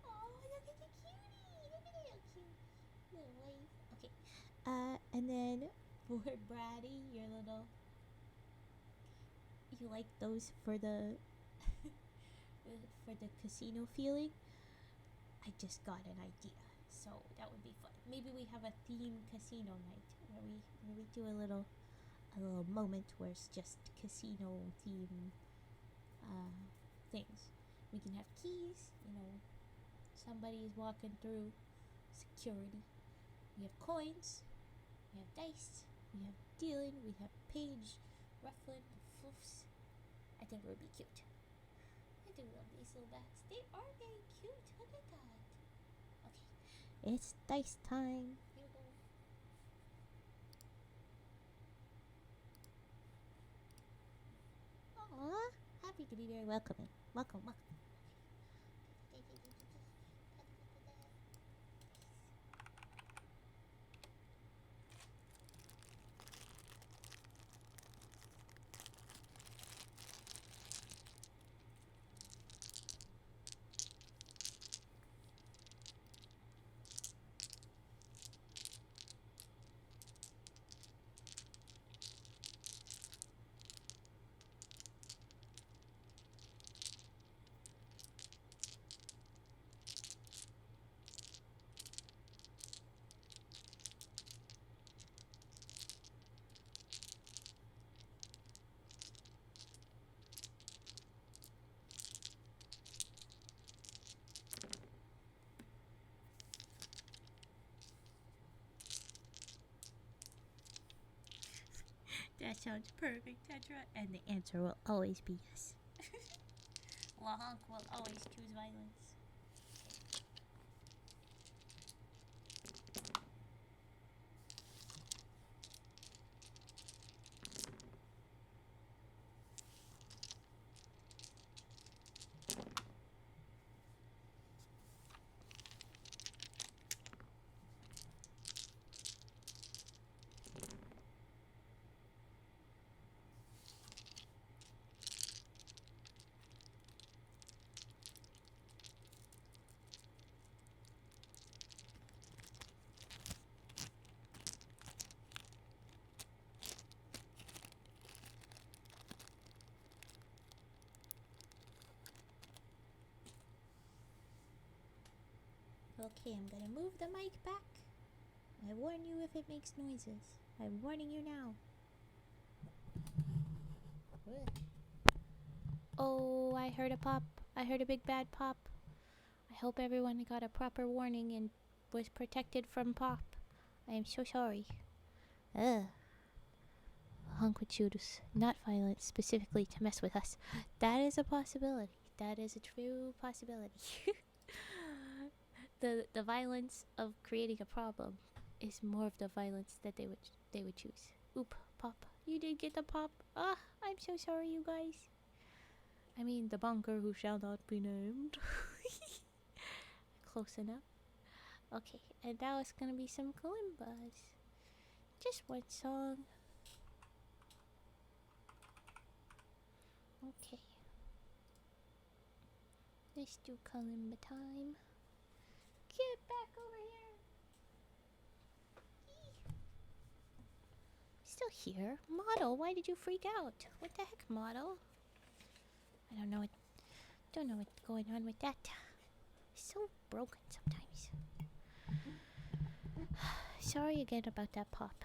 oh, look at the cutie. Look at that cute little wave. Okay. And then for Brady, your little... You like those for the casino feeling? I just got an idea, so that would be fun. Maybe we have a theme casino night where we do a little moment where it's just casino theme things. We can have keys, somebody is walking through security. We have coins, we have dice, we have dealing, we have page, ruffling, floofs. I think it would be cute. I do love these little bats. They are very cute. Look at that. Okay. It's dice time. Here we go. Aww. Happy to be very welcoming. Welcome. That sounds perfect, Tetra. And the answer will always be yes. Lahonk will always choose violence. Okay, I'm gonna move the mic back. I warn you if it makes noises. I'm warning you now. Oh, I heard a pop. I heard a big bad pop. I hope everyone got a proper warning and was protected from pop. I am so sorry. Honk would shoot us. Not violent, specifically to mess with us. That is a possibility. That is a true possibility. The violence of creating a problem is more of the violence that they would choose. Oop, pop. You did get the pop. Ah, I'm so sorry, you guys. I mean, the bunker who shall not be named. Close enough. Okay, and now it's gonna be some kalimbas. Just one song. Okay. Let's do kalimba time. Get back over here. Still here? Model, why did you freak out? What the heck, Model? I don't know what's going on with that. It's so broken sometimes. Sorry again about that pop.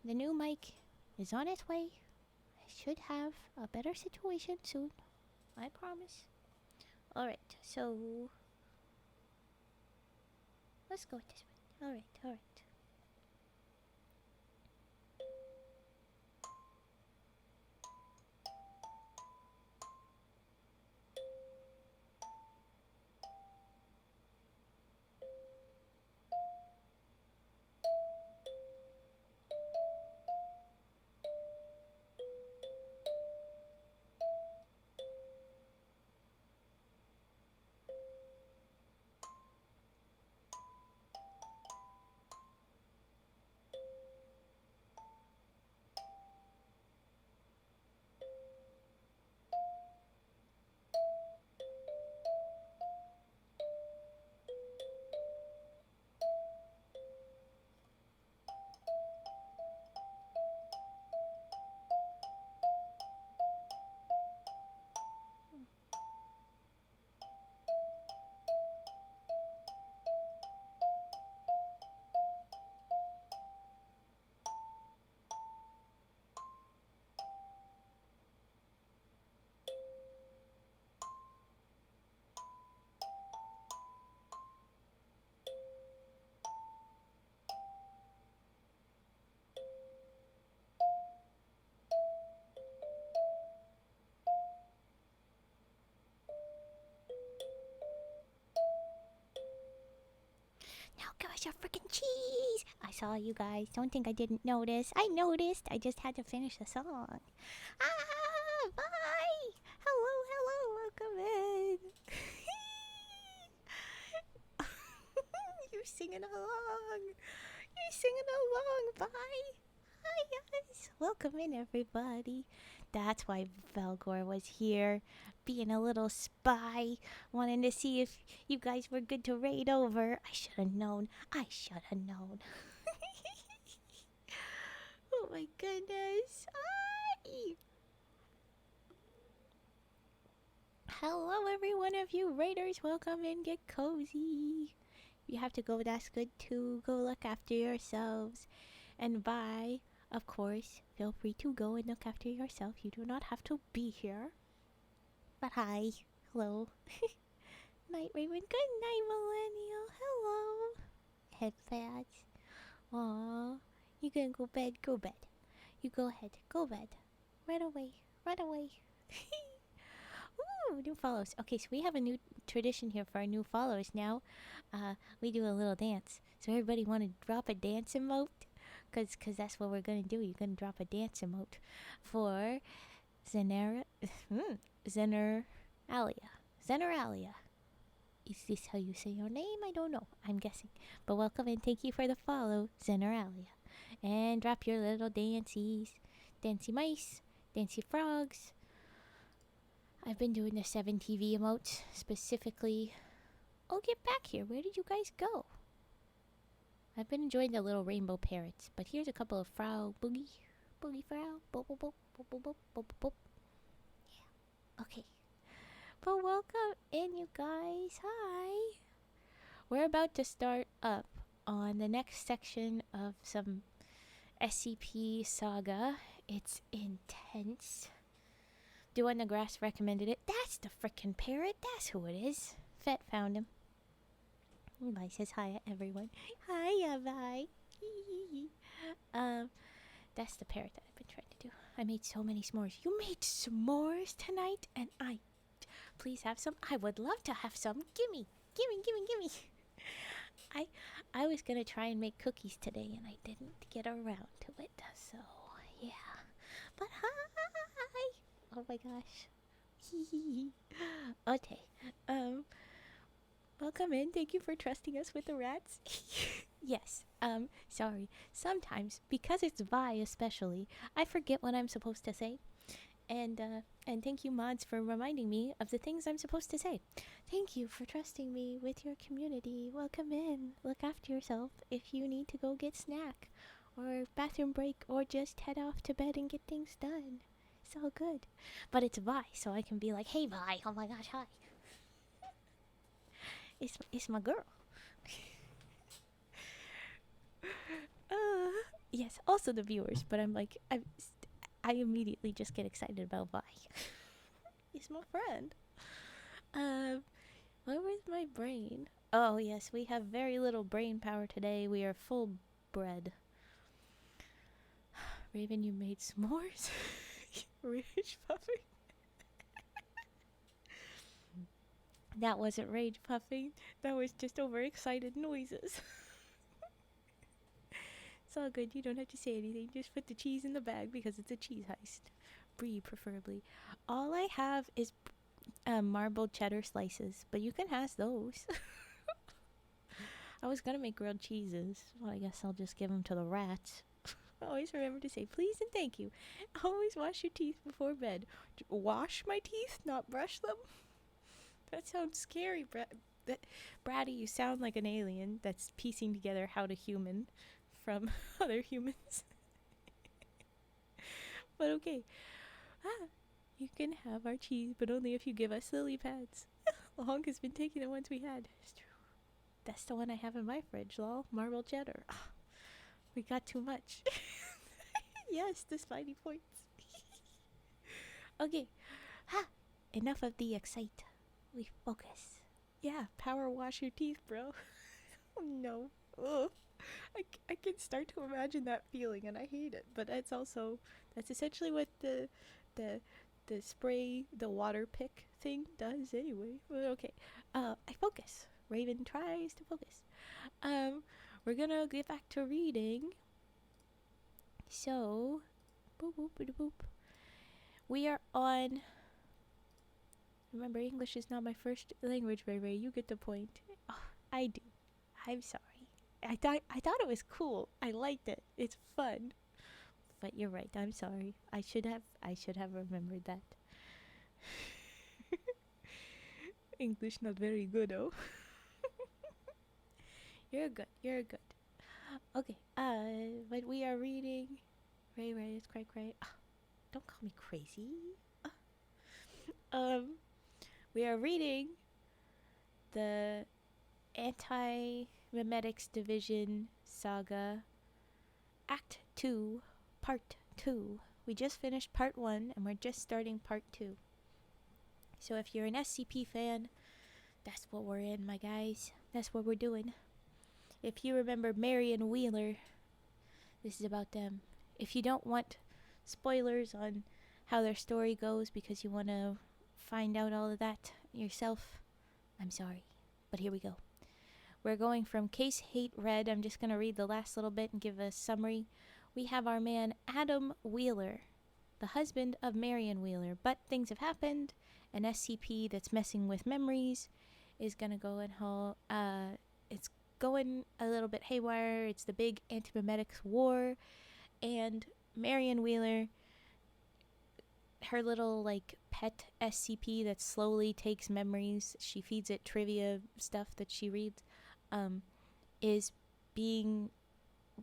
the new mic is on its way. I should have a better situation soon. I promise. Alright, so let's go with this one. Alright. Now give us your freaking cheese! I saw you guys. Don't think I didn't notice. I noticed. I just had to finish the song. Ah! Bye! Hello, welcome in. You're singing along. Bye! Hi, guys. Welcome in, everybody. That's why Velgor was here, being a little spy, wanting to see if you guys were good to raid over. I should have known. Oh my goodness. Hi. Hello, every one of you raiders. Welcome in. Get cozy. If you have to go, that's good too. Go look after yourselves. And bye. Of course, feel free to go and look after yourself. You do not have to be here. But hi. Hello. Night Raven. Good night, Millennial. Hello. Headpads. Aw. You gonna go bed? Go bed. You go ahead. Go bed. Run away. Ooh, new follows. Okay, so we have a new tradition here for our new followers now. We do a little dance. So everybody want to drop a dance emote? Cause that's what we're gonna do. You're gonna drop a dance emote for Zeneralia. Is this how you say your name? I don't know. I'm guessing. But welcome and thank you for the follow, Zeneralia. And drop your little dancies. Dancy mice. Dancy frogs. I've been doing the 7 TV emotes specifically. Oh, get back here. Where did you guys go? I've been enjoying the little rainbow parrots, but here's a couple of Frau Boogie Frau. Boop, boop, boop, boop, boop, boop, boop, boop. Yeah, okay. But welcome in, you guys. Hi. We're about to start up on the next section of some SCP Saga. It's intense. DewOnTheGrass recommended it. That's the frickin' parrot. That's who it is. Fett found him. Bye says hi, everyone. Hiya, bye. That's the parrot that I've been trying to do. I made so many s'mores. You made s'mores tonight, and please have some. I would love to have some. Gimme. I was gonna try and make cookies today, and I didn't get around to it. So yeah. But hi. Oh my gosh. Okay. Welcome in. Thank you for trusting us with the rats. Yes. Sorry. Sometimes, because it's Vi especially, I forget what I'm supposed to say. And thank you, mods, for reminding me of the things I'm supposed to say. Thank you for trusting me with your community. Welcome in. Look after yourself if you need to go get snack or bathroom break or just head off to bed and get things done. It's all good. But it's Vi, so I can be like, hey, Vi. Oh my gosh, hi. It's my girl. Yes, also the viewers, but I'm like, I immediately just get excited about Vi. He's my friend. Where was my brain? Oh, yes, we have very little brain power today. We are full bred. Raven, you made s'mores? Rage puffing? That wasn't rage puffing. That was just overexcited noises. It's all good. You don't have to say anything. Just put the cheese in the bag because it's a cheese heist. Brie, preferably. All I have is marbled cheddar slices, but you can have those. I was gonna make grilled cheeses. Well, I guess I'll just give them to the rats. Always remember to say please and thank you. Always wash your teeth before bed. Wash my teeth, not brush them? That sounds scary, Bratty, you sound like an alien that's piecing together how to human from other humans. But okay. You can have our cheese, but only if you give us lily pads. Honk has been taking the ones we had. It's true. That's the one I have in my fridge, lol. Marble cheddar. We got too much. Yes, the spidey points. Okay. Enough of the excite. We focus. Yeah, power wash your teeth, bro. Oh no. Ugh. I can start to imagine that feeling and I hate it. But that's essentially what the spray, the water pick thing does anyway. But okay. I focus. Raven tries to focus. We're gonna get back to reading. So, boop boop boop boop. We are on. Remember, English is not my first language, Ray Ray. You get the point. Oh, I do. I'm sorry. I thought it was cool. I liked it. It's fun. But you're right. I'm sorry. I should have remembered that. English not very good, oh. You're good. Okay. But we are reading. Ray Ray is cray. Don't call me crazy. We are reading the Antimemetics Division Saga, Act 2, Part 2. We just finished Part 1, and we're just starting Part 2. So if you're an SCP fan, that's what we're in, my guys. That's what we're doing. If you remember Marion Wheeler, this is about them. If you don't want spoilers on how their story goes because you want to find out all of that yourself, I'm sorry. But here we go. We're going from Case Hate Red. I'm just going to read the last little bit and give a summary. We have our man Adam Wheeler, the husband of Marion Wheeler. But things have happened. An SCP that's messing with memories is going to go and it's going a little bit haywire. It's the big antimemetics war. And Marion Wheeler, her little like pet SCP that slowly takes memories, she feeds it trivia stuff that she reads, is being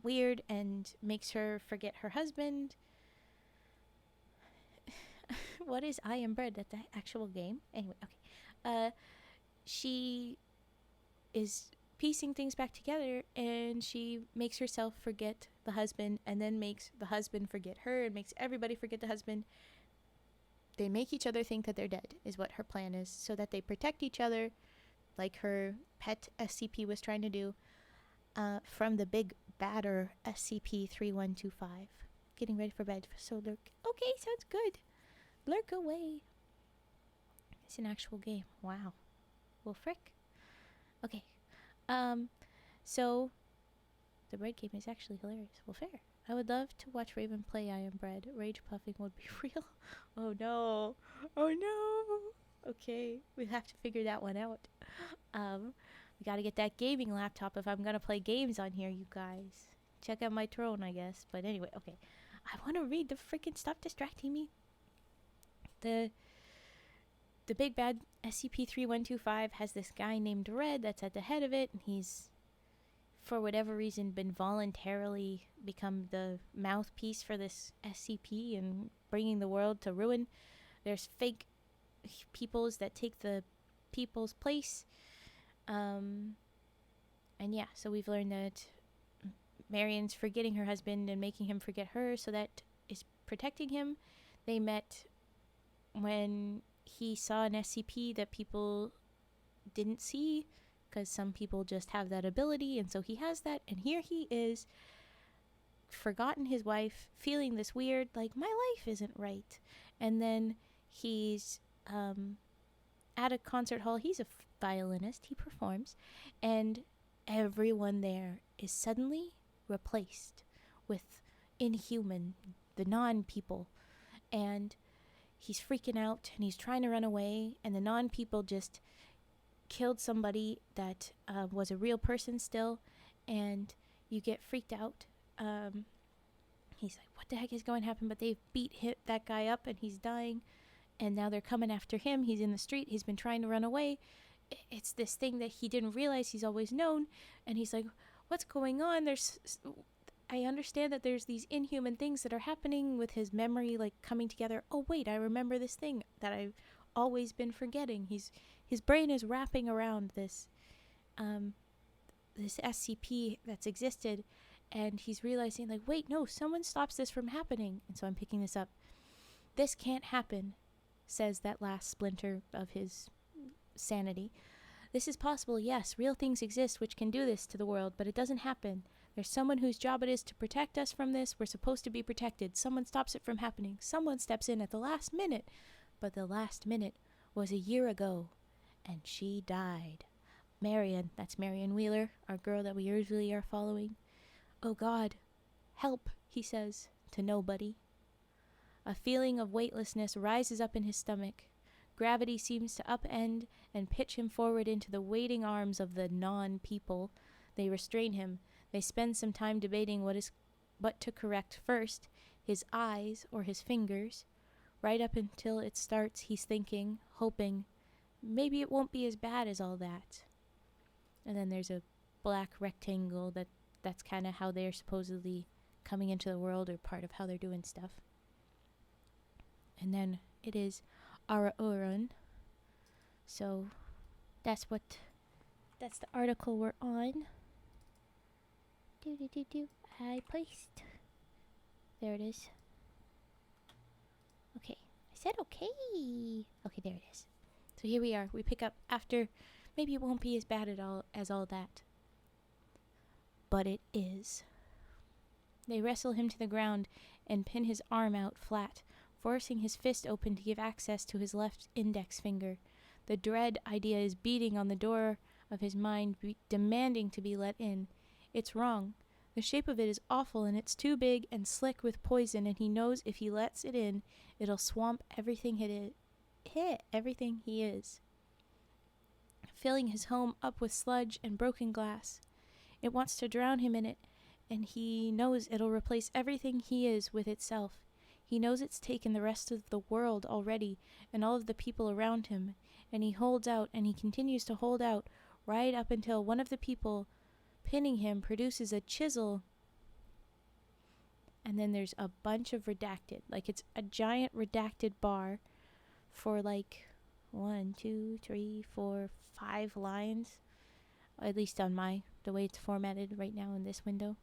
weird and makes her forget her husband. What is I Am Bread? That's the actual game. Anyway, okay. She is piecing things back together and she makes herself forget the husband and then makes the husband forget her and makes everybody forget the husband. They make each other think that they're dead is what her plan is, so that they protect each other like her pet SCP was trying to do, from the big badder SCP-3125. Getting ready for bed, so lurk. Okay, sounds good. Lurk away. It's an actual game. Wow. Well, frick. Okay. So the bread game is actually hilarious. Well, fair. I would love to watch Raven play I Am Bread. Rage puffing would be real. Oh no. Oh no. Okay, we have to figure that one out. We gotta get that gaming laptop if I'm gonna play games on here, you guys. Check out my throne, I guess. But anyway, okay. I want to read the freaking, stop distracting me. The big bad SCP-3125 has this guy named Red that's at the head of it, and he's, for whatever reason, been voluntarily become the mouthpiece for this SCP and bringing the world to ruin. There's fake peoples that take the people's place. And yeah, so we've learned that Marion's forgetting her husband and making him forget her, so that is protecting him. They met when he saw an SCP that people didn't see, because some people just have that ability, and so he has that, and here he is, forgotten his wife, feeling this weird, like, my life isn't right. And then he's at a concert hall. He's a violinist, he performs, and everyone there is suddenly replaced with inhuman, the non-people, and he's freaking out, and he's trying to run away, and the non-people just killed somebody that was a real person still, and you get freaked out. He's like, what the heck is going to happen? But they've hit that guy up, and he's dying, and now they're coming after him. He's in the street. He's been trying to run away. It's this thing that he didn't realize he's always known, and he's like, what's going on? I understand that there's these inhuman things that are happening with his memory, like, coming together. Oh, wait, I remember this thing that I've always been forgetting. His brain is wrapping around this SCP that's existed, and he's realizing, like, wait, no, someone stops this from happening. And so I'm picking this up. This can't happen, says that last splinter of his sanity. This is possible, yes. Real things exist which can do this to the world, but it doesn't happen. There's someone whose job it is to protect us from this. We're supposed to be protected. Someone stops it from happening. Someone steps in at the last minute. But the last minute was a year ago, and she died. Marion, that's Marion Wheeler, our girl that we usually are following. Oh God, help, he says, to nobody. A feeling of weightlessness rises up in his stomach. Gravity seems to upend and pitch him forward into the waiting arms of the non-people. They restrain him. They spend some time debating what to correct first, his eyes or his fingers. Right up until it starts, he's thinking, hoping, maybe it won't be as bad as all that. And then there's a black rectangle that's kind of how they're supposedly coming into the world, or part of how they're doing stuff. And then it is Ará Orún. So that's the article we're on. I placed. There it is. Okay. I said okay. Okay, there it is. So here we are. We pick up after. Maybe it won't be as bad as all that. But it is. They wrestle him to the ground and pin his arm out flat, forcing his fist open to give access to his left index finger. The dread idea is beating on the door of his mind, demanding to be let in. It's wrong. The shape of it is awful, and it's too big and slick with poison, and he knows if he lets it in, it'll swamp everything everything he is. Filling his home up with sludge and broken glass. It wants to drown him in it, and he knows it'll replace everything he is with itself. He knows it's taken the rest of the world already, and all of the people around him, and he holds out, and he continues to hold out, right up until one of the people pinning him produces a chisel. And then there's a bunch of redacted, like it's a giant redacted bar for like 1, 2, 3, 4, 5 lines, at least on the way it's formatted right now in this window.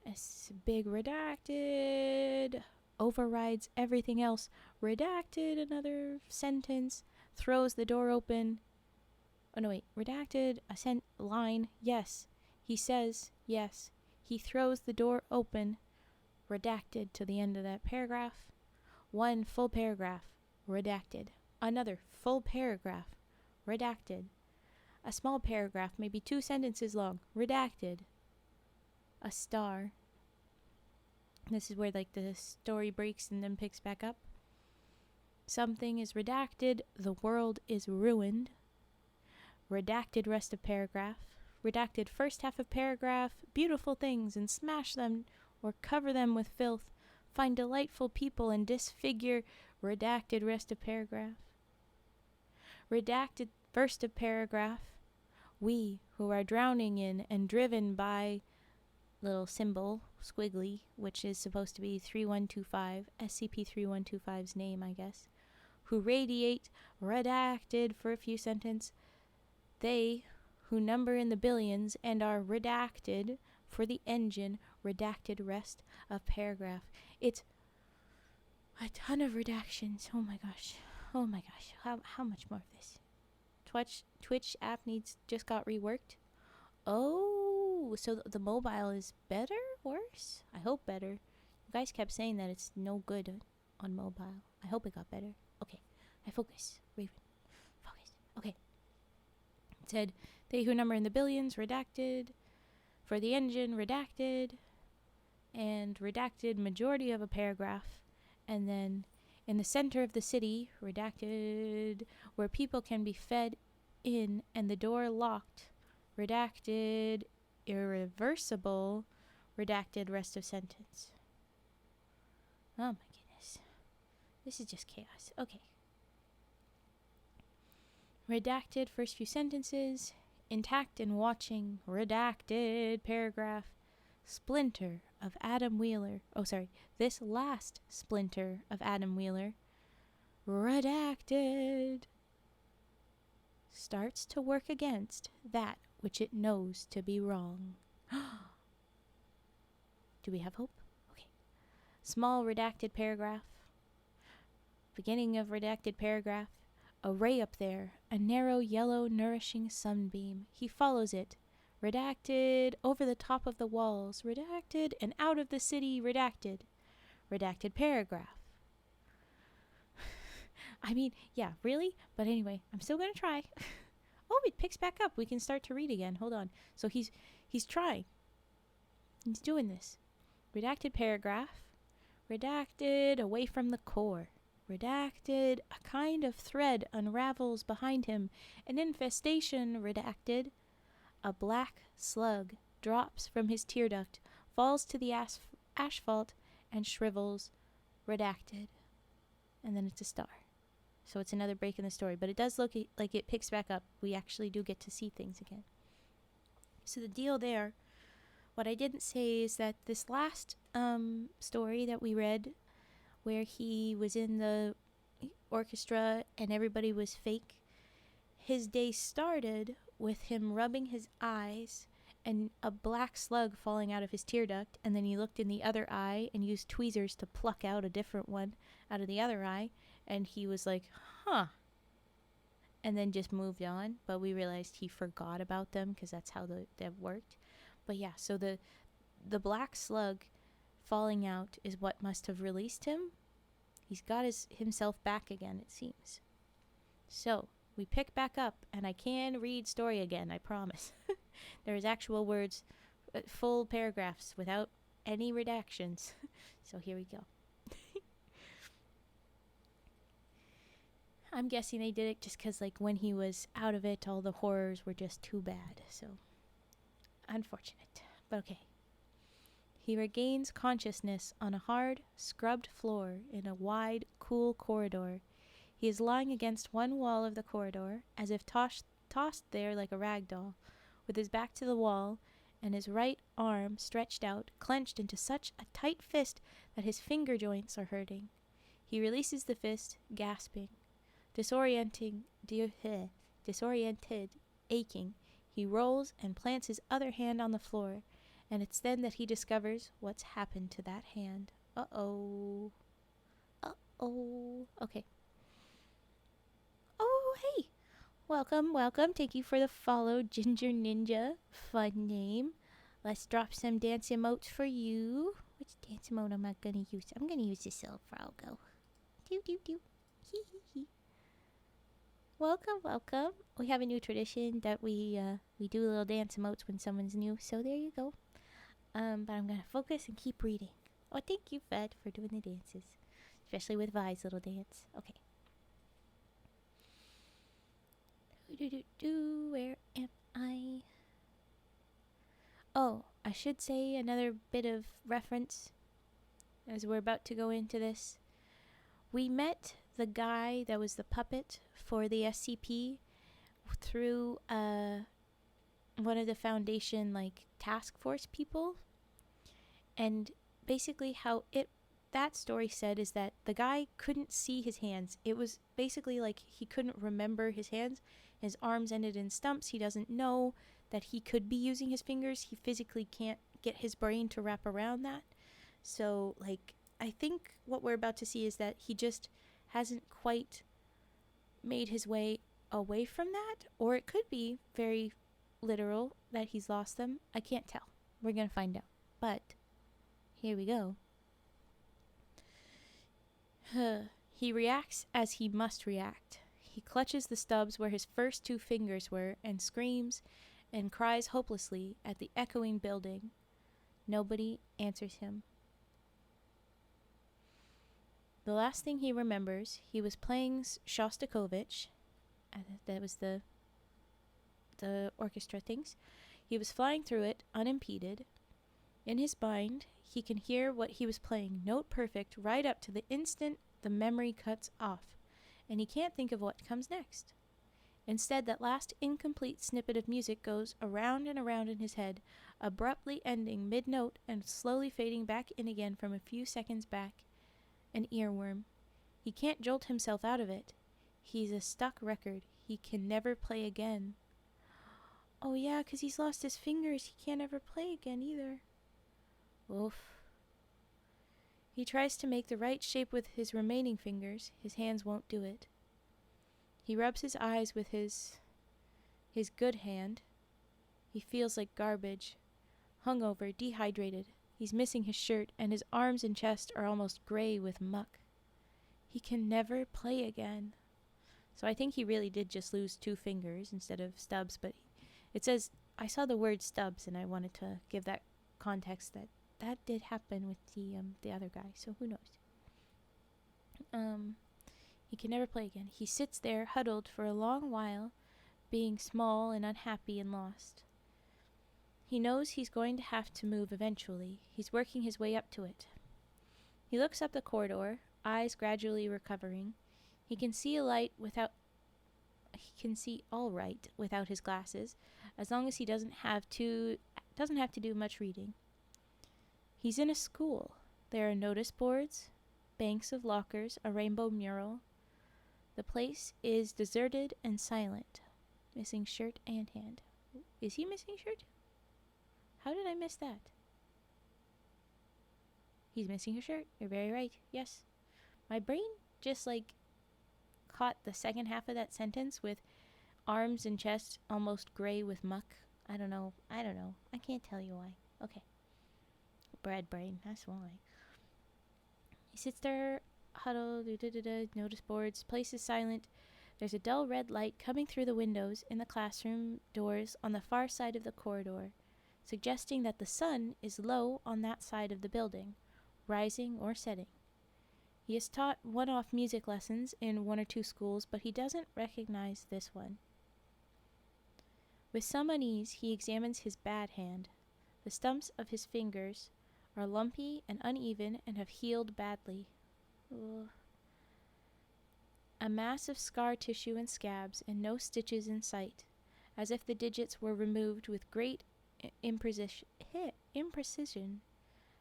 It's big redacted, overrides everything else. Redacted, another sentence, throws the door open. Oh no, wait, redacted, line, yes. He says, yes. He throws the door open, redacted to the end of that paragraph. One full paragraph, redacted. Another full paragraph, redacted. A small paragraph, maybe 2 sentences long, redacted. A star. This is where like the story breaks and then picks back up. Something is redacted, the world is ruined. Redacted rest of paragraph. Redacted first half of paragraph, beautiful things, and smash them or cover them with filth. Find delightful people and disfigure. Redacted rest of paragraph. Redacted first of paragraph. We who are drowning in and driven by little symbol, squiggly, which is supposed to be 3125, SCP-3125's name, I guess, who radiate, redacted for a few sentences. They, who number in the billions and are redacted For the engine, redacted rest of paragraph. It's a ton of redactions. Oh my gosh. Oh my gosh. How much more of this? Twitch app just got reworked. Oh, so the mobile is better? Worse? I hope better. You guys kept saying that it's no good on mobile. I hope it got better. Okay. I focus. Raven. Focus. Okay. It said, they who number in the billions, redacted. For the engine, redacted. And redacted majority of a paragraph. And then in the center of the city, redacted, where people can be fed in and the door locked. Redacted, irreversible, redacted rest of sentence. Oh my goodness. This is just chaos. Okay. Redacted first few sentences. Intact and watching. Redacted paragraph. Splinter of Adam Wheeler. Oh, sorry. This last splinter of Adam Wheeler. Redacted. Starts to work against that which it knows to be wrong. Do we have hope? Okay. Small redacted paragraph. Beginning of redacted paragraph. A ray up there. A narrow yellow nourishing sunbeam. He follows it. Redacted over the top of the walls. Redacted and out of the city. Redacted. Redacted paragraph. I mean, yeah, really? But anyway, I'm still going to try. Oh, it picks back up. We can start to read again. Hold on. So he's trying. He's doing this. Redacted paragraph. Redacted away from the core. Redacted. A kind of thread unravels behind him. An infestation. Redacted. A black slug drops from his tear duct, falls to the asphalt, and shrivels. Redacted. And then it's a star. So it's another break in the story. But it does look like it picks back up. We actually do get to see things again. So the deal there, what I didn't say is that this last story that we read, where he was in the orchestra and everybody was fake, his day started with him rubbing his eyes and a black slug falling out of his tear duct, and then he looked in the other eye and used tweezers to pluck out a different one out of the other eye, and he was like, huh, and then just moved on. But we realized he forgot about them because that's how that worked. But yeah, so the black slug falling out is what must have released him. He's got himself back again, it seems. So we pick back up, and I can read story again, I promise. There is actual words, full paragraphs without any redactions. So here we go. I'm guessing they did it just because, like, when he was out of it, all the horrors were just too bad. So, unfortunate. But okay. He regains consciousness on a hard, scrubbed floor in a wide, cool corridor. He is lying against one wall of the corridor, as if tossed there like a rag doll, with his back to the wall, and his right arm stretched out, clenched into such a tight fist that his finger joints are hurting. He releases the fist, gasping. Disoriented, aching, he rolls and plants his other hand on the floor, and it's then that he discovers what's happened to that hand. Uh-oh. Uh-oh. Okay. Oh, hey! Welcome. Thank you for the follow, Ginger Ninja. Fun name. Let's drop some dance emotes for you. Which dance emote am I gonna use? I'm gonna use this little froggo. Do. Hee hee hee. Welcome. We have a new tradition that we do little dance emotes when someone's new. So there you go. But I'm gonna focus and keep reading. Oh, thank you, Fed, for doing the dances, especially with Vi's little dance. Okay. Where am I? Oh, I should say another bit of reference as we're about to go into this. We met the guy that was the puppet for the SCP through one of the Foundation task force people, and basically how that story said is that the guy couldn't see his hands. It was basically like he couldn't remember his hands. His arms ended in stumps. He doesn't know that he could be using his fingers. He physically get his brain to wrap around that. So, like, I think what we're about to see is that he just hasn't quite made his way away from that, or it could be very literal that he's lost them. I can't tell. We're going to find out. But here we go. He reacts as he must react. He clutches the stubs where his first 2 fingers were and screams and cries hopelessly at the echoing building. Nobody answers him. The last thing he remembers, he was playing Shostakovich. That was the orchestra things. He was flying through it, unimpeded. In his mind, he can hear what he was playing, note perfect, right up to the instant the memory cuts off, and he can't think of what comes next. Instead, that last incomplete snippet of music goes around and around in his head, abruptly ending mid-note and slowly fading back in again from a few seconds back. An earworm. He can't jolt himself out of it. He's a stuck record. He can never play again. Oh yeah, 'cause he's lost his fingers. He can't ever play again either. Oof. He tries to make the right shape with his remaining fingers. His hands won't do it. He rubs his eyes with his good hand. He feels like garbage. Hungover, dehydrated. He's missing his shirt, and his arms and chest are almost gray with muck. He can never play again. So I think he really did just lose 2 fingers instead of stubs, but it says, I saw the word stubs, and I wanted to give that context that did happen with the other guy, so who knows. He can never play again. He sits there, huddled for a long while, being small and unhappy and lost. He knows he's going to have to move eventually. He's working his way up to it. He looks up the corridor, eyes gradually recovering. He can see all right without his glasses, as long as he doesn't have to do much reading. He's in a school. There are notice boards, banks of lockers, a rainbow mural. The place is deserted and silent. Missing shirt and hand. Is he missing shirt? How did I miss that? He's missing a shirt. You're very right. Yes. My brain just caught the second half of that sentence with arms and chest almost gray with muck. I don't know. I can't tell you why. Okay. Bread brain. That's why. He sits there, huddled, notice boards, place is silent. There's a dull red light coming through the windows in the classroom doors on the far side of the corridor, suggesting that the sun is low on that side of the building, rising or setting. He has taught one-off music lessons in 1 or 2 schools, but he doesn't recognize this one. With some unease, he examines his bad hand. The stumps of his fingers are lumpy and uneven and have healed badly. Ugh. A mass of scar tissue and scabs, and no stitches in sight, as if the digits were removed with great imprecision,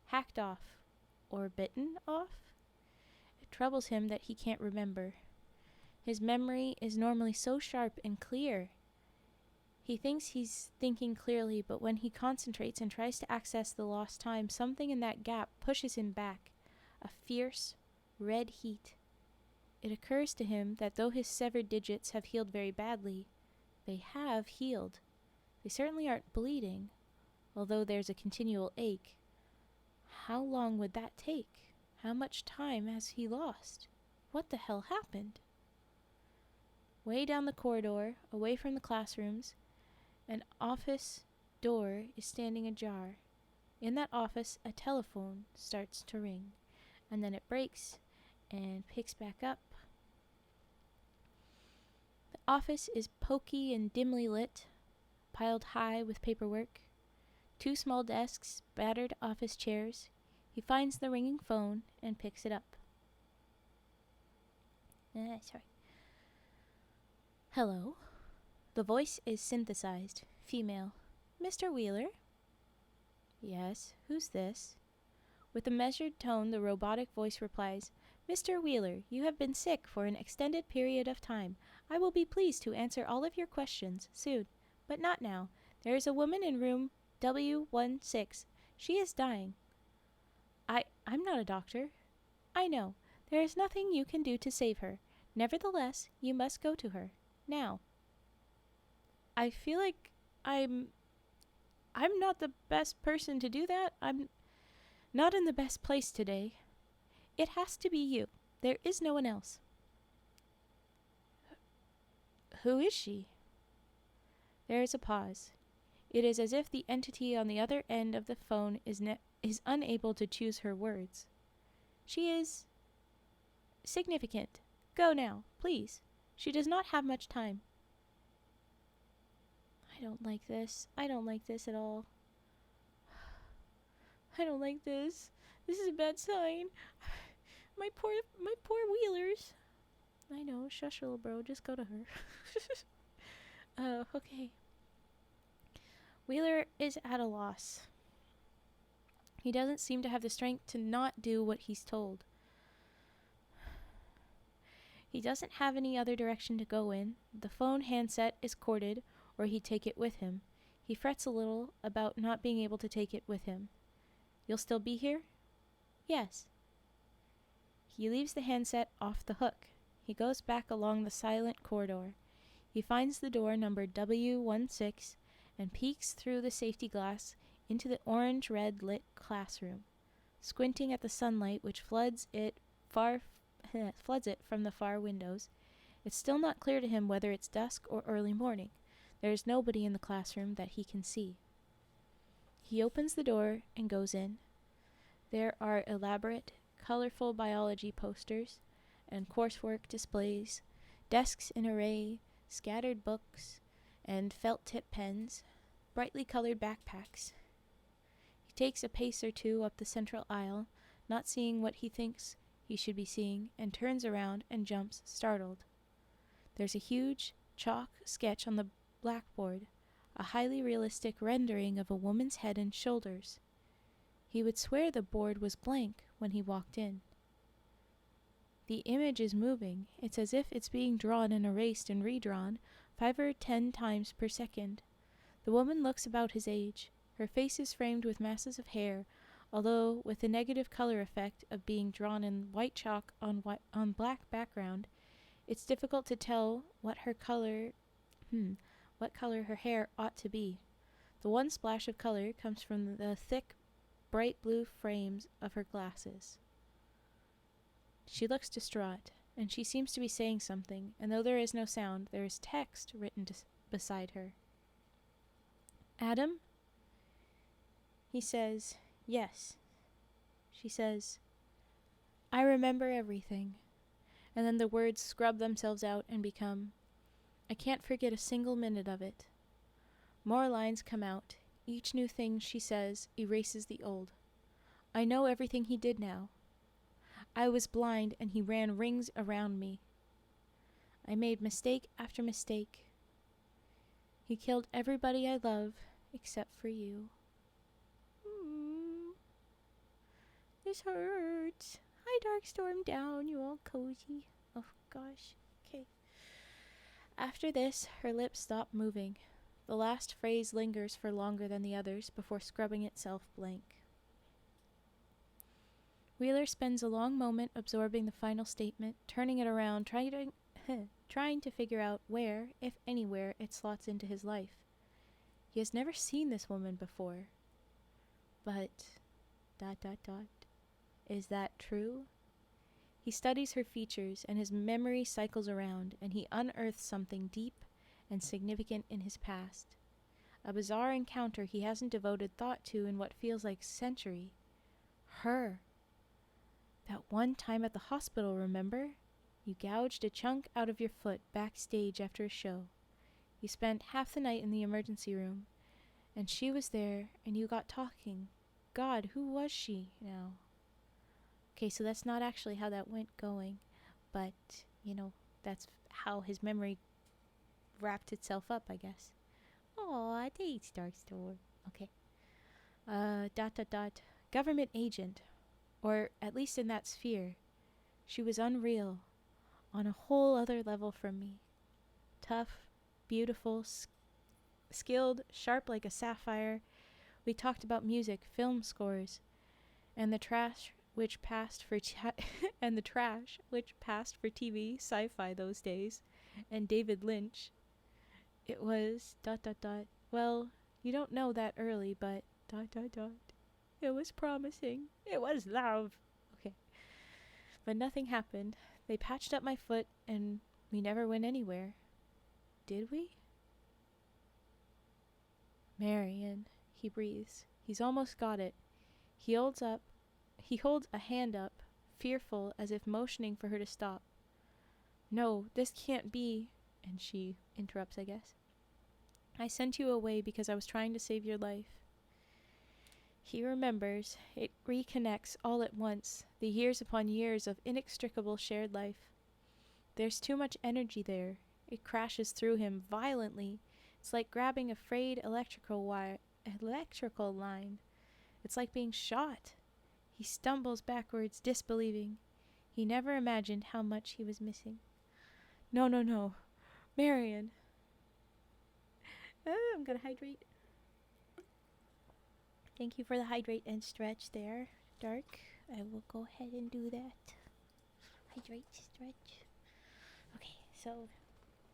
hacked off, or bitten off. It troubles him that he can't remember. His memory is normally so sharp and clear. He thinks he's thinking clearly, but when he concentrates and tries to access the lost time, something in that gap pushes him back, a fierce, red heat. It occurs to him that though his severed digits have healed very badly, they have healed. They certainly aren't bleeding, although there's a continual ache. How long would that take? How much time has he lost? What the hell happened? Way down the corridor, away from the classrooms, an office door is standing ajar. In that office, a telephone starts to ring, and then it breaks and picks back up. The office is poky and dimly lit, piled high with paperwork. 2 small desks, battered office chairs. He finds the ringing phone and picks it up. Sorry. Hello. The voice is synthesized, female. Mr. Wheeler? Yes, who's this? With a measured tone, the robotic voice replies, Mr. Wheeler, you have been sick for an extended period of time. I will be pleased to answer all of your questions soon, but not now. There is a woman in room W16. She is dying. I'm not a doctor. I know. There is nothing you can do to save her. Nevertheless, you must go to her. Now. I feel like I'm not the best person to do that. I'm not in the best place today. It has to be you. There is no one else. Who is she? There is a pause. It is as if the entity on the other end of the phone is unable to choose her words. She is significant. Go now, please. She does not have much time. I don't like this. I don't like this at all. I don't like this. This is a bad sign. My poor Wheelers. I know, shush little bro, just go to her. Okay. Wheeler is at a loss. He doesn't seem to have the strength to not do what he's told. He doesn't have any other direction to go in. The phone handset is corded, or he'd take it with him. He frets a little about not being able to take it with him. You'll still be here? Yes. He leaves the handset off the hook. He goes back along the silent corridor. He finds the door numbered W16 and peeks through the safety glass into the orange-red lit classroom, squinting at the sunlight which floods it from the far windows. It's still not clear to him whether it's dusk or early morning. There is nobody in the classroom that he can see. He opens the door and goes in. There are elaborate, colorful biology posters and coursework displays, desks in array, scattered books, and felt-tip pens, brightly colored backpacks. He takes a pace or two up the central aisle, not seeing what he thinks he should be seeing, and turns around and jumps, startled. There's a huge chalk sketch on the blackboard, a highly realistic rendering of a woman's head and shoulders. He would swear the board was blank when he walked in. The image is moving. It's as if it's being drawn and erased and redrawn 5 or 10 times per second. The woman looks about his age. Her face is framed with masses of hair, although with the negative color effect of being drawn in white chalk on black background, it's difficult to tell what color her hair ought to be. The one splash of color comes from the thick, bright blue frames of her glasses. She looks distraught, and she seems to be saying something, and though there is no sound, there is text written beside her. Adam? He says, yes. She says, I remember everything. And then the words scrub themselves out and become, I can't forget a single minute of it. More lines come out. Each new thing she says erases the old. I know everything he did now. I was blind and he ran rings around me. I made mistake after mistake. He killed everybody I love except for you. This hurts. Hi, Darkstorm down. You all cozy. Oh, gosh. Okay. After this, her lips stop moving. The last phrase lingers for longer than the others before scrubbing itself blank. Wheeler spends a long moment absorbing the final statement, turning it around, trying to figure out where, if anywhere, it slots into his life. He has never seen this woman before. But... ... Is that true? He studies her features, and his memory cycles around, and he unearths something deep and significant in his past. A bizarre encounter he hasn't devoted thought to in what feels like a century. Her. That one time at the hospital, remember? You gouged a chunk out of your foot backstage after a show. You spent half the night in the emergency room, and she was there, and you got talking. God, who was she now? Okay, so that's not actually how that went going, but, that's how his memory wrapped itself up, I guess. Aw, thanks, Darkstorm. Okay. Government agent. Or at least in that sphere. She was unreal. On a whole other level from me. Tough, beautiful, skilled, sharp like a sapphire, We talked about music, film scores, and the trash which passed for and the trash which passed for TV, sci-fi those days, and David Lynch. It was ... Well, you don't know that early, but ... It was promising. It was love. Okay. But nothing happened. They patched up my foot and we never went anywhere. Did we? Marion, he breathes. He's almost got it. He holds a hand up, fearful, as if motioning for her to stop. No, this can't be. And she interrupts, I guess. I sent you away because I was trying to save your life. He remembers. It reconnects all at once, the years upon years of inextricable shared life. There's too much energy there. It crashes through him violently. It's like grabbing a frayed electrical line. It's like being shot. He stumbles backwards, disbelieving. He never imagined how much he was missing. No. Marion. I'm gonna hydrate. Thank you for the hydrate and stretch there, Dark. I will go ahead and do that. Hydrate, stretch. Okay, so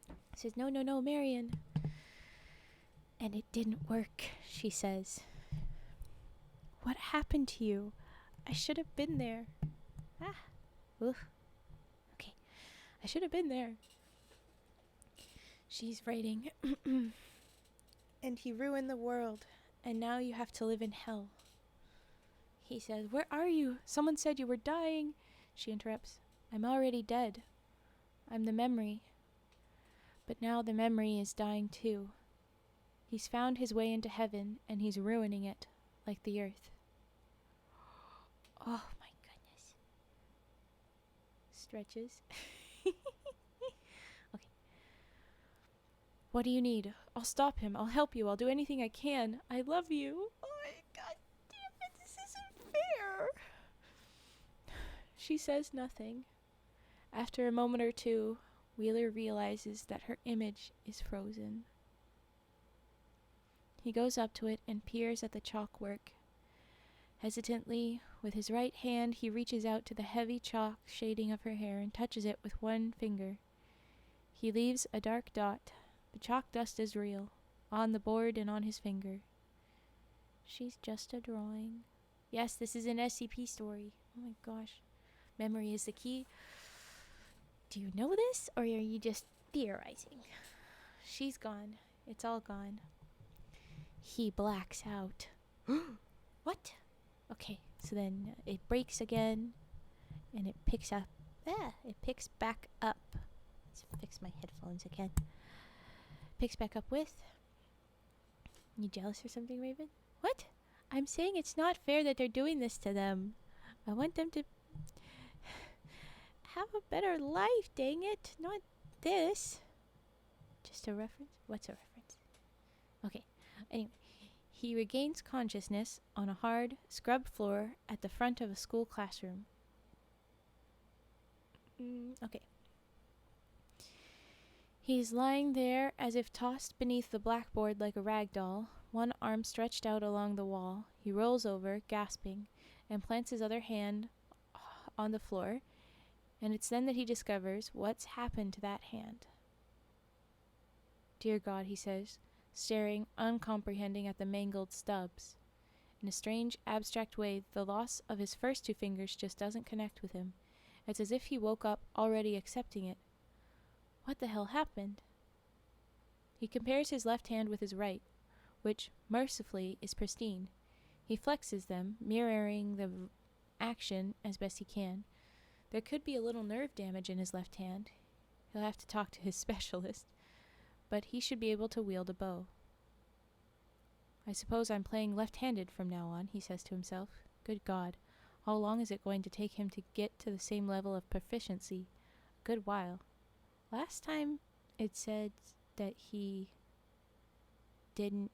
it says, no, Marion. And it didn't work, she says. What happened to you? I should have been there. Oof. Okay, I should have been there. She's writing. And he ruined the world, and now you have to live in hell. He says, where are you? Someone said you were dying. She interrupts. I'm already dead. I'm the memory. But now the memory is dying too. He's found his way into heaven, and he's ruining it, like the earth. Oh my goodness. Stretches. Okay. What do you need? I'll stop him. I'll help you. I'll do anything I can. I love you. Oh my god damn it. This isn't fair. She says nothing. After a moment or two, Wheeler realizes that her image is frozen. He goes up to it and peers at the chalk work. Hesitantly, with his right hand, he reaches out to the heavy chalk shading of her hair and touches it with one finger. He leaves a dark dot. The chalk dust is real, on the board and on his finger. She's just a drawing. Yes, this is an SCP story. Oh my gosh. Memory is the key. Do you know this, or are you just theorizing? She's gone. It's all gone. He blacks out. What? Okay, so then it breaks again, and it picks up. It picks back up. Let's fix my headphones again. Picks back up with. You jealous or something, Raven? What? I'm saying it's not fair that they're doing this to them. I want them to have a better life, dang it. Not this. Just a reference? What's a reference? Okay. Anyway, he regains consciousness on a hard, scrubbed floor at the front of a school classroom. Okay. He's lying there as if tossed beneath the blackboard like a rag doll, one arm stretched out along the wall. He rolls over, gasping, and plants his other hand on the floor, and it's then that he discovers what's happened to that hand. Dear God, he says, staring, uncomprehending at the mangled stubs. In a strange, abstract way, the loss of his first two fingers just doesn't connect with him. It's as if he woke up already accepting it. What the hell happened? He compares his left hand with his right, which, mercifully, is pristine. He flexes them, mirroring the action as best he can. There could be a little nerve damage in his left hand. He'll have to talk to his specialist. But he should be able to wield a bow. I suppose I'm playing left-handed from now on, he says to himself. Good God, how long is it going to take him to get to the same level of proficiency? A good while. Last time it said that he wouldn't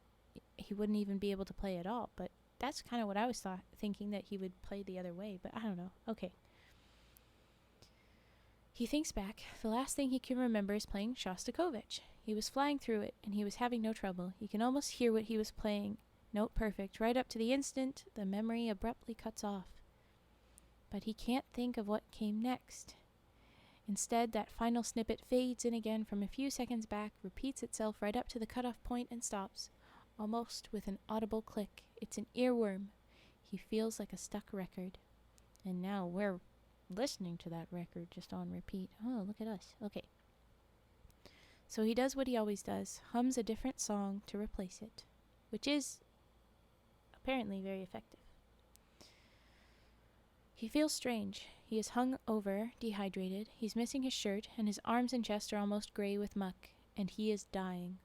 even be able to play at all, but that's kind of what I was thinking, that he would play the other way, but I don't know. Okay. He thinks back. The last thing he can remember is playing Shostakovich. He was flying through it, and he was having no trouble. You can almost hear what he was playing Note perfect, right up to the instant the memory abruptly cuts off. But he can't think of what came next. Instead, that final snippet fades in again from a few seconds back, repeats itself right up to the cutoff point and stops, almost with an audible click. It's an earworm. He feels like a stuck record. And now we're listening to that record just on repeat. Oh, look at us. Okay. So he does what he always does, hums a different song to replace it, which is apparently very effective. He feels strange. He is hung over, dehydrated. He's missing his shirt, and his arms and chest are almost gray with muck, and he is dying.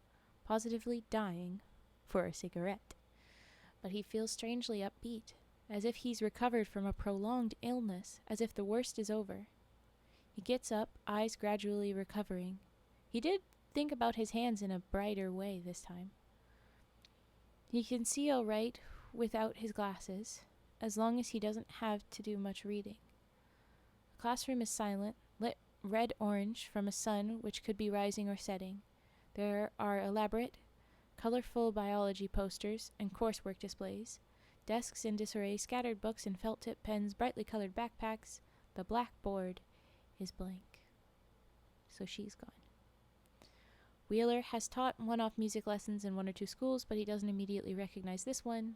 Positively dying for a cigarette. But he feels strangely upbeat, as if he's recovered from a prolonged illness, as if the worst is over. He gets up, eyes gradually recovering. He did think about his hands in a brighter way this time. He can see all right without his glasses, as long as he doesn't have to do much reading. The classroom is silent, lit red-orange from a sun which could be rising or setting. There are elaborate, colorful biology posters and coursework displays, desks in disarray, scattered books and felt-tip pens, brightly colored backpacks. The blackboard is blank. So she's gone. Wheeler has taught one-off music lessons in 1 or 2 schools, but he doesn't immediately recognize this one.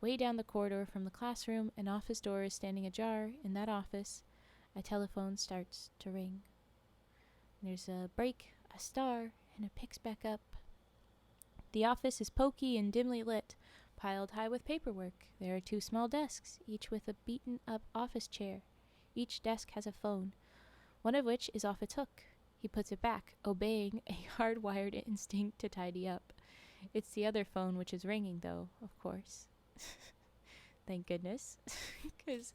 Way down the corridor from the classroom, an office door is standing ajar. In that office, a telephone starts to ring. There's a break, a star, and it picks back up. The office is poky and dimly lit, piled high with paperwork. There are 2 small desks, each with a beaten-up office chair. Each desk has a phone, one of which is off its hook. He puts it back, obeying a hardwired instinct to tidy up. It's the other phone which is ringing, though, of course. Thank goodness, because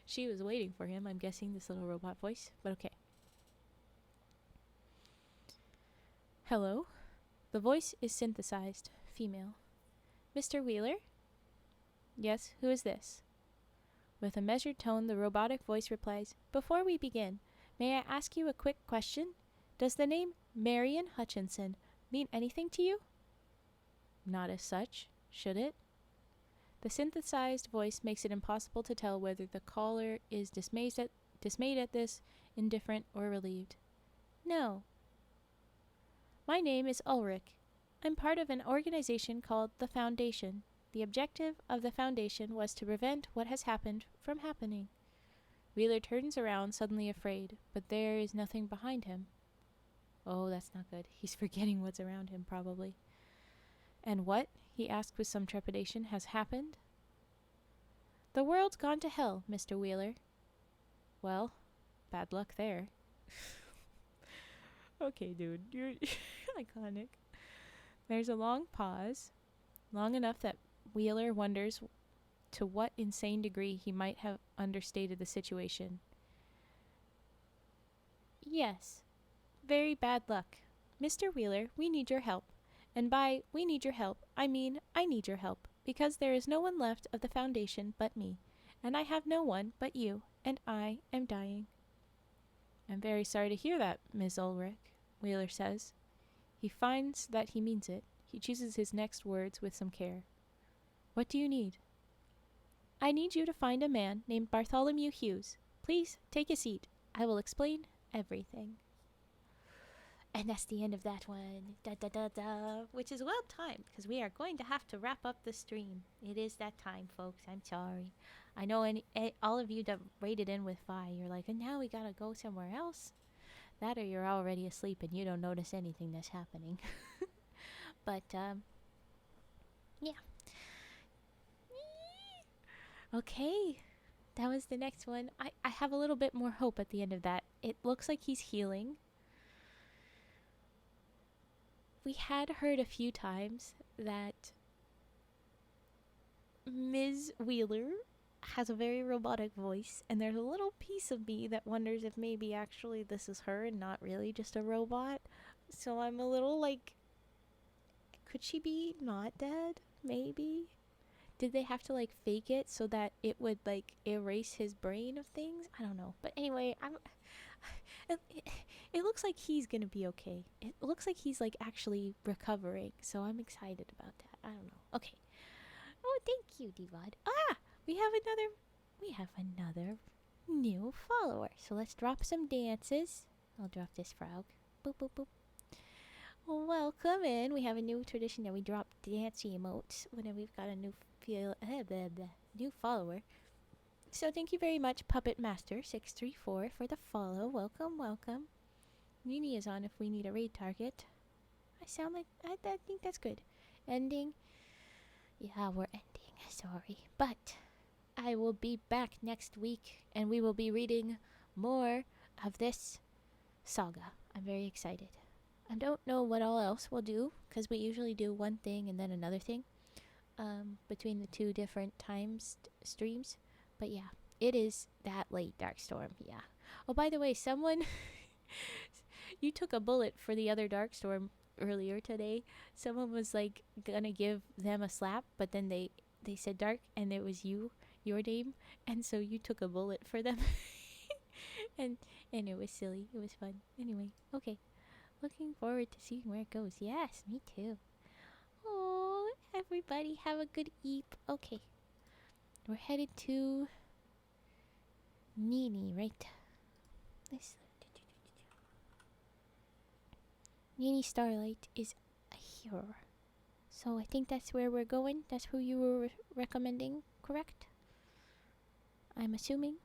she was waiting for him, I'm guessing, this little robot voice, but okay. Hello? The voice is synthesized, female. Mr. Wheeler? Yes, who is this? With a measured tone, the robotic voice replies, Before we begin, may I ask you a quick question? Does the name Marion Hutchinson mean anything to you? Not as such, should it? The synthesized voice makes it impossible to tell whether the caller is dismayed at this, indifferent, or relieved. No. My name is Ulrich. I'm part of an organization called the Foundation. The objective of the Foundation was to prevent what has happened from happening. Wheeler turns around, suddenly afraid, but there is nothing behind him. Oh, that's not good. He's forgetting what's around him, probably. And what, he asked with some trepidation, has happened? The world's gone to hell, Mr. Wheeler. Well, bad luck there. Okay, dude, you're iconic. There's a long pause, long enough that Wheeler wonders to what insane degree he might have understated the situation. Yes, very bad luck. Mr. Wheeler, we need your help. And by we need your help, I mean I need your help, because there is no one left of the Foundation but me, and I have no one but you, and I am dying. I'm very sorry to hear that, Ms. Ulrich, Wheeler says. He finds that he means it. He chooses his next words with some care. What do you need? I need you to find a man named Bartholomew Hughes. Please take a seat. I will explain everything. And that's the end of that one. Da da da da. Which is well timed, because we are going to have to wrap up the stream. It is that time, folks. I'm sorry. I know all of you that rated in with Vi, you're like, and now we gotta go somewhere else. That or you're already asleep and you don't notice anything that's happening. But, yeah. Okay. That was the next one. I have a little bit more hope at the end of that. It looks like he's healing. We had heard a few times that Ms. Wheeler has a very robotic voice, and there's a little piece of me that wonders if maybe actually this is her and not really just a robot. So I'm a little like, could she be not dead? Maybe? Did they have to like fake it so that it would like erase his brain of things? I don't know. But anyway, it looks like he's gonna be okay. It looks like he's like actually recovering, so I'm excited about that. I don't know. Okay. you, Devon. Ah! We have another new follower. So let's drop some dances. I'll drop this frog. Boop, boop, boop. Welcome in. We have a new tradition that we drop dancey emotes whenever we've got a new follower. So thank you very much, Puppet Master 634 for the follow. Welcome, welcome. Nini is on if we need a raid target. I think that's good. Ending. Yeah, we're ending. Sorry. But I will be back next week and we will be reading more of this saga. I'm very excited. I don't know what all else we'll do because we usually do one thing and then another thing between the two different streams. But yeah, it is that late, Darkstorm. Yeah. Oh, by the way, someone you took a bullet for the other Darkstorm earlier today. Someone was like gonna give them a slap, but then they said Dark and it was your name, and so you took a bullet for them. and it was silly. It was fun. Anyway, okay. Looking forward to seeing where it goes. Yes, me too. Oh, everybody have a good eep. Okay. We're headed to Nini, right? Nini Starlight is here. So I think that's where we're going. That's who you were recommending, correct? I'm assuming.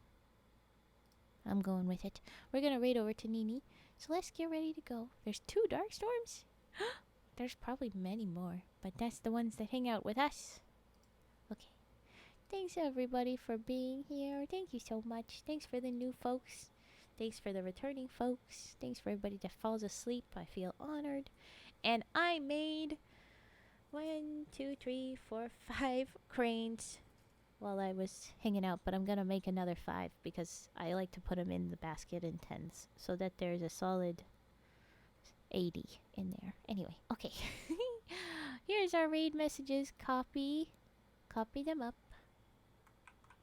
I'm going with it. We're gonna raid over to Nini. So let's get ready to go. There's 2 Darkstorms? There's probably many more, but that's the ones that hang out with us. Okay. Thanks everybody for being here. Thank you so much. Thanks for the new folks. Thanks for the returning folks. Thanks for everybody that falls asleep. I feel honored. And I made 1, 2, 3, 4, 5 cranes while I was hanging out, but I'm gonna make another 5 because I like to put them in the basket in 10s so that there's a solid 80 in there. Anyway, okay. Here's our raid messages. Copy them up.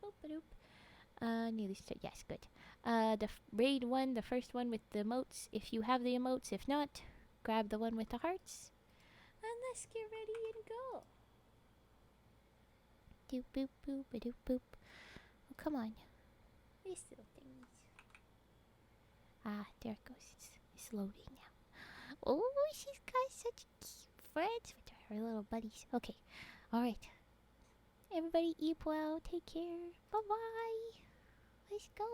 Boop-a-doop. Nearly yes, good. The raid one, the first one with the emotes, if you have the emotes. If not, grab the one with the hearts. And let's get ready and go. Doop boop boop a doop boop. Oh, come on. These little things. Ah, there it goes. It's loading now. Oh, she's got such cute friends with her little buddies. Okay. Alright. Everybody eat well. Take care. Bye-bye. Let's go.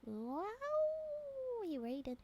Wow. You raided.